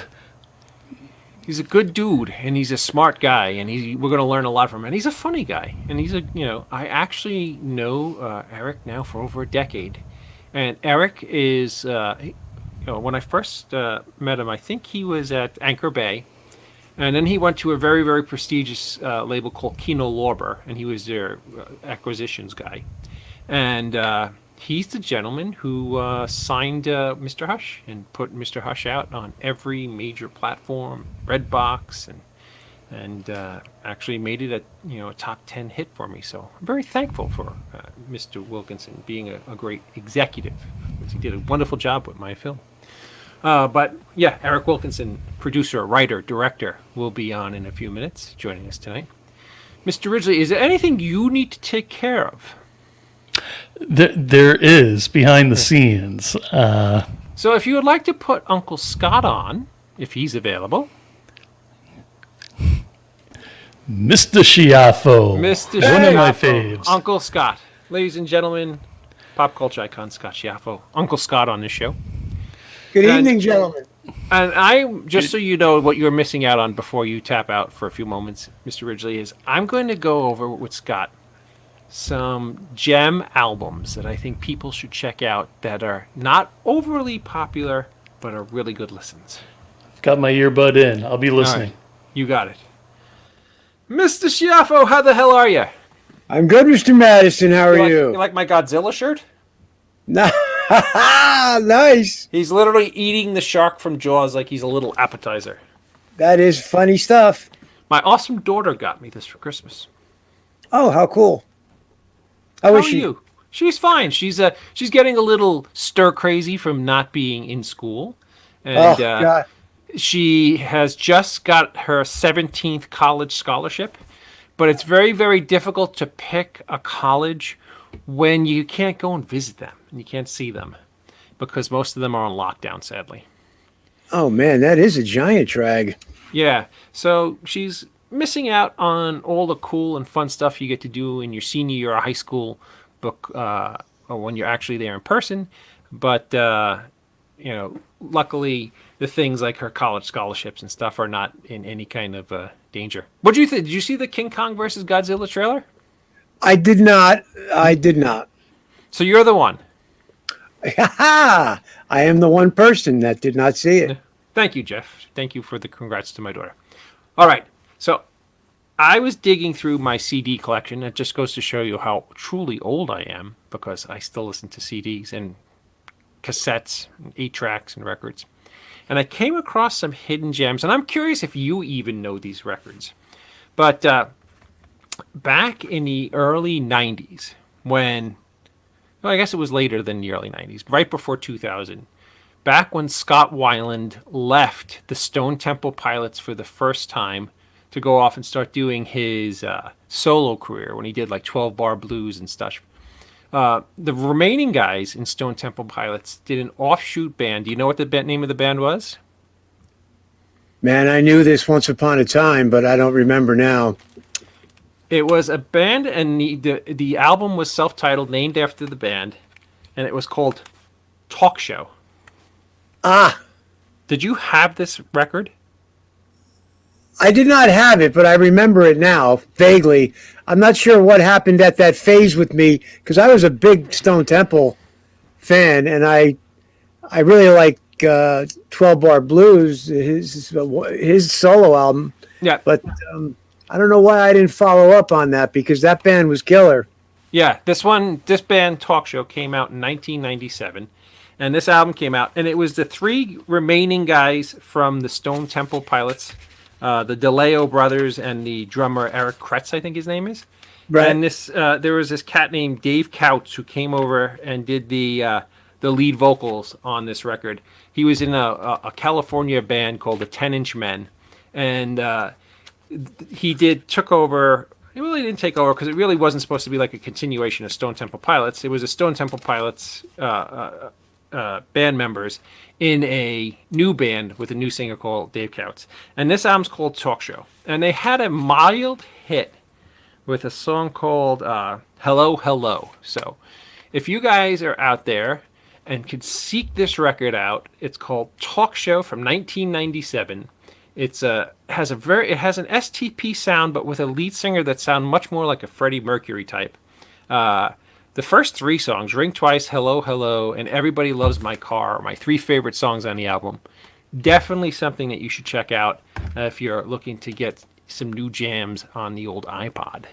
He's a good dude, and he's a smart guy, and we're going to learn a lot from him. And he's a funny guy, and I actually know Eric now for over a decade. And Eric is, when I first met him, I think he was at Anchor Bay. And then he went to a very, very prestigious label called Kino Lorber, and he was their acquisitions guy. And he's the gentleman who signed Mr. Hush and put Mr. Hush out on every major platform, Redbox, and actually made it a top 10 hit for me. So I'm very thankful for Mr. Wilkinson being a great executive, because he did a wonderful job with my film. But yeah, Eric Wilkinson, producer, writer, director, will be on in a few minutes, joining us tonight. Mr. Ridgely, is there anything you need to take care of? There is, behind the scenes. So if you would like to put Uncle Scott on, if he's available. Mr. Schiaffo. Mr. One of my Schiaffo, faves. Uncle Scott. Ladies and gentlemen, pop culture icon Scott Schiaffo. Uncle Scott on this show. Good evening, gentlemen. And just so you know what you're missing out on before you tap out for a few moments, Mr. Ridgely, is I'm going to go over with Scott some gem albums that I think people should check out that are not overly popular, but are really good listens. Got my earbud in. I'll be listening. All right. You got it. Mr. Schiaffo, how the hell are you? I'm good, Mr. Madison. How are You like my Godzilla shirt? Nice. He's literally eating the shark from Jaws like he's a little appetizer. That is funny stuff. My awesome daughter got me this for Christmas. Oh, how cool. How are you? She's fine. She's getting a little stir crazy from not being in school, and God. she has just got her 17th college scholarship. But it's very, very difficult to pick a college when you can't go and visit them and you can't see them, because most of them are on lockdown, sadly. Oh man, that is a giant drag. Yeah, so she's missing out on all the cool and fun stuff you get to do in your senior year of high school, or when you're actually there in person. But luckily the things like her college scholarships and stuff are not in any kind of danger. What do you think? Did you see the King Kong versus Godzilla trailer? I did not. I did not. So you're the one. I am the one person that did not see it. Thank you, Geoff. Thank you for the congrats to my daughter. All right. So I was digging through my CD collection. It just goes to show you how truly old I am, because I still listen to CDs and cassettes, and 8-tracks and records. And I came across some hidden gems, and I'm curious if you even know these records. But back in the early 90s, when, well, I guess it was later than the early 90s, right before 2000, back when Scott Weiland left the Stone Temple Pilots for the first time to go off and start doing his solo career, when he did like 12-bar blues and stuff. The remaining guys in Stone Temple Pilots did an offshoot band. Do you know what the name of the band was? Man, I knew this once upon a time, but I don't remember now. It was a band, and the album was self-titled, named after the band, and it was called Talk Show. Ah, Did you have this record? I did not have it, but I remember it now, vaguely. I'm not sure what happened at that phase with me, because I was a big Stone Temple fan, and I really like 12-Bar Blues, his solo album. Yeah. But I don't know why I didn't follow up on that, because that band was killer. Yeah, this band Talk Show came out in 1997, and this album came out, and it was the three remaining guys from the Stone Temple Pilots, the DeLeo brothers and the drummer Eric Kretz, I think his name is. Right. And there was this cat named Dave Couts who came over and did the lead vocals on this record. He was in a California band called the 10-Inch Men, and he took over. He really didn't take over, because it really wasn't supposed to be like a continuation of Stone Temple Pilots. It was a Stone Temple Pilots band members in a new band with a new singer called Dave Couts. And this album's called Talk Show. And they had a mild hit with a song called Hello, Hello. So if you guys are out there and could seek this record out, it's called Talk Show from 1997. It has an STP sound, but with a lead singer that sound much more like a Freddie Mercury type. The first three songs, Ring Twice, Hello, Hello, and Everybody Loves My Car, are my three favorite songs on the album. Definitely something that you should check out if you're looking to get some new jams on the old iPod.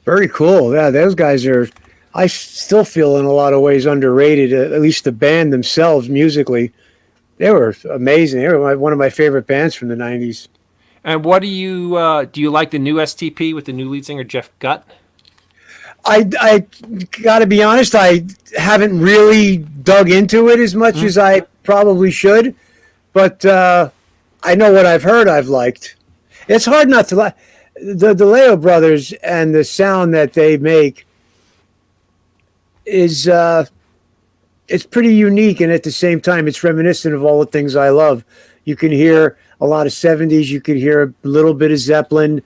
Very cool. Yeah, those guys are, I still feel in a lot of ways underrated, at least the band themselves musically. They were amazing. They were one of my favorite bands from the 90s. And what do you like the new STP with the new lead singer, Jeff Gutt? I got to be honest, I haven't really dug into it as much as I probably should, but I know what I've heard I've liked. It's hard not to like the DeLeo brothers, and the sound that they make is it's pretty unique, and at the same time it's reminiscent of all the things I love. You can hear a lot of 70s, you could hear a little bit of Zeppelin.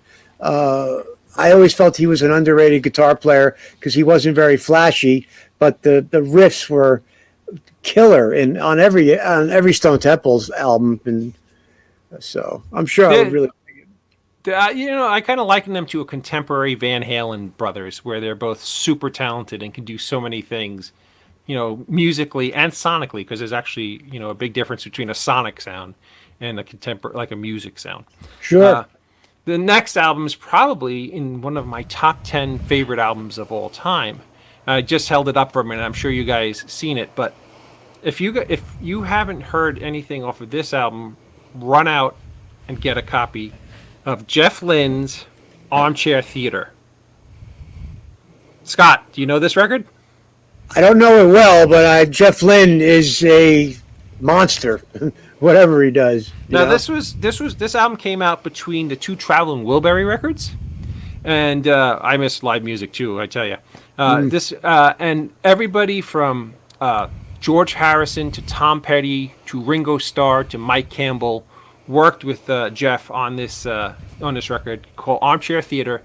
I always felt he was an underrated guitar player because he wasn't very flashy, but the riffs were killer on every Stone Temple's album, and so I'm sure I would really. I kind of liken them to a contemporary Van Halen brothers, where they're both super talented and can do so many things, musically and sonically, because there's actually a big difference between a sonic sound and a music sound. Sure. The next album is probably in one of my top 10 favorite albums of all time. I just held it up for a minute. I'm sure you guys seen it, but if you haven't heard anything off of this album, run out and get a copy of Jeff Lynne's Armchair Theater. Scott, do you know this record? I don't know it well, but Jeff Lynne is a monster. Whatever he does. Now this album came out between the two Traveling Wilbury records, and I miss live music too. I tell you, and everybody from George Harrison to Tom Petty to Ringo Starr to Mike Campbell worked with Jeff on this record called Armchair Theater.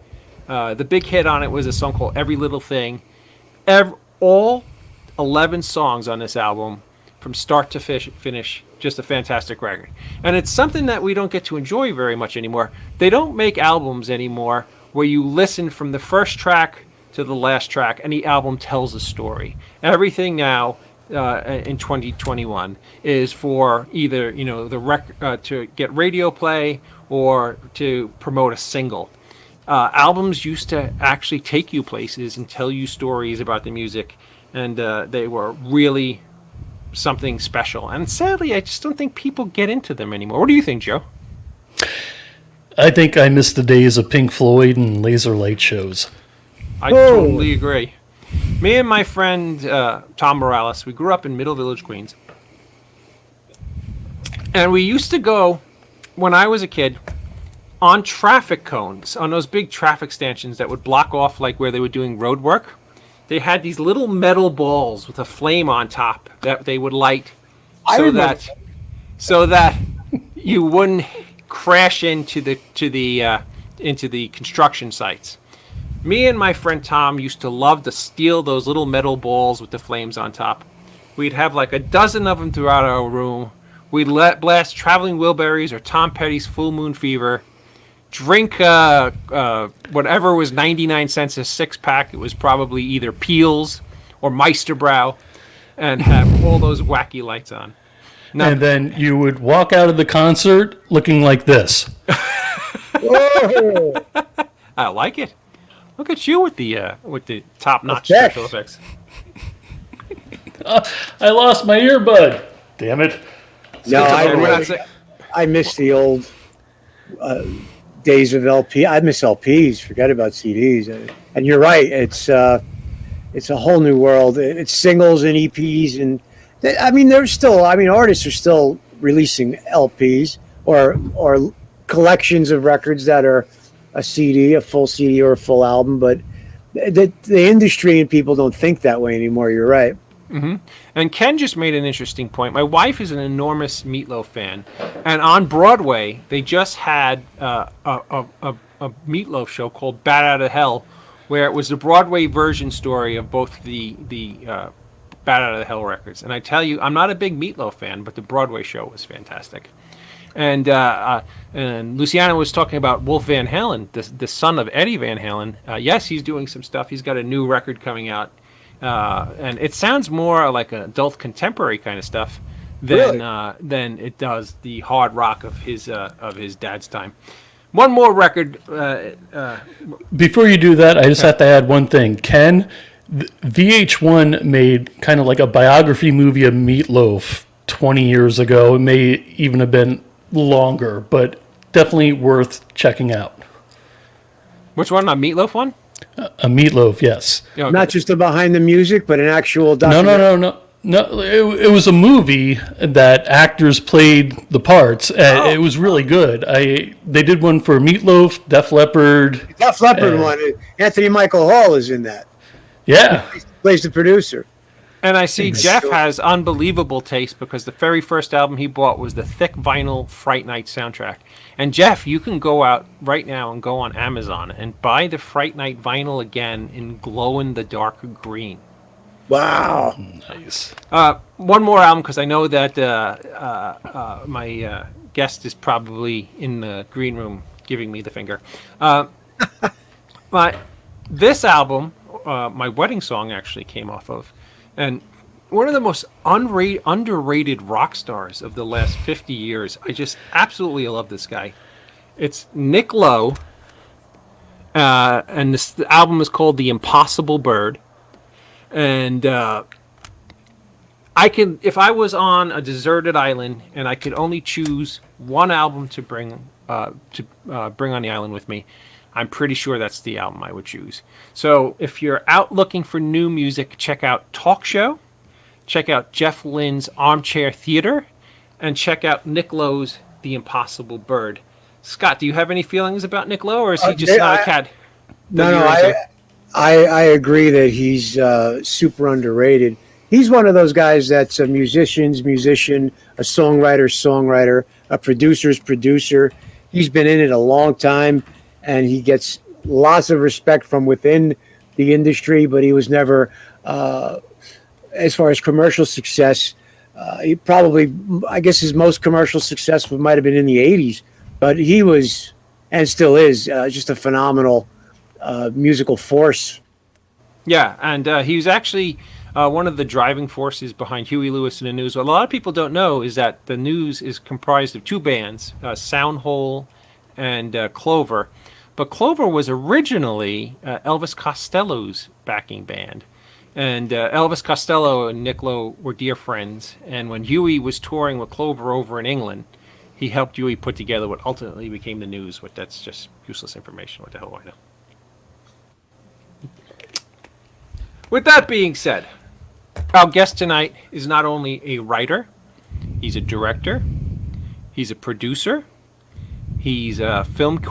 The big hit on it was a song called Every Little Thing. All 11 songs on this album, from start to finish, just a fantastic record. And it's something that we don't get to enjoy very much anymore. They don't make albums anymore where you listen from the first track to the last track. Any album tells a story. Everything now in 2021 is for either the to get radio play or to promote a single. Albums used to actually take you places and tell you stories about the music, and they were really something special. And sadly, I just don't think people get into them anymore. What do you think, Joe? I think I miss the days of Pink Floyd and laser light shows. I totally agree. Me and my friend Tom Morales, we grew up in Middle Village, Queens. And we used to go, when I was a kid, on traffic cones, on those big traffic stanchions that would block off like where they were doing road work. They had these little metal balls with a flame on top that they would light so that you wouldn't crash into the construction sites. Me and my friend Tom used to love to steal those little metal balls with the flames on top. We'd have like a dozen of them throughout our room. We'd blast Traveling Wilburys or Tom Petty's Full Moon Fever. Drink whatever was 99 cents a six-pack. It was probably either Peels or Meisterbrow, and have all those wacky lights on. And then you would walk out of the concert looking like this. Whoa! I like it. Look at you with the top-notch special effects. I lost my earbud. Damn it. No, I miss the old days of LP. I miss LPs. Forget about CDs. And you're right. It's a whole new world. It's singles and EPs, and artists are still releasing LPs or collections of records that are a CD, a full CD or a full album. But the industry and people don't think that way anymore. You're right. Mm-hmm. And Ken just made an interesting point. My wife is an enormous Meatloaf fan, and on Broadway they just had a Meatloaf show called "Bat Out of Hell," where it was the Broadway version story of both the Bat Out of the Hell records. And I tell you, I'm not a big Meatloaf fan, but the Broadway show was fantastic. And Luciano was talking about Wolf Van Halen, the son of Eddie Van Halen. Yes, he's doing some stuff. He's got a new record coming out. And it sounds more like an adult contemporary kind of stuff than it does the hard rock of his dad's time. One more record. Before you do that, I just have to add one thing. Ken, VH1 made kind of like a biography movie of Meatloaf 20 years ago. It may even have been longer, but definitely worth checking out. Which one? A Meatloaf one? A Meatloaf, yes. Okay. Not just a behind the music, but an actual documentary. No. It was a movie that actors played the parts. It was really good. They did one for Meatloaf, Def Leppard. Def Leppard one. Anthony Michael Hall is in that. Yeah. He plays the producer. And I see Jeff has unbelievable taste because the very first album he bought was the thick vinyl Fright Night soundtrack. And Jeff, you can go out right now and go on Amazon and buy the Fright Night vinyl again in glow-in-the-dark green. Wow. Nice. One more album because I know that my guest is probably in the green room giving me the finger. This album, my wedding song actually came off of. And one of the most underrated rock stars of the last 50 years. I just absolutely love this guy. It's Nick Lowe, and the album is called The Impossible Bird. And if I was on a deserted island and I could only choose one album to bring on the island with me, I'm pretty sure that's the album I would choose. So if you're out looking for new music, check out Talk Show, check out Jeff Lynne's Armchair Theater, and check out Nick Lowe's The Impossible Bird. Scott, do you have any feelings about Nick Lowe, or is he just not a cat? I agree that he's super underrated. He's one of those guys that's a musician, a songwriter, a producer's producer. He's been in it a long time, and he gets lots of respect from within the industry, but he was never, as far as commercial success, he probably, I guess his most commercial success might have been in the 80s, but he was, and still is, just a phenomenal musical force. Yeah, and he was actually one of the driving forces behind Huey Lewis and the News. What a lot of people don't know is that the News is comprised of two bands, Soundhole and Clover. But Clover was originally Elvis Costello's backing band. And Elvis Costello and Nick Lowe were dear friends. And when Huey was touring with Clover over in England, he helped Huey put together what ultimately became the News. But that's just useless information. What the hell do I know? With that being said, our guest tonight is not only a writer, he's a director, he's a producer, he's a film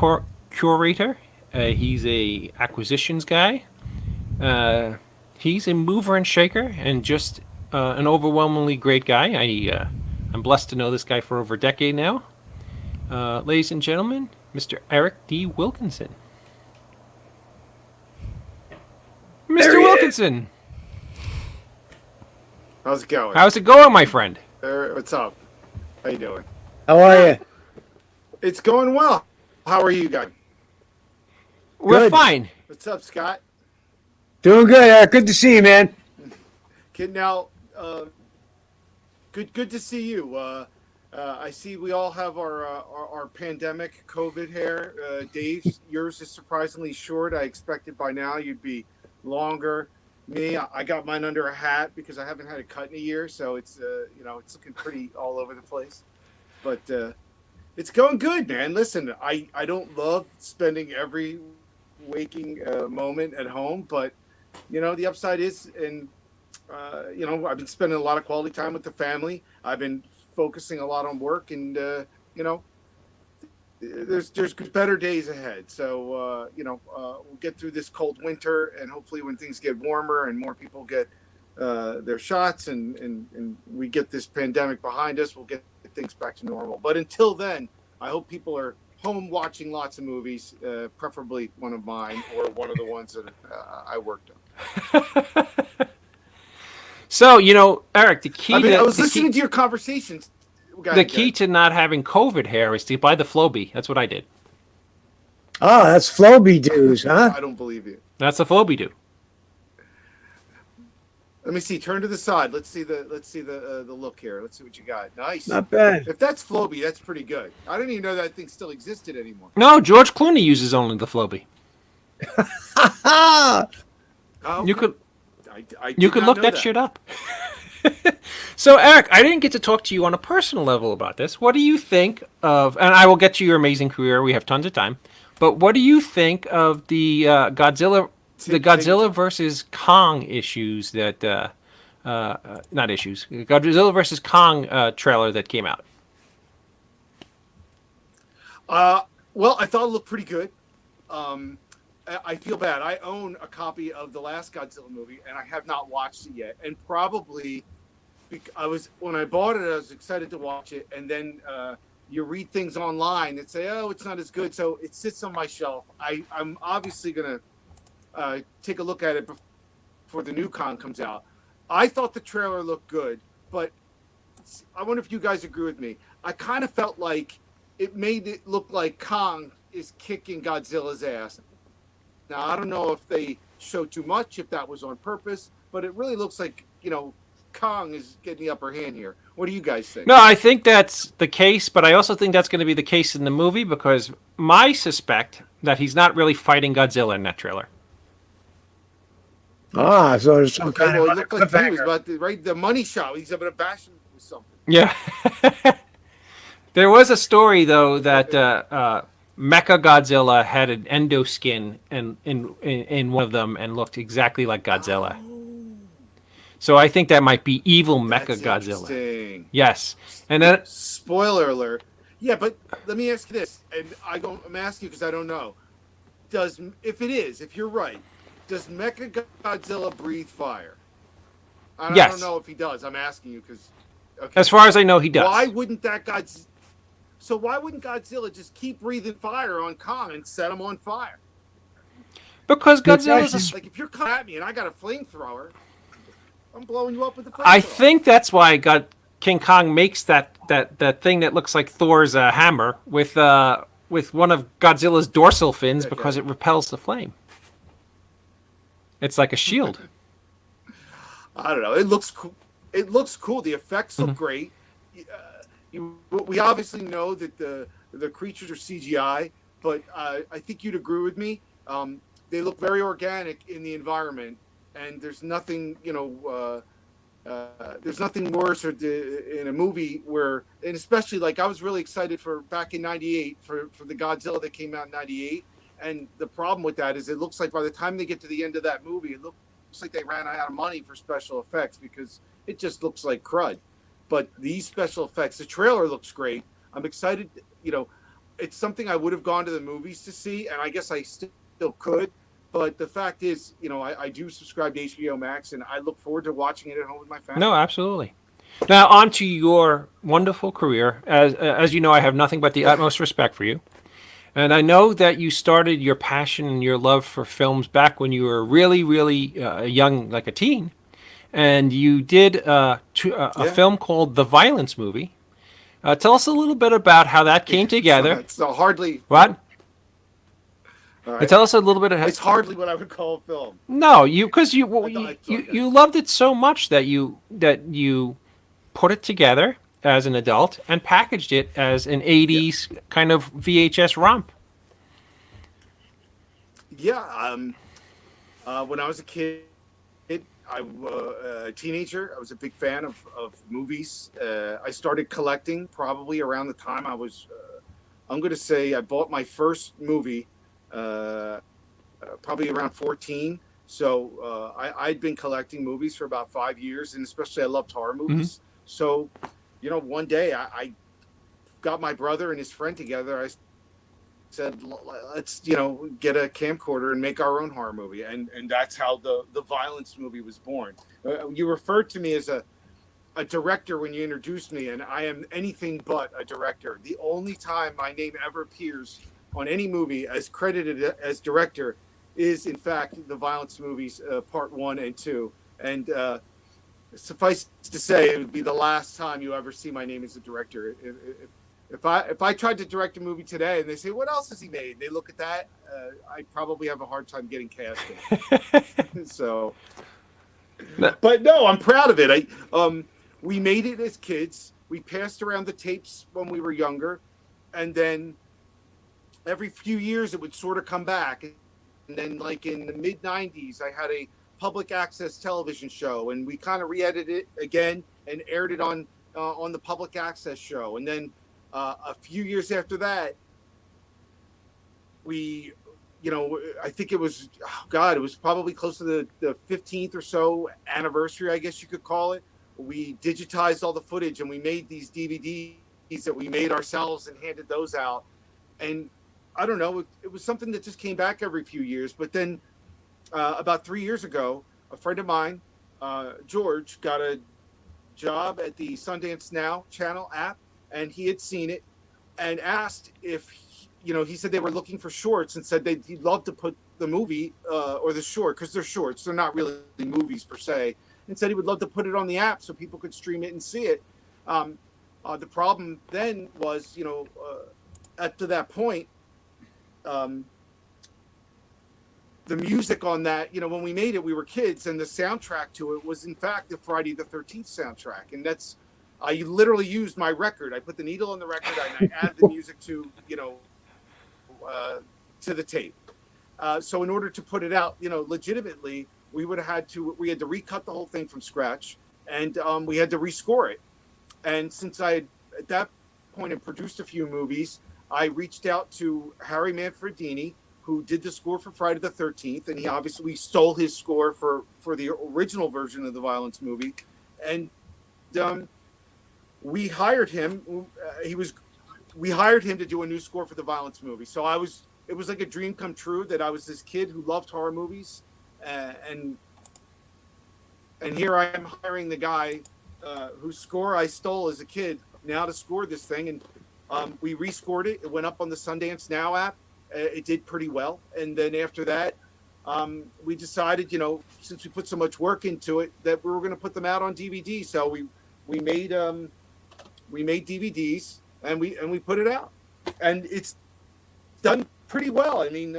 curator, he's a acquisitions guy, he's a mover and shaker, and just an overwhelmingly great guy. I'm blessed to know this guy for over a decade now. Ladies and gentlemen, Mr. Eric D. Wilkinson. Mr. Wilkinson. How's it going? How's it going, my friend? What's up? How you doing? How are you? It's going well. How are you guys? We're Good. fine. What's up, Scott? Doing good, Eric. Good to see you, man. Kid, now, good to see you. I see we all have our pandemic COVID hair. Dave, yours is surprisingly short. I expected by now you'd be longer. Me, I got mine under a hat because I haven't had a cut in a year, so it's it's looking pretty all over the place. But it's going good, man. Listen, I don't love spending every waking moment at home, but the upside is, and I've been spending a lot of quality time with the family. I've been focusing a lot on work, and there's better days ahead. So we'll get through this cold winter, and hopefully when things get warmer and more people get their shots and we get this pandemic behind us, we'll get things back to normal. But until then, I hope people are home watching lots of movies, preferably one of mine or one of the ones that I worked on. So, Eric, the key I was listening to your conversations. The key to not having COVID hair is to buy the Flowbee. That's what I did. Oh, that's Flowbee dues, huh? I don't believe you. That's the Flowbee do. Let me see. Turn to the side. Let's see the look here. Let's see what you got. Nice. Not bad. If that's Flowbee, that's pretty good. I didn't even know that thing still existed anymore. No, George Clooney uses only the Flowbee. Oh, You could I you did could not look know that shit up. So, Eric, I didn't get to talk to you on a personal level about this. What do you think of, and I will get to your amazing career, we have tons of time, but what do you think of the Godzilla versus Kong issues that, not issues, Godzilla versus Kong trailer that came out? Well, I thought it looked pretty good. I feel bad. I own a copy of the last Godzilla movie, and I have not watched it yet. And probably, when I bought it, I was excited to watch it, and then you read things online that say, "Oh, it's not as good," so it sits on my shelf. I'm obviously gonna take a look at it before the new Kong comes out. I thought the trailer looked good, but I wonder if you guys agree with me. I kind of felt like it made it look like Kong is kicking Godzilla's ass. Now, I don't know if they showed too much, if that was on purpose, but it really looks like, Kong is getting the upper hand here. What do you guys think? No, I think that's the case, but I also think that's going to be the case in the movie because I suspect that he's not really fighting Godzilla in that trailer. Ah, so there's some Okay, kind well, of it looked like he was cliffhanger. about the money shot. He's going to bash him with something. Yeah. There was a story, though, that Mecha Godzilla had an endoskin in one of them and looked exactly like Godzilla. So I think that might be evil Mecha Godzilla. Interesting. Yes. And then Spoiler alert. Yeah, but let me ask you this, and I'm asking you because I don't know. If you're right, does Mecha Godzilla breathe fire? I Yes. don't know if he does. I'm asking you because. Okay. as far as I know, he does. Why wouldn't Godzilla just keep breathing fire on Kong and set him on fire? Because Godzilla's Like if you're coming at me and I got a flamethrower, I'm blowing you up with the flamethrower. I think that's why King Kong makes that thing that looks like Thor's hammer with one of Godzilla's dorsal fins because it repels the flame. It's like a shield. I don't know. It looks cool. It looks cool. The effects look great. We obviously know that the creatures are CGI, but I think you'd agree with me. They look very organic in the environment, and there's nothing, there's nothing worse in a movie where, and especially like I was really excited for back in '98 for the Godzilla that came out in '98, and the problem with that is it looks like by the time they get to the end of that movie, it looks like they ran out of money for special effects because it just looks like crud. But these special effects, the trailer looks great. I'm excited. It's something I would have gone to the movies to see, and I guess I still could. But the fact is, I do subscribe to HBO Max, and I look forward to watching it at home with my family. No, absolutely. Now, on to your wonderful career. As you know, I have nothing but the utmost respect for you. And I know that you started your passion and your love for films back when you were really, really young, like a teen. And you did a film called The Violence Movie. Tell us a little bit about how that came together. It's hardly... What? Right. Tell us a little bit of... It's hardly what I would call a film. No, because you loved it so much that you put it together as an adult and packaged it as an 80s kind of VHS romp. Yeah. When I was a kid, a teenager, I was a big fan of movies. I started collecting probably around the time I was, I'm going to say I bought my first movie probably around 14. So I'd been collecting movies for about 5 years, and especially I loved horror movies. Mm-hmm. So, one day I got my brother and his friend together. I said, let's, get a camcorder and make our own horror movie. And that's how the Violence Movie was born. You referred to me as a director when you introduced me, and I am anything but a director. The only time my name ever appears on any movie as credited as director is, in fact, the Violence Movies Part 1 and 2. And suffice to say, it would be the last time you ever see my name as a director. If I tried to direct a movie today and they say, what else has he made? They look at that, I'd probably have a hard time getting cast in. So, but no, I'm proud of it. We made it as kids. We passed around the tapes when we were younger, and then every few years it would sort of come back. And then like in the mid 90s, I had a public access television show, and we kind of re-edited it again and aired it on the public access show. And then a few years after that, we, I think it was, it was probably close to the 15th or so anniversary, I guess you could call it. We digitized all the footage, and we made these DVDs that we made ourselves and handed those out. And I don't know, it was something that just came back every few years. But then about 3 years ago, a friend of mine, George, got a job at the Sundance Now channel app, and he had seen it and asked if, he said they were looking for shorts, and said he'd love to put the movie or the short, because they're shorts, they're not really movies per se, and said he would love to put it on the app so people could stream it and see it. The problem then was, up to that point, the music on that, when we made it, we were kids, and the soundtrack to it was in fact the Friday the 13th soundtrack. And that's, I literally used my record. I put the needle on the record and I add the music to the tape. So in order to put it out, legitimately, we had to recut the whole thing from scratch, and we had to rescore it. And since I had, at that point, had produced a few movies, I reached out to Harry Manfredini, who did the score for Friday the 13th, and he obviously stole his score for the original version of the Violence Movie. And we hired him. We hired him to do a new score for the Violence Movie. So it was like a dream come true that I was this kid who loved horror movies, and here I am hiring the guy whose score I stole as a kid now to score this thing. And we rescored it. It went up on the Sundance Now app. It did pretty well. And then after that, we decided, since we put so much work into it, that we were going to put them out on DVD. So we made DVDs and we put it out, and it's done pretty well. I mean,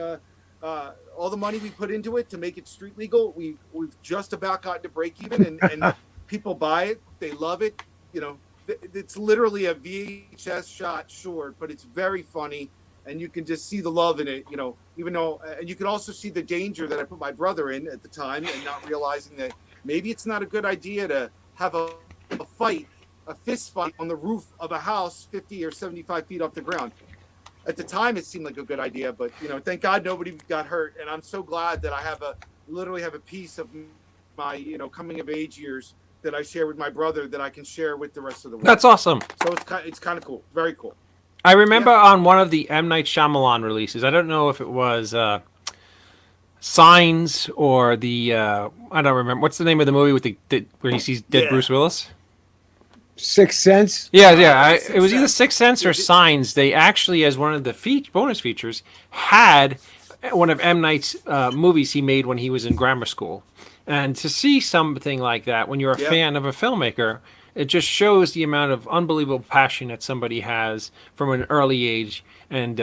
all the money we put into it to make it street legal, we've just about gotten to break even, and people buy it, they love it. You know, it's literally a VHS shot short, but it's very funny, and you can just see the love in it. You know, even though, and you can also see the danger that I put my brother in at the time, and not realizing that maybe it's not a good idea to have a fist fight on the roof of a house 50 or 75 feet off the ground. At the time, it seemed like a good idea, but you know, thank God nobody got hurt, and I'm so glad that I literally have a piece of my coming of age years that I share with my brother that I can share with the rest of the world. That's awesome. So it's kind of cool, very cool. I remember on one of the M. Night Shyamalan releases, I don't know if it was Signs or the I don't remember what's the name of the movie with the where he sees dead Bruce Willis. Sixth Sense. Yeah. It was either Sixth Sense or Signs. They actually, as one of the bonus features, had one of M. Night's movies he made when he was in grammar school. And to see something like that when you're a fan of a filmmaker, it just shows the amount of unbelievable passion that somebody has from an early age. And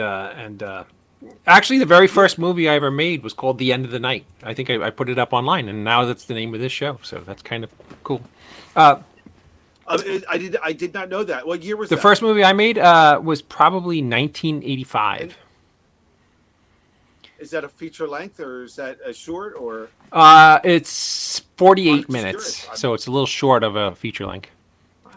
actually, the very first movie I ever made was called The End of the Night. I think I put it up online, and now that's the name of this show. So that's kind of cool. I did not know that. What year was the that? first movie I made was probably 1985. And is that a feeture length or is that a short or? It's 48 minutes, so it's a little short of a feature length.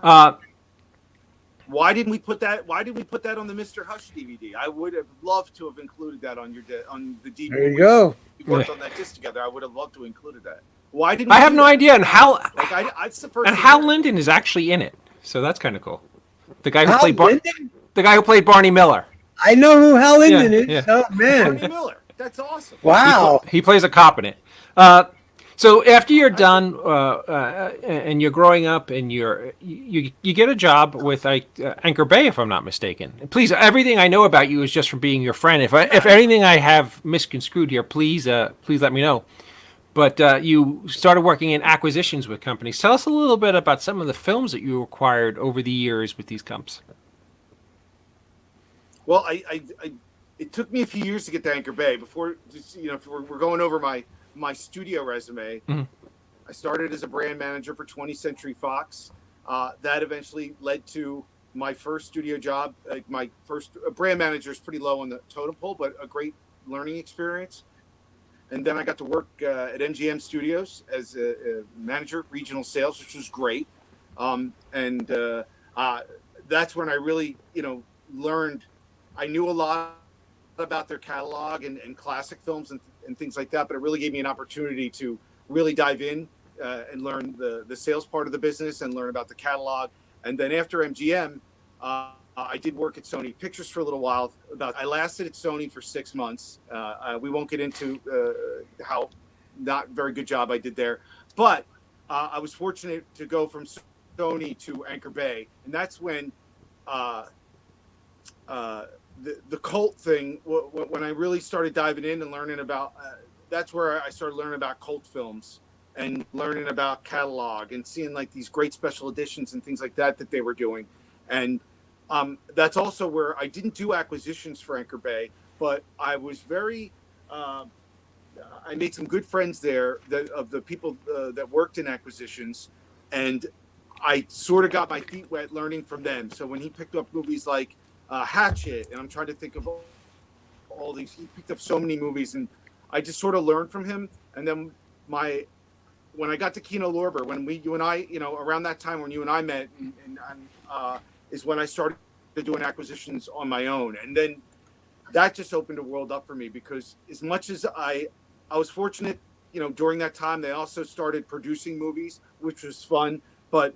Why didn't we put that? Why did we put that on the Mr. Hush DVD? I would have loved to have included that on on the DVD. There you go. We worked on that disc together. I would have loved to included that. Why didn't I have no idea? And Hal it's the first and Hal Linden is actually in it, so that's kind of cool. The guy who played Barney Miller. I know who Hal Linden is. Yeah. Oh man, Barney Miller. That's awesome. Wow. He plays a cop in it. So after you're done and you're growing up and you get a job with Anchor Bay, if I'm not mistaken. Please, everything I know about you is just from being your friend. If anything I have misconstrued here, please let me know. But you started working in acquisitions with companies. Tell us a little bit about some of the films that you acquired over the years with these comps. Well, it took me a few years to get to Anchor Bay. Before, if we're going over my studio resume. Mm-hmm. I started as a brand manager for 20th Century Fox. That eventually led to my first studio job. My first brand manager is pretty low on the totem pole, but a great learning experience. And then I got to work at MGM Studios as a manager, regional sales, which was great. And that's when I really, learned. I knew a lot about their catalog and classic films and things like that, but it really gave me an opportunity to really dive in and learn the sales part of the business and learn about the catalog. And then after MGM, I did work at Sony Pictures for a little while. I lasted at Sony for 6 months. We won't get into how not very good job I did there, but I was fortunate to go from Sony to Anchor Bay, and that's when the cult thing. When I really started diving in and learning about, that's where I started learning about cult films and learning about catalog and seeing like these great special editions and things like that they were doing, and that's also where I didn't do acquisitions for Anchor Bay, but I was very. I made some good friends there of the people that worked in acquisitions, and I sort of got my feet wet learning from them. So when he picked up movies like Hatchet, and I'm trying to think of all these, he picked up so many movies, and I just sort of learned from him. And then when I got to Kino Lorber, when you and I, around that time when you and I met, is when I started doing acquisitions on my own. And then that just opened a world up for me, because as much as I was fortunate, during that time, they also started producing movies, which was fun. But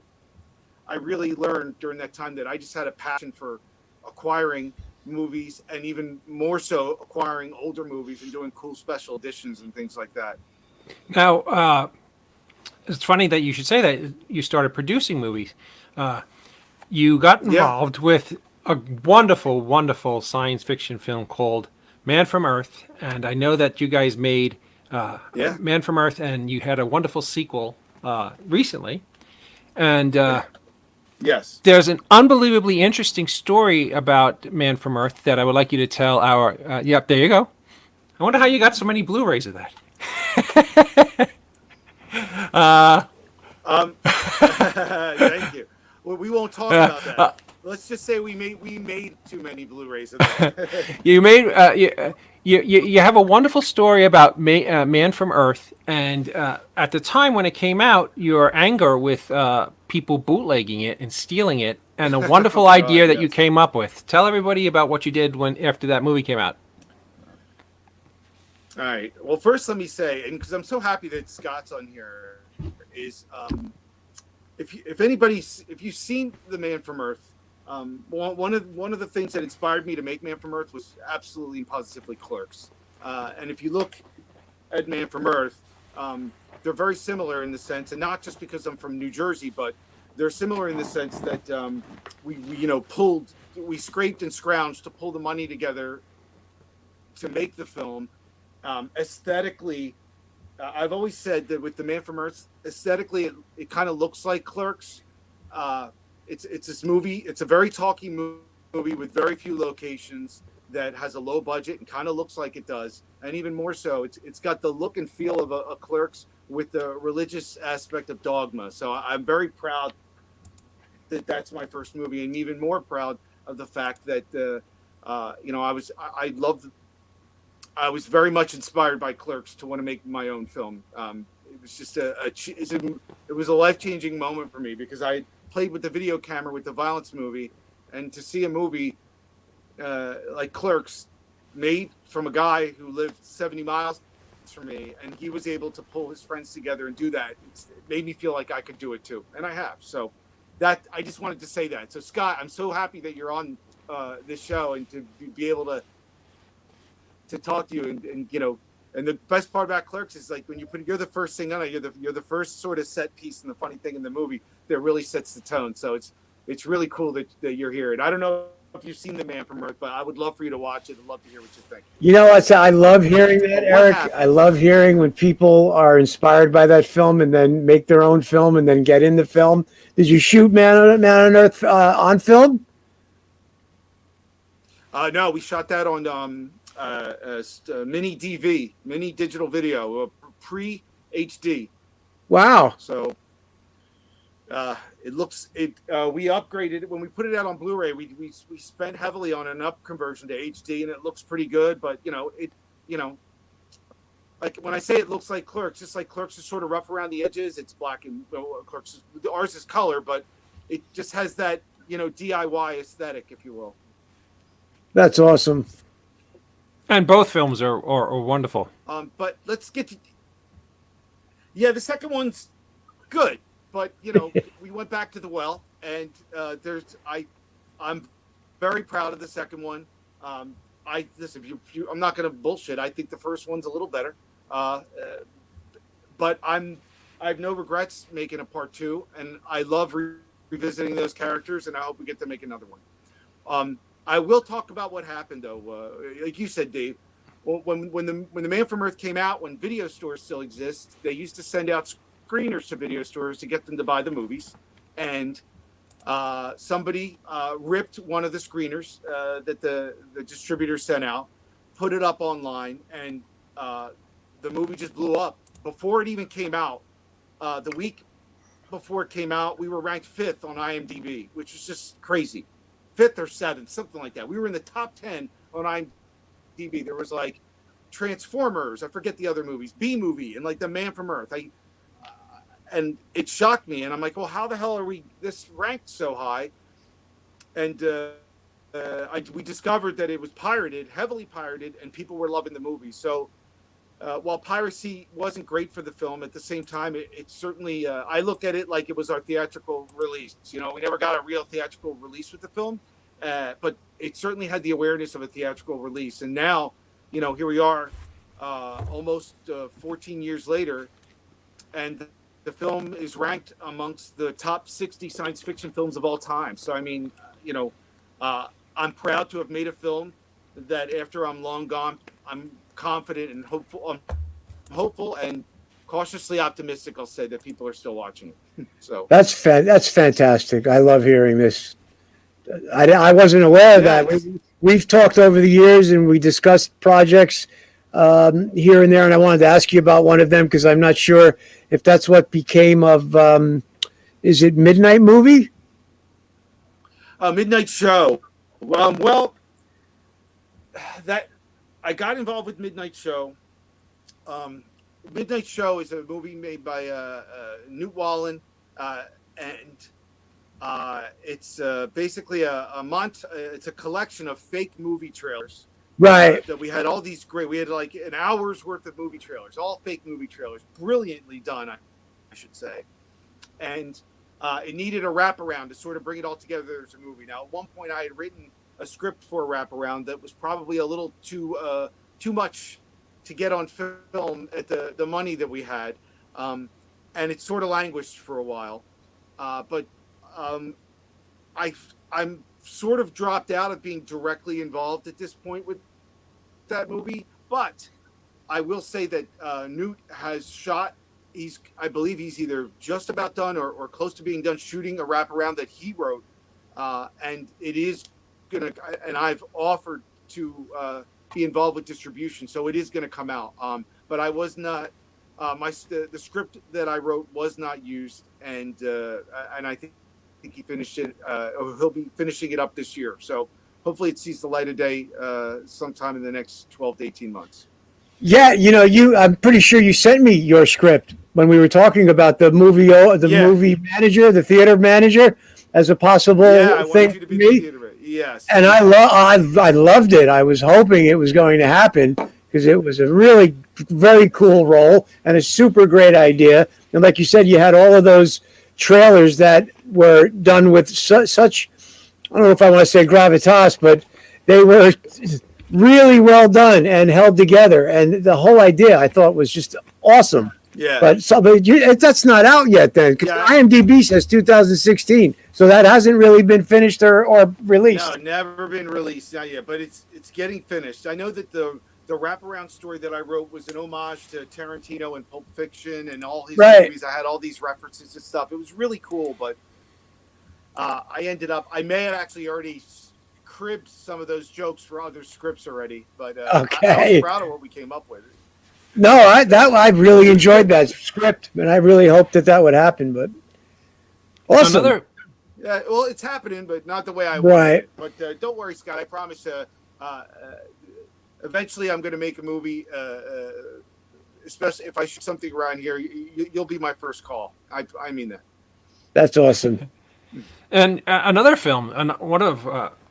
I really learned during that time that I just had a passion for acquiring movies, and even more so acquiring older movies and doing cool special editions and things like that. Now, it's funny that you should say that you started producing movies. You got involved with a wonderful, wonderful science fiction film called Man from Earth, and I know that you guys made Man from Earth, and you had a wonderful sequel recently. And yes, there's an unbelievably interesting story about Man from Earth that I would like you to tell our. Yep, there you go. I wonder how you got so many Blu-rays of that. Thank you. Well, we won't talk about that. Let's just say we made too many Blu-rays of that. You have a wonderful story about Man from Earth, and at the time when it came out, your anger with people bootlegging it and stealing it, and a wonderful idea that you came up with. Tell everybody about what you did after that movie came out. All right. Well, first let me say, and because I'm so happy that Scott's on here, is if you've seen The Man from Earth, one of the things that inspired me to make Man from Earth was absolutely and positively Clerks. And if you look at Man from Earth, they're very similar in the sense, and not just because I'm from New Jersey, but they're similar in the sense that we scraped and scrounged to pull the money together to make the film. Aesthetically, I've always said that with The Man from Earth, aesthetically, it kind of looks like Clerks. It's this movie. It's a very talky movie with very few locations that has a low budget and kind of looks like it does. And even more so, it's got the look and feel of a Clerks with the religious aspect of Dogma. So I'm very proud that that's my first movie, and even more proud of the fact that I was very much inspired by Clerks to want to make my own film. It was just it was a life-changing moment for me because I played with the video camera with the violence movie, and to see a movie like Clerks made from a guy who lived 70 miles from me, and he was able to pull his friends together and do that. It made me feel like I could do it too, and I have. So that I just wanted to say that. So Scott, I'm so happy that you're on this show and to be able to talk to you, and the best part about Clerks is like when you're the first thing on it, you're the first sort of set piece and the funny thing in the movie that really sets the tone. So it's really cool that you're here. And I don't know if you've seen The Man from Earth, but I would love for you to watch it. I'd love to hear what you think. You know what? I love hearing that, Eric. I love hearing when people are inspired by that film and then make their own film and then get in the film. Did you shoot Man on Earth on film? No, we shot that on mini DV, mini digital video, pre-HD. Wow. So we upgraded it when we put it out on Blu-ray. We spent heavily on an up conversion to HD, and it looks pretty good. But like when I say it looks like Clerks, just like Clerks is sort of rough around the edges. It's black and Clerks. Ours is color, but it just has that DIY aesthetic, if you will. That's awesome. And both films are wonderful. But let's get to. Yeah, the second one's good, but we went back to the well, and I'm very proud of the second one. Listen, I'm not going to bullshit. I think the first one's a little better, but I have no regrets making a part two, and I love revisiting those characters, and I hope we get to make another one. I will talk about what happened, though. Like you said, Dave, when the Man from Earth came out, when video stores still exist, they used to send out screeners to video stores to get them to buy the movies. And somebody ripped one of the screeners that the distributor sent out, put it up online, and the movie just blew up. Before it even came out, the week before it came out, we were ranked 5th on IMDb, which was just crazy. 5th or 7th, something like that. We were in the top 10 on IMDb. There was like Transformers, I forget the other movies, B-Movie, and like The Man from Earth. And it shocked me, and I'm like, well, how the hell are we this ranked so high? And we discovered that it was pirated, heavily pirated, and people were loving the movie. So while piracy wasn't great for the film, at the same time, it certainly, I looked at it like it was our theatrical release. We never got a real theatrical release with the film, but it certainly had the awareness of a theatrical release. And now, here we are, almost 14 years later, and the film is ranked amongst the top 60 science fiction films of all time. So, I mean, I'm proud to have made a film that after I'm long gone, I'm confident and hopeful. I'm hopeful and cautiously optimistic, I'll say, that people are still watching it. So that's fantastic. I love hearing this. I wasn't aware of that. We've talked over the years and we discussed projects. here and there, and I wanted to ask you about one of them because I'm not sure if that's what became of. Is it Midnight Movie? Midnight Show. Well, that I got involved with Midnight Show. Midnight Show is a movie made by Newt Wallen, and it's basically it's a collection of fake movie trailers. Right. That we had all these great. We had like an hour's worth of movie trailers, all fake movie trailers, brilliantly done, I should say. And it needed a wraparound to sort of bring it all together as a movie. Now, at one point, I had written a script for a wraparound that was probably a little too much to get on film at the money that we had, and it sort of languished for a while. But I'm sort of dropped out of being directly involved at this point with that movie. But I will say that Newt has shot. I believe he's either just about done or close to being done shooting a wraparound that he wrote, and it is gonna. And I've offered to be involved with distribution, so it is going to come out. But I was not. The script that I wrote was not used, and I think he finished it. Or he'll be finishing it up this year. So hopefully it sees the light of day sometime in the next 12 to 18 months. Yeah, I'm pretty sure you sent me your script when we were talking about the movie, movie manager, the theater manager, as a possible thing for me. Yes. And I loved it. I was hoping it was going to happen because it was a really very cool role and a super great idea. And like you said, you had all of those trailers that were done with such, I don't know if I want to say gravitas, but they were really well done and held together. And the whole idea I thought was just awesome. Yeah. But that's not out yet then, because IMDb says 2016. So that hasn't really been finished or released. No, never been released, not yet. But it's getting finished. I know that the wraparound story that I wrote was an homage to Tarantino and Pulp Fiction and all his movies. I had all these references and stuff. It was really cool, but I may have actually already cribbed some of those jokes for other scripts already. But I was proud of what we came up with. No, I really enjoyed that script, and I really hoped that would happen. But awesome. Yeah, well, it's happening, but not the way I want it. But don't worry, Scott. I promise. Eventually, I'm going to make a movie. Especially if I shoot something around here, you'll be my first call. I mean that. That's awesome. And another film, and one of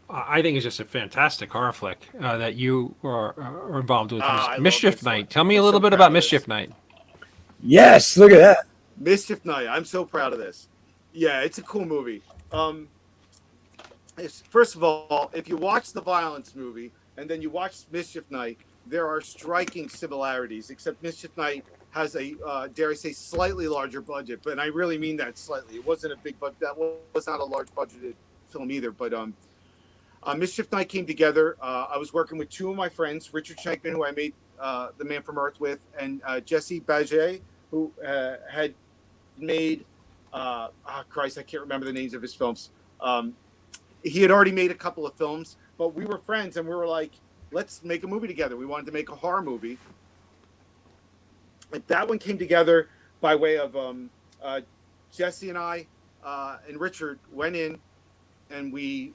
I think is just a fantastic horror flick that you are involved with. Mischief Night. Tell me a little bit about Mischief Night. Yes, look at that. Mischief Night. I'm so proud of this. Yeah, it's a cool movie. First of all, if you watch the Violence movie and then you watch Mischief Night, there are striking similarities, except Mischief Night has a, dare I say, slightly larger budget. But I really mean that slightly. It wasn't a big budget. That was not a large budgeted film either. But Mischief Night came together. I was working with two of my friends, Richard Shankman, who I made The Man from Earth with, and Jesse Boucher, who had made, Christ, I can't remember the names of his films. He had already made a couple of films, but we were friends, and we were like, let's make a movie together. We wanted to make a horror movie. And that one came together by way of Jesse and I and Richard went in, and we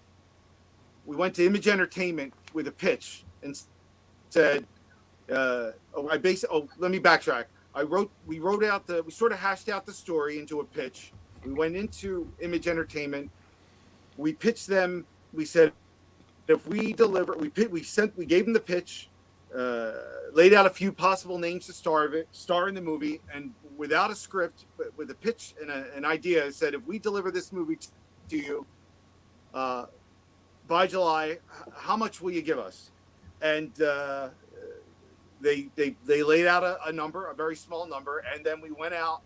went to Image Entertainment with a pitch and said, let me backtrack. We sort of hashed out the story into a pitch. We went into Image Entertainment. We pitched them. We said, if we deliver, we gave them the pitch, laid out a few possible names to star in the movie, and without a script, but with a pitch and an idea, said, if we deliver this movie to you by July, how much will you give us? And they laid out a number, a very small number, and then we went out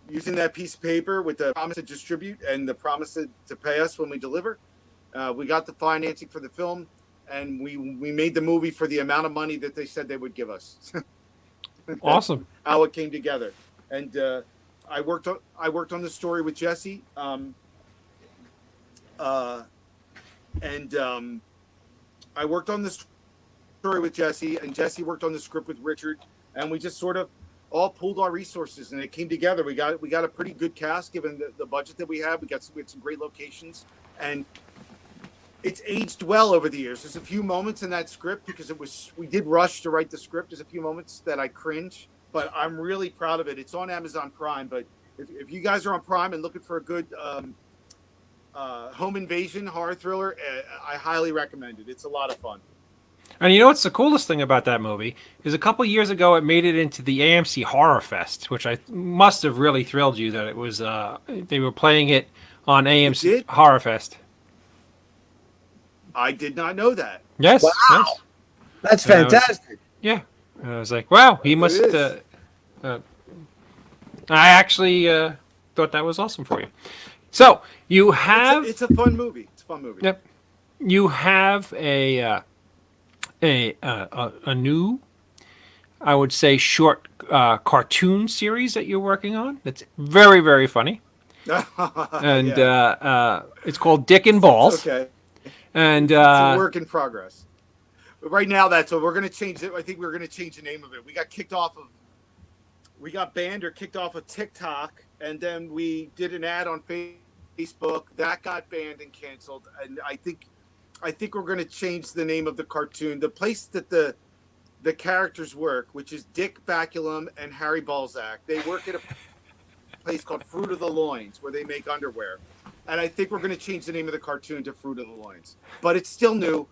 using that piece of paper with the promise to distribute and the promise to pay us when we deliver. We got the financing for the film, and we made the movie for the amount of money that they said they would give us. Awesome. How it came together, and I worked on the story with Jesse, and I worked on the story with Jesse, and Jesse worked on the script with Richard, and we just sort of all pooled our resources, and it came together. We got a pretty good cast given the budget that we have. We had some great locations, and it's aged well over the years. There's a few moments in that script because we did rush to write the script. There's a few moments that I cringe, but I'm really proud of it. It's on Amazon Prime, but if you guys are on Prime and looking for a good home invasion horror thriller, I highly recommend it. It's a lot of fun. And you know what's the coolest thing about that movie is a couple years ago it made it into the AMC Horror Fest, which I must have really thrilled you that it was they were playing it on AMC Horror Fest. I did not know that. Yes. Wow. Yes. That's fantastic. Yeah. And I was like, wow, he must. I actually thought that was awesome for you. So you have. It's a fun movie. It's a fun movie. Yep. You have a new, I would say, short cartoon series that you're working on. That's very, very funny. And it's called Dick and Balls. Okay. And it's a work in progress. But right now, that's what we're going to change it. I think we're going to change the name of it. We got banned or kicked off of TikTok, and then we did an ad on Facebook that got banned and canceled. And I think we're going to change the name of the cartoon. The place that the characters work, which is Dick Baculum and Harry Balzac, they work at a place called Fruit of the Loins, where they make underwear. And I think we're going to change the name of the cartoon to Fruit of the Loins. But it's still new.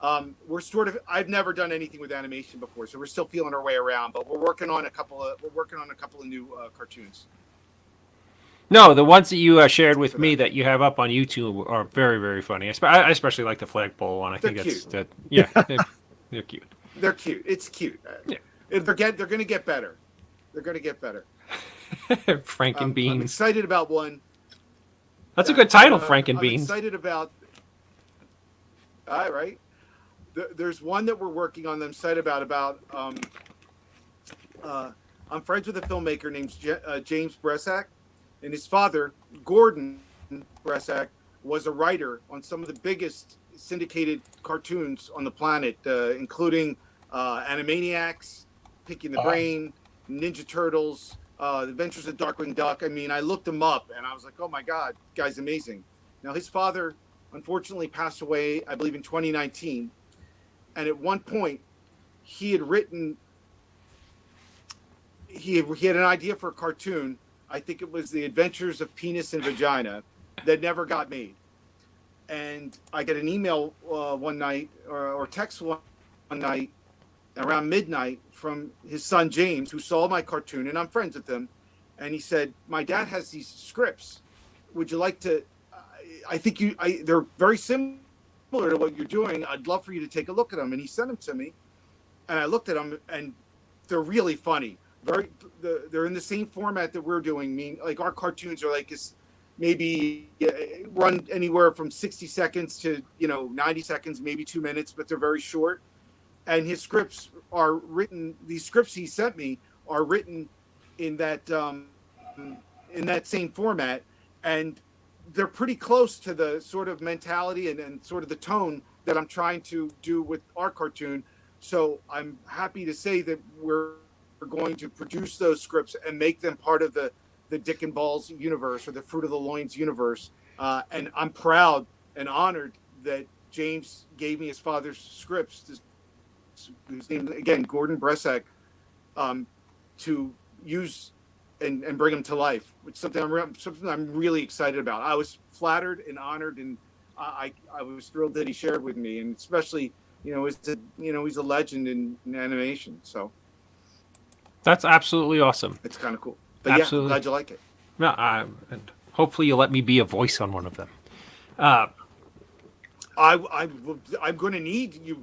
I've never done anything with animation before, so we're still feeling our way around. But we're working on a couple of new cartoons. No, the ones that you shared with me that you have up on YouTube are very, very funny. I especially like the flagpole one. I think that's cute. that. Yeah, they're cute. They're cute. It's cute. Yeah. They're going to get better. They're going to get better. Frankenbeans. I'm excited about one. That's a good title, Frankenbeans. I'm excited about. All right. There's one that we're working on. I'm excited about. I'm friends with a filmmaker named James Bresak, and his father, Gordon Bresak, was a writer on some of the biggest syndicated cartoons on the planet, including Animaniacs, Pinky and the Brain, Ninja Turtles, The Adventures of Darkwing Duck. I mean, I looked him up, and I was like, oh my God, guy's amazing. Now, his father, unfortunately, passed away, I believe, in 2019. And at one point, he had written, he had an idea for a cartoon. I think it was The Adventures of Penis and Vagina that never got made. And I get an email one night or text one night around midnight from his son, James, who saw my cartoon, and I'm friends with him. And he said, my dad has these scripts. Would you like to, I think they're very similar to what you're doing. I'd love for you to take a look at them. And he sent them to me, and I looked at them, and they're really funny. They're in the same format that we're doing. Like our cartoons are like maybe run anywhere from 60 seconds to 90 seconds, maybe 2 minutes, but they're very short. And his scripts are written. These scripts he sent me are written in that same format, and they're pretty close to the sort of mentality and sort of the tone that I'm trying to do with our cartoon. So I'm happy to say that we're going to produce those scripts and make them part of the Dick and Balls universe, or the Fruit of the Loins universe. And I'm proud and honored that James gave me his father's scripts, whose name, again, Gordon Bresak, to use and bring them to life, which is something I'm really excited about. I was flattered and honored, and I was thrilled that he shared with me, and especially, he's a legend in animation. So that's absolutely awesome. It's kind of cool. But absolutely. Yeah, glad you like it. No, and hopefully you'll let me be a voice on one of them. I'm going to need you.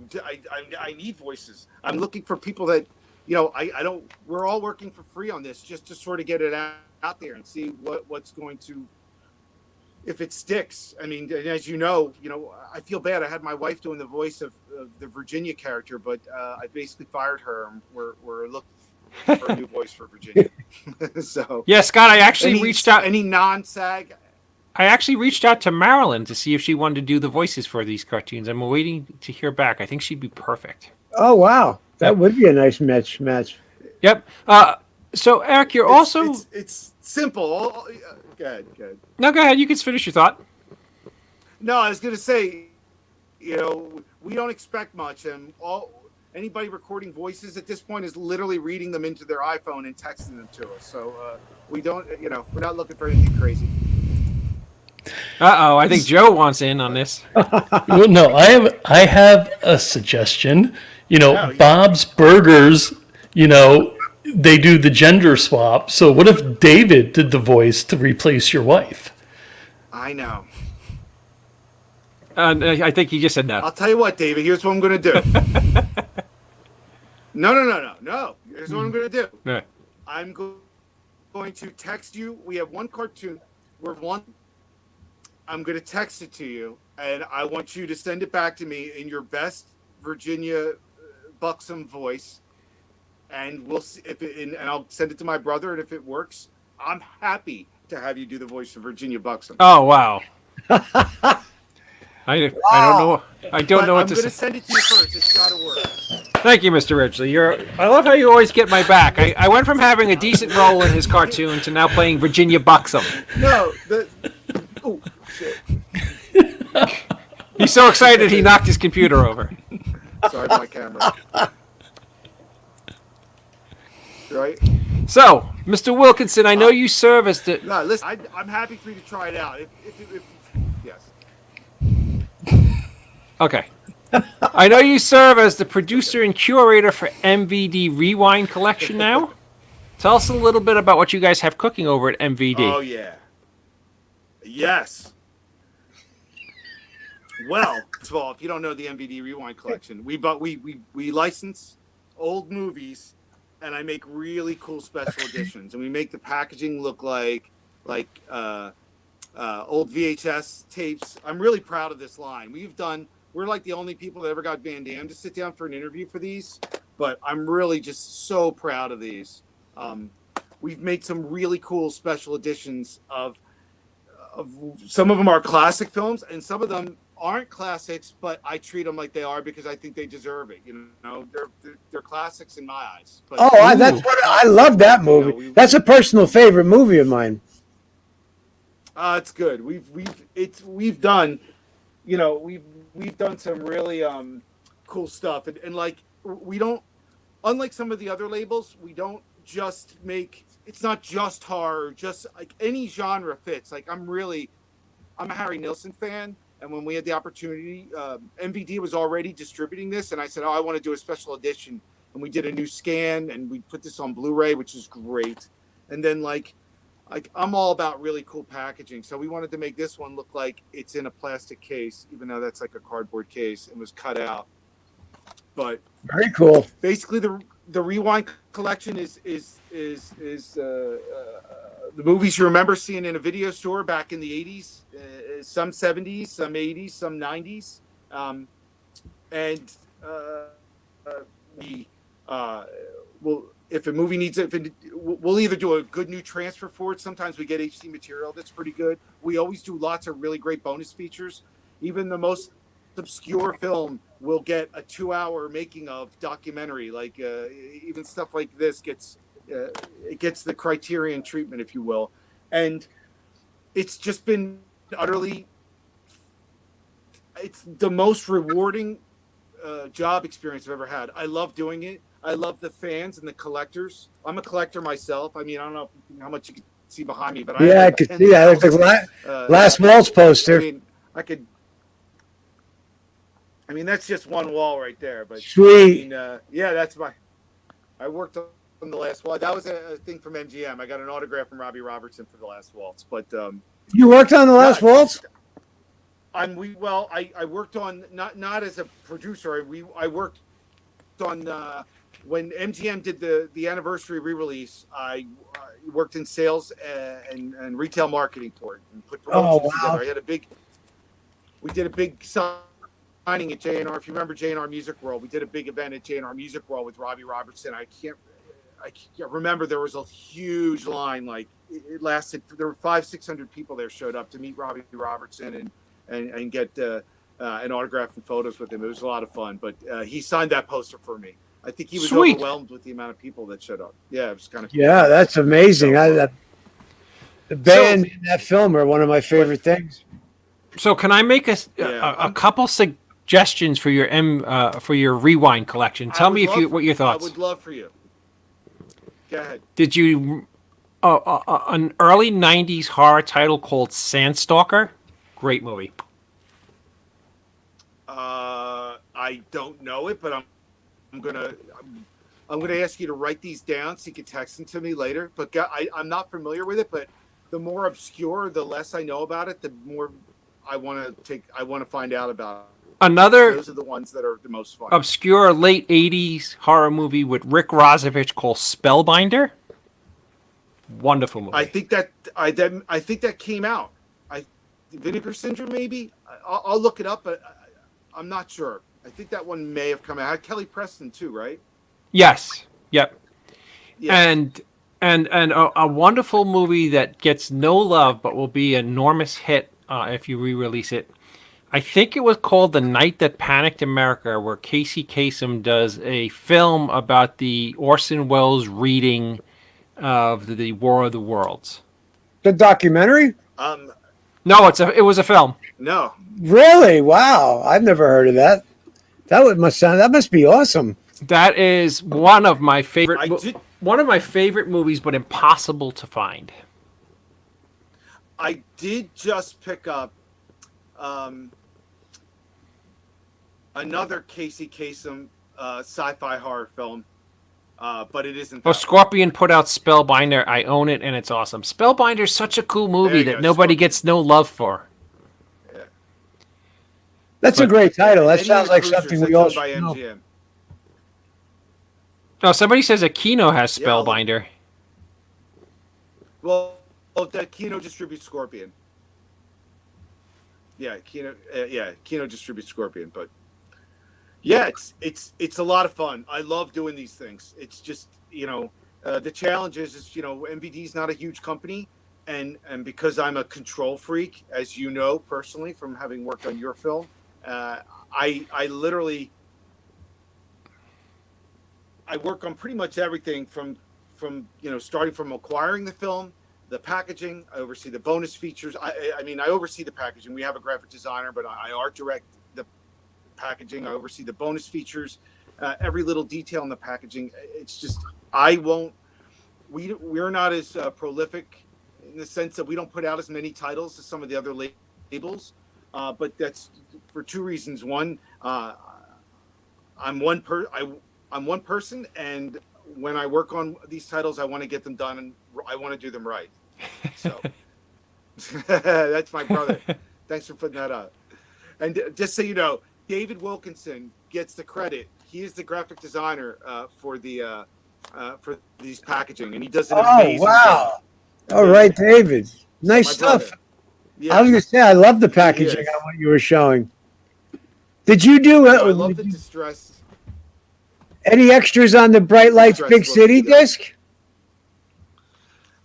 I need voices. I'm looking for people that, I don't. We're all working for free on this, just to sort of get it out there and see what's going to, if it sticks. I mean, as you know, I feel bad. I had my wife doing the voice of the Virginia character, but I basically fired her. And we're looking for a new voice for Virginia. So yeah, Scott, I actually reached out. Any non-SAG. I actually reached out to Marilyn to see if she wanted to do the voices for these cartoons. I'm waiting to hear back. I think she'd be perfect. Oh wow, that would be a nice match. Yep. So Eric, you're also It's simple. Go ahead. no. Go ahead. You can finish your thought. No, I was gonna say, we don't expect much, and anybody recording voices at this point is literally reading them into their iPhone and texting them to us. So we don't, we're not looking for anything crazy. I think Joe wants in on this. Well, no, I have a suggestion. Bob's Burgers, they do the gender swap. So what if David did the voice to replace your wife? I know. I think he just said no. I'll tell you what, David. Here's what I'm gonna do. No. Here's what I'm gonna do. Yeah. I'm going to text you. We have one cartoon. I'm going to text it to you, and I want you to send it back to me in your best Virginia buxom voice, and we'll see and I'll send it to my brother, and if it works, I'm happy to have you do the voice of Virginia buxom. Oh wow. I don't know. I don't know what to say. I'm going to send it to you first. It's got to work. Thank you, Mr. Ridgely. I love how you always get my back. I went from having a decent role in his cartoon to now playing Virginia Buxom. No, oh shit! He's so excited he knocked his computer over. Sorry, my camera. Right. So, Mr. Wilkinson, I know you serve as the. No, listen. I'm happy for you to try it out. If yes. Okay. I know you serve as the producer and curator for MVD Rewind Collection now. Tell us a little bit about what you guys have cooking over at MVD. Oh, yeah. Yes. Well, first of all, if you don't know the MVD Rewind Collection, we license old movies, and I make really cool special editions, and we make the packaging look like old VHS tapes. I'm really proud of this line. We're like the only people that ever got Van Damme to sit down for an interview for these, but I'm really just so proud of these. We've made some really cool special editions of some of them are classic films, and some of them aren't classics, but I treat them like they are because I think they deserve it. They're classics in my eyes. But, That's what I love that movie. That's a personal favorite movie of mine. It's good. We've done, we've done some really cool stuff, and like we don't, unlike some of the other labels, we don't just make. It's not just horror, just like any genre fits. Like I'm a Harry Nilsson fan, and when we had the opportunity, MVD was already distributing this, and I said, I want to do a special edition, and we did a new scan, and we put this on Blu-ray, which is great, and then like I'm all about really cool packaging, so we wanted to make this one look like it's in a plastic case, even though that's like a cardboard case and was cut out. But very cool. Basically, the Rewind collection is the movies you remember seeing in a video store back in the 80s, some 70s, some 80s, some 90s, if a movie needs it, we'll either do a good new transfer for it. Sometimes we get HD material that's pretty good. We always do lots of really great bonus features. Even the most obscure film will get a 2-hour making of documentary. Like even stuff like this gets the Criterion treatment, if you will. And it's just been it's the most rewarding job experience I've ever had. I love doing it. I love the fans and the collectors. I'm a collector myself. I mean, I don't know how much you can see behind me, but I could see that. It's like Last Waltz poster. I mean, that's just one wall right there. But sweet. I mean, that's I worked on the Last Waltz. That was a thing from MGM. I got an autograph from Robbie Robertson for the Last Waltz. But you worked on the Last Waltz? I worked on not as a producer. I worked on when MGM did the anniversary re-release. I worked in sales and retail marketing for it and put promotions together. We did a big signing at JNR. If you remember JNR Music World, we did a big event at JNR Music World with Robbie Robertson. I can't remember. There was a huge line. Like it lasted. There were 500-600 people there showed up to meet Robbie Robertson and get and autographing photos with him. It was a lot of fun. But he signed that poster for me. I think he was Sweet. overwhelmed with the amount of people that showed up. Yeah, it was kind of cool. Yeah, that's amazing. The band in that film are one of my favorite things. So can I make a couple suggestions for your Rewind collection? Tell me what your thoughts. I would love for you. Go ahead. Did you an early '90s horror title called Sandstalker? Great movie. I don't know it, but I'm gonna ask you to write these down so you can text them to me later. But I'm not familiar with it. But the more obscure, the less I know about it, the more I want to find out about it. Those are the ones that are the most fun. Obscure late '80s horror movie with Rick Rosovich called Spellbinder. Wonderful movie. I think that came out. Vinegar Syndrome, maybe. I'll look it up, but I'm not sure. I think that one may have come out. Had Kelly Preston too, right? Yes. Yep. Yeah. And a wonderful movie that gets no love but will be an enormous hit if you re-release it. I think it was called The Night That Panicked America, where Casey Kasem does a film about the Orson Welles reading of the War of the Worlds. The documentary? No, it was a film. No. Really? Wow. I've never heard of that. That must be awesome. That is one of my favorite movies, but impossible to find. I did just pick up another Casey Kasem sci-fi horror film, but it isn't. Scorpion put out Spellbinder. I own it, and it's awesome. Spellbinder is such a cool movie that nobody gets no love for. Yeah. That's a great title. That sounds like something we all should know. MGM. No, somebody says Aquino has Spellbinder. Well, that Kino distributes Scorpion. Yeah, Kino distributes Scorpion, but yeah, it's a lot of fun. I love doing these things. It's just, the challenge is MVD is not a huge company, and because I'm a control freak, as you know personally from having worked on your film, I literally work on pretty much everything from starting from acquiring the film, the packaging. I oversee the bonus features. I oversee the packaging. We have a graphic designer, but I art direct the packaging. I oversee the bonus features, every little detail in the packaging. It's just we're not as prolific in the sense that we don't put out as many titles as some of the other labels, but that's for two reasons. One, I'm one person, and when I work on these titles, I want to get them done, and I want to do them right. So that's my brother. Thanks for putting that up. And just so you know, David Wilkinson gets the credit. He is the graphic designer for these packaging, and he does an amazing job. All right, David. Nice stuff. Yeah. I was going to say, I love the packaging on what you were showing. Did you do I love the distress. Any extras on the Bright Lights Big City disc?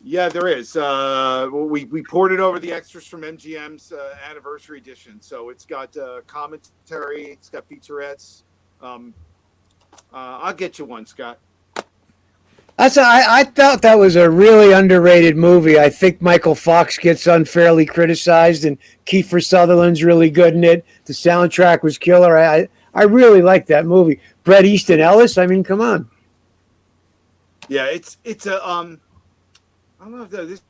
Yeah, there is. We ported over the extras from MGM's anniversary edition, so it's got commentary, it's got featurettes. I'll get you one, Scott. I thought that was a really underrated movie. I think Michael Fox gets unfairly criticized, and Kiefer Sutherland's really good in it. The soundtrack was killer. I really like that movie. Bret Easton Ellis. I mean, come on. Yeah, it's a I don't know if this.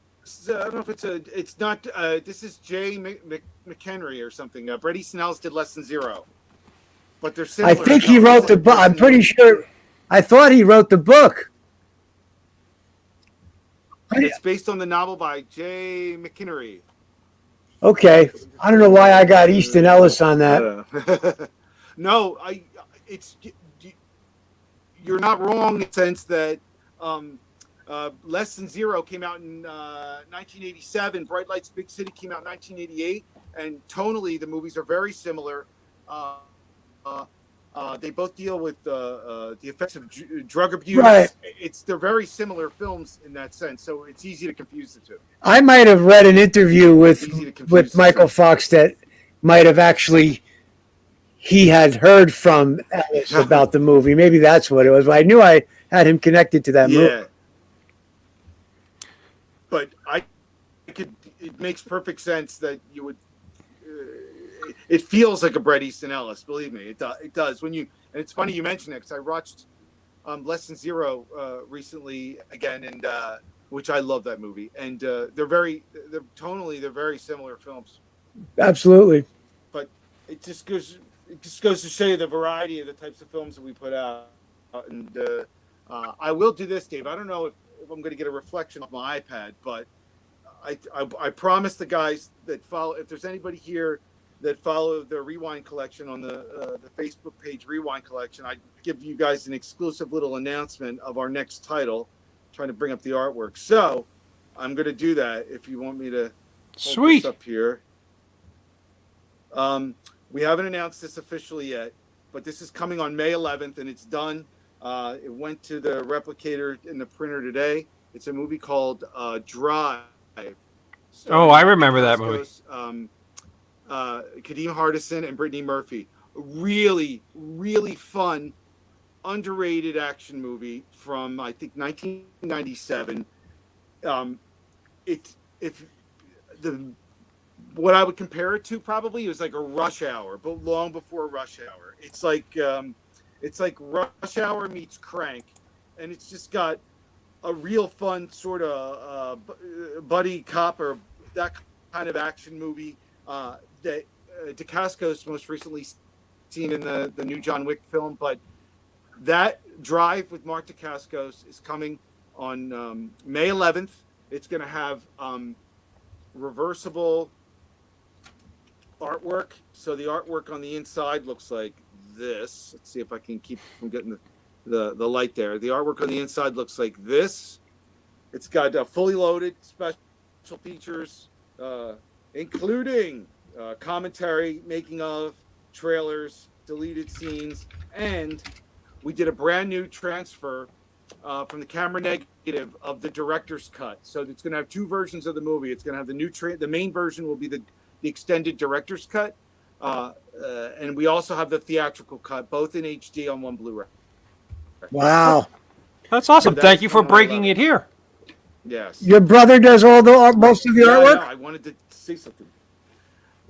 I don't know if it's not. This is Jay McHenry or something. Bret Easton Ellis did Less Than Zero, but they're similar. I think he wrote the book. I'm pretty sure. I thought he wrote the book. It's based on the novel by Jay McHenry. Okay, I don't know why I got Easton Ellis on that. No, you're not wrong in the sense that Less Than Zero came out in 1987. Bright Lights Big City came out in 1988, and tonally the movies are very similar. They both deal with the effects of drug abuse. Right. They're very similar films in that sense, so it's easy to confuse the two. I might have read an interview with Michael Fox that might have actually he had heard from Ellis about the movie. Maybe that's what it was. But I knew I had him connected to that movie. Yeah. But I could. It makes perfect sense that you would. It feels like a Bret Easton Ellis. Believe me, it does. When you, and it's funny you mention it because I watched Less Than Zero recently again, and which I love that movie. And they're tonally they're very similar films. Absolutely. But it just goes to show you the variety of the types of films that we put out. And I will do this, Dave. I don't know if I'm going to get a reflection of my iPad, but I promise the guys that follow, if there's anybody here that follow the Rewind Collection on the Facebook page Rewind Collection, I give you guys an exclusive little announcement of our next title. I'm trying to bring up the artwork, so I'm going to do that if you want me to. Sweet. This up here. We haven't announced this officially yet, but this is coming on May 11th, and it's done. It went to the replicator in the printer today. It's a movie called Drive. Oh, I remember that movie. Kadeem Hardison and Brittany Murphy. Really, really fun, underrated action movie from I think 1997. What I would compare it to probably is like a Rush Hour, but long before Rush Hour. It's like Rush Hour meets Crank, and it's just got a real fun sort of buddy cop or that kind of action movie that Dacascos most recently seen in the new John Wick film. But that Drive with Mark Dacascos is coming on May 11th. It's going to have reversible artwork. So the artwork on the inside looks like this. Let's see if I can keep from getting the light there. The artwork on the inside looks like this. It's got fully loaded special features, including commentary, making of, trailers, deleted scenes, and we did a brand new transfer from the camera negative of the director's cut. So it's going to have two versions of the movie. It's going to have the main version will be the extended director's cut, and we also have the theatrical cut, both in HD on one Blu-ray. Wow. That's awesome. Thank you for breaking it here. Yes. Your brother does most of the artwork? I wanted to say something.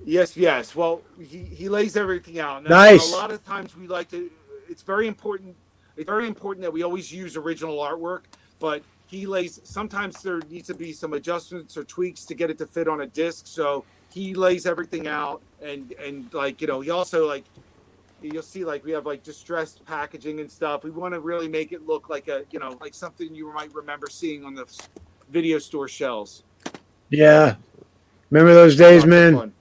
Yes. Well, he lays everything out. Now, nice. A lot of times we like to. It's very important. It's very important that we always use original artwork. But he lays. Sometimes there needs to be some adjustments or tweaks to get it to fit on a disc. So he lays everything out, and like he also like. You'll see, like we have like distressed packaging and stuff. We want to really make it look like like something you might remember seeing on the video store shelves. Yeah, remember those days, man.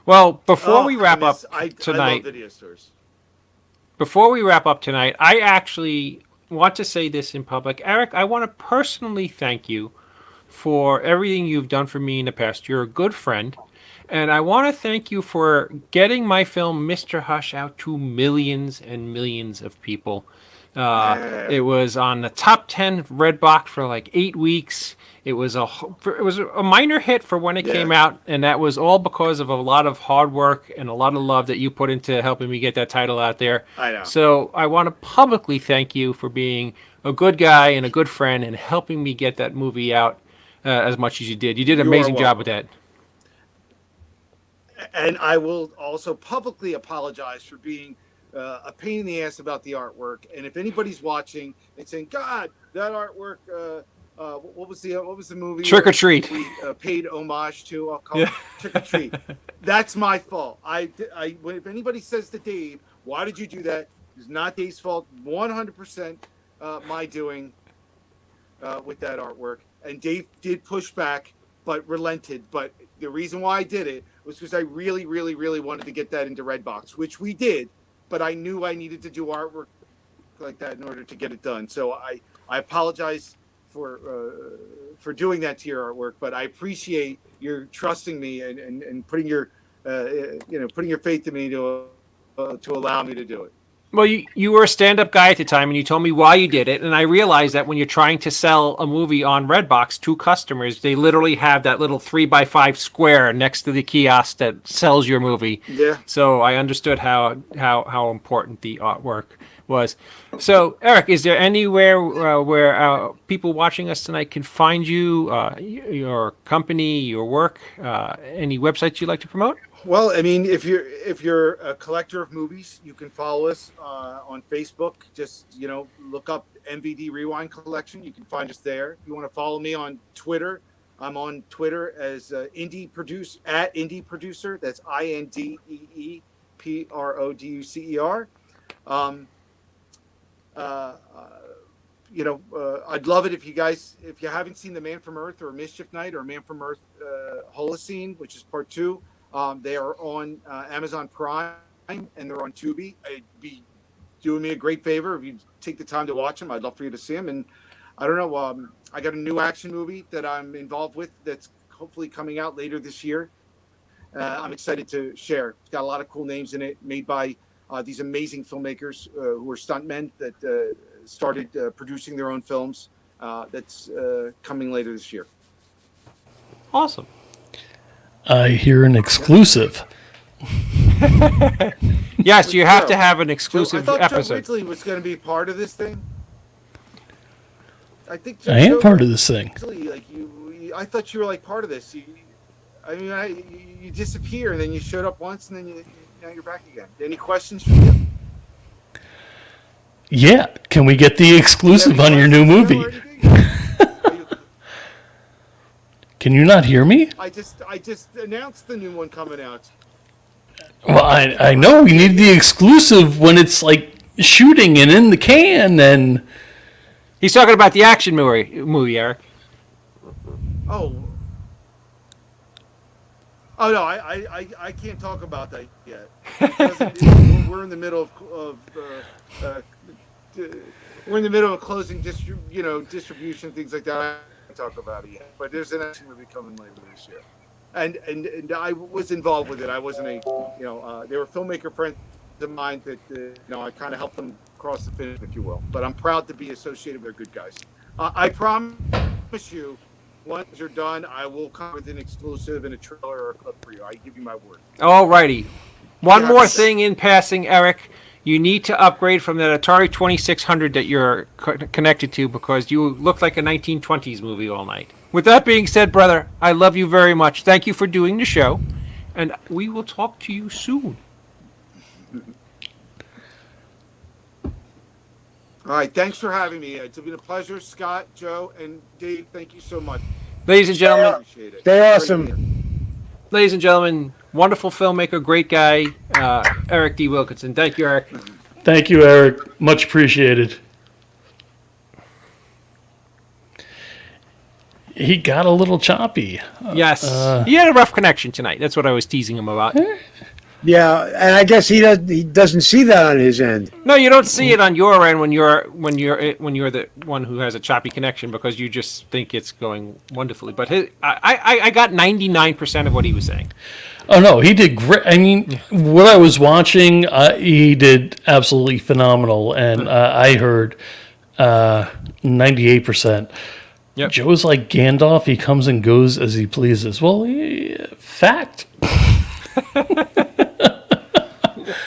Well, before we wrap up tonight, I love video stores. Before we wrap up tonight, I actually want to say this in public. Eric, I want to personally thank you for everything you've done for me in the past. You're a good friend. And I want to thank you for getting my film Mr. Hush out to millions and millions of people. It was on the top 10 Redbox for like 8 weeks. It was a minor hit for when it came out, and that was all because of a lot of hard work and a lot of love that you put into helping me get that title out there. I know. So I want to publicly thank you for being a good guy and a good friend and helping me get that movie out as much as you did. You did an amazing job with that. And I will also publicly apologize for being a pain in the ass about the artwork. And if anybody's watching and saying, "God, that artwork," what was the movie? Trick or Treat. We paid homage to. I'll call it Trick or Treat. That's my fault. If anybody says to Dave, "Why did you do that?" It's not Dave's fault. 100% my doing with that artwork. And Dave did push back, but relented. But the reason why I did it was because I really, really, really wanted to get that into Redbox, which we did, but I knew I needed to do artwork like that in order to get it done. So I apologize for doing that to your artwork, but I appreciate your trusting me and putting your putting your faith in me to allow me to do it. Well, you were a stand-up guy at the time, and you told me why you did it. And I realized that when you're trying to sell a movie on Redbox to customers, they literally have that little 3x5 square next to the kiosk that sells your movie. Yeah. So I understood how important the artwork was. So, Eric, is there anywhere where people watching us tonight can find you, your company, your work, any websites you'd like to promote? Well, I mean, if you're a collector of movies, you can follow us on Facebook. Just look up MVD Rewind Collection. You can find us there. If you want to follow me on Twitter, I'm on Twitter as Indie Producer at Indie Producer. That's INDEEPRODUCER. I'd love it if you haven't seen The Man from Earth or Mischief Night or Man from Earth Holocene, which is part 2. They are on Amazon Prime and they're on Tubi. It'd be doing me a great favor if you take the time to watch them. I'd love for you to see them. And I don't know, I got a new action movie that I'm involved with that's hopefully coming out later this year. I'm excited to share. It's got a lot of cool names in it, made by these amazing filmmakers who are stuntmen that started producing their own films. That's coming later this year. Awesome. I hear an exclusive. Yes, you have to have an exclusive I thought episode. Joe Ridley was going to be part of this thing. I think I am part of this thing. I thought you were like part of this. You disappear and then you showed up once and then now you're back again. Any questions for you? Yeah, can we get the exclusive on your new movie? Can you not hear me? I just announced the new one coming out. Well, I know we need the exclusive when it's like shooting and in the can, and he's talking about the action movie, Eric. Oh no, I can't talk about that yet. We're in the middle of closing distribution, things like that. I can't talk about it yet. But there's an action movie coming later this year. And I was involved with it. I wasn't they were filmmaker friends of mine that I kind of helped them cross the finish, if you will. But I'm proud to be associated with their good guys. I promise you, once you're done, I will come with an exclusive and a trailer or a clip for you. I give you my word. All righty. One more thing in passing, Eric. You need to upgrade from that Atari 2600 that you're connected to because you look like a 1920s movie all night. With that being said, brother, I love you very much. Thank you for doing the show, and we will talk to you soon. All right, thanks for having me. It's been a pleasure, Scott, Joe, and Dave. Thank you so much. Ladies and gentlemen, they're awesome. Ladies and gentlemen, wonderful filmmaker, great guy, Eric D. Wilkinson. Thank you, Eric. Thank you, Eric. Much appreciated. He got a little choppy. Yes. He had a rough connection tonight. That's what I was teasing him about. Yeah, and I guess he doesn't see that on his end. No, you don't see it on your end when you're the one who has a choppy connection because you just think it's going wonderfully. But I got 99% of what he was saying. Oh no, he did great. I mean, what I was watching, he did absolutely phenomenal, and I heard 98%. Yep. Joe's like Gandalf; he comes and goes as he pleases. Well, fact.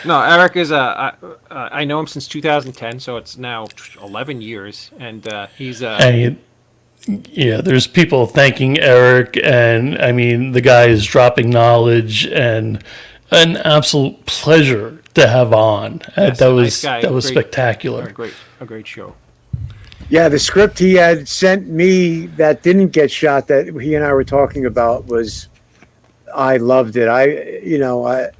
No, Eric is I know him since 2010, so it's now 11 years, and he's yeah, there's people thanking Eric, and I mean, the guy is dropping knowledge, and an absolute pleasure to have on. Yes, that was great, spectacular. A great show. Yeah, the script he had sent me that didn't get shot that he and I were talking about I loved it. I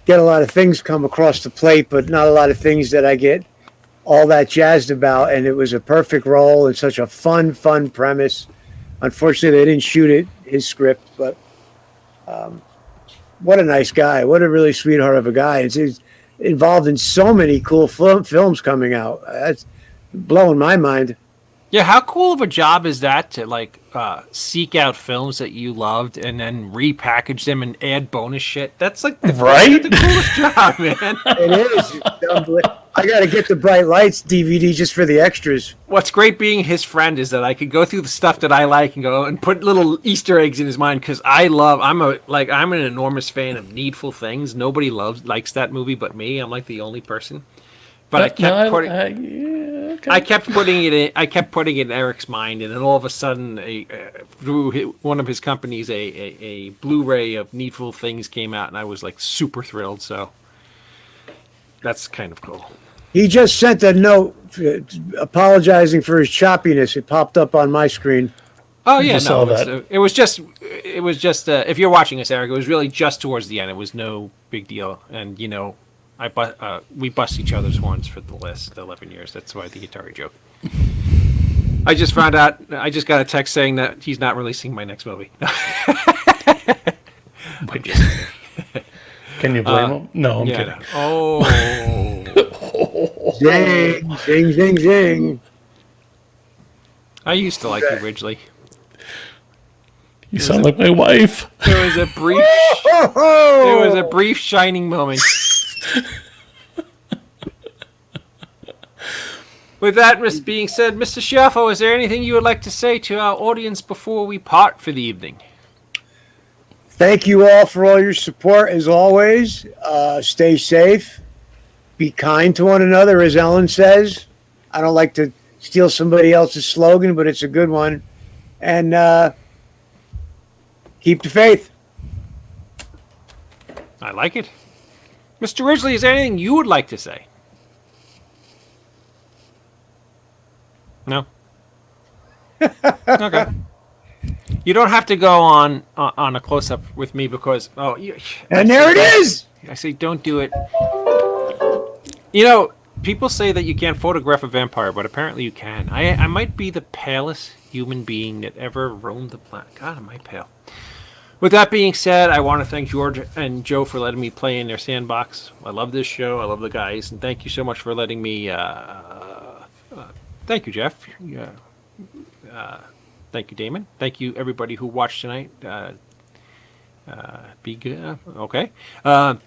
get a lot of things come across the plate, but not a lot of things that I get all that jazzed about. And it was a perfect role and such a fun premise. Unfortunately, they didn't shoot his script, but what a nice guy. What a really sweetheart of a guy. He's involved in so many cool films coming out. That's blowing my mind. Yeah, how cool of a job is that to like seek out films that you loved and then repackage them and add bonus shit? That's like the coolest job, man. It is. I got to get the Bright Lights DVD just for the extras. What's great being his friend is that I could go through the stuff that I like and go and put little Easter eggs in his mind because I'm an enormous fan of Needful Things. Nobody likes that movie but me. I'm like the only person. But I kept putting it in Eric's mind, and then all of a sudden, through one of his companies, a Blu-ray of Needful Things came out, and I was like super thrilled. So that's kind of cool. He just sent a note apologizing for his choppiness. It popped up on my screen. Oh yeah, no, it was just if you're watching us, Eric, it was really just towards the end. It was no big deal, and you know. We bust each other's horns for the last 11 years. That's why the Atari joke. I just found out. I just got a text saying that he's not releasing my next movie. Can you blame him? No, I'm kidding. Oh. Zing, zing, zing, zing. I used to like you, Ridgely. You sound like my wife. There was a brief shining moment. With that being said, Mr. Schiaffo, is there anything you would like to say to our audience before we part for the evening? Thank you all for all your support, as always. Stay safe. Be kind to one another, as Ellen says. I don't like to steal somebody else's slogan, but it's a good one. And keep the faith. I like it. Mr. Ridgely, is there anything you would like to say? No? Okay. You don't have to go on a close-up with me because... And there it is! I say don't do it. You know, people say that you can't photograph a vampire, but apparently you can. I might be the palest human being that ever roamed the planet. God, am I pale. With that being said, I want to thank George and Joe for letting me play in their sandbox. I love this show. I love the guys. And thank you so much for letting me... thank you, Jeff. Thank you, Damon. Thank you, everybody who watched tonight. Be good. Okay. Had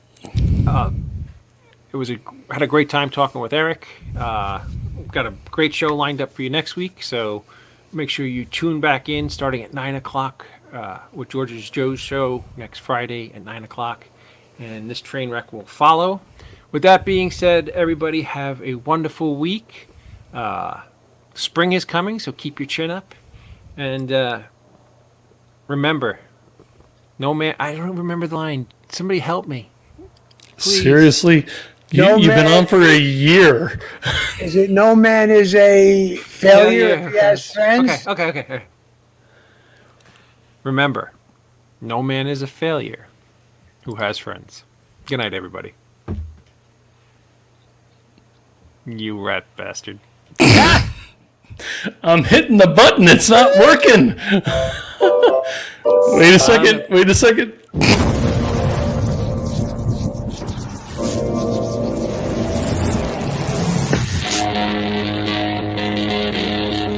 a great time talking with Eric. Got a great show lined up for you next week. So make sure you tune back in starting at 9 o'clock. With Joe's show next Friday at 9 o'clock. And this train wreck will follow. With that being said, everybody have a wonderful week. Spring is coming, so keep your chin up. And remember, no man... I don't remember the line. Somebody help me. Please. Seriously? You've been on for a year. Is it no man is a failure if he has friends? Okay. Remember, no man is a failure who has friends. Good night, everybody. You rat bastard. I'm hitting the button. It's not working. Wait a second.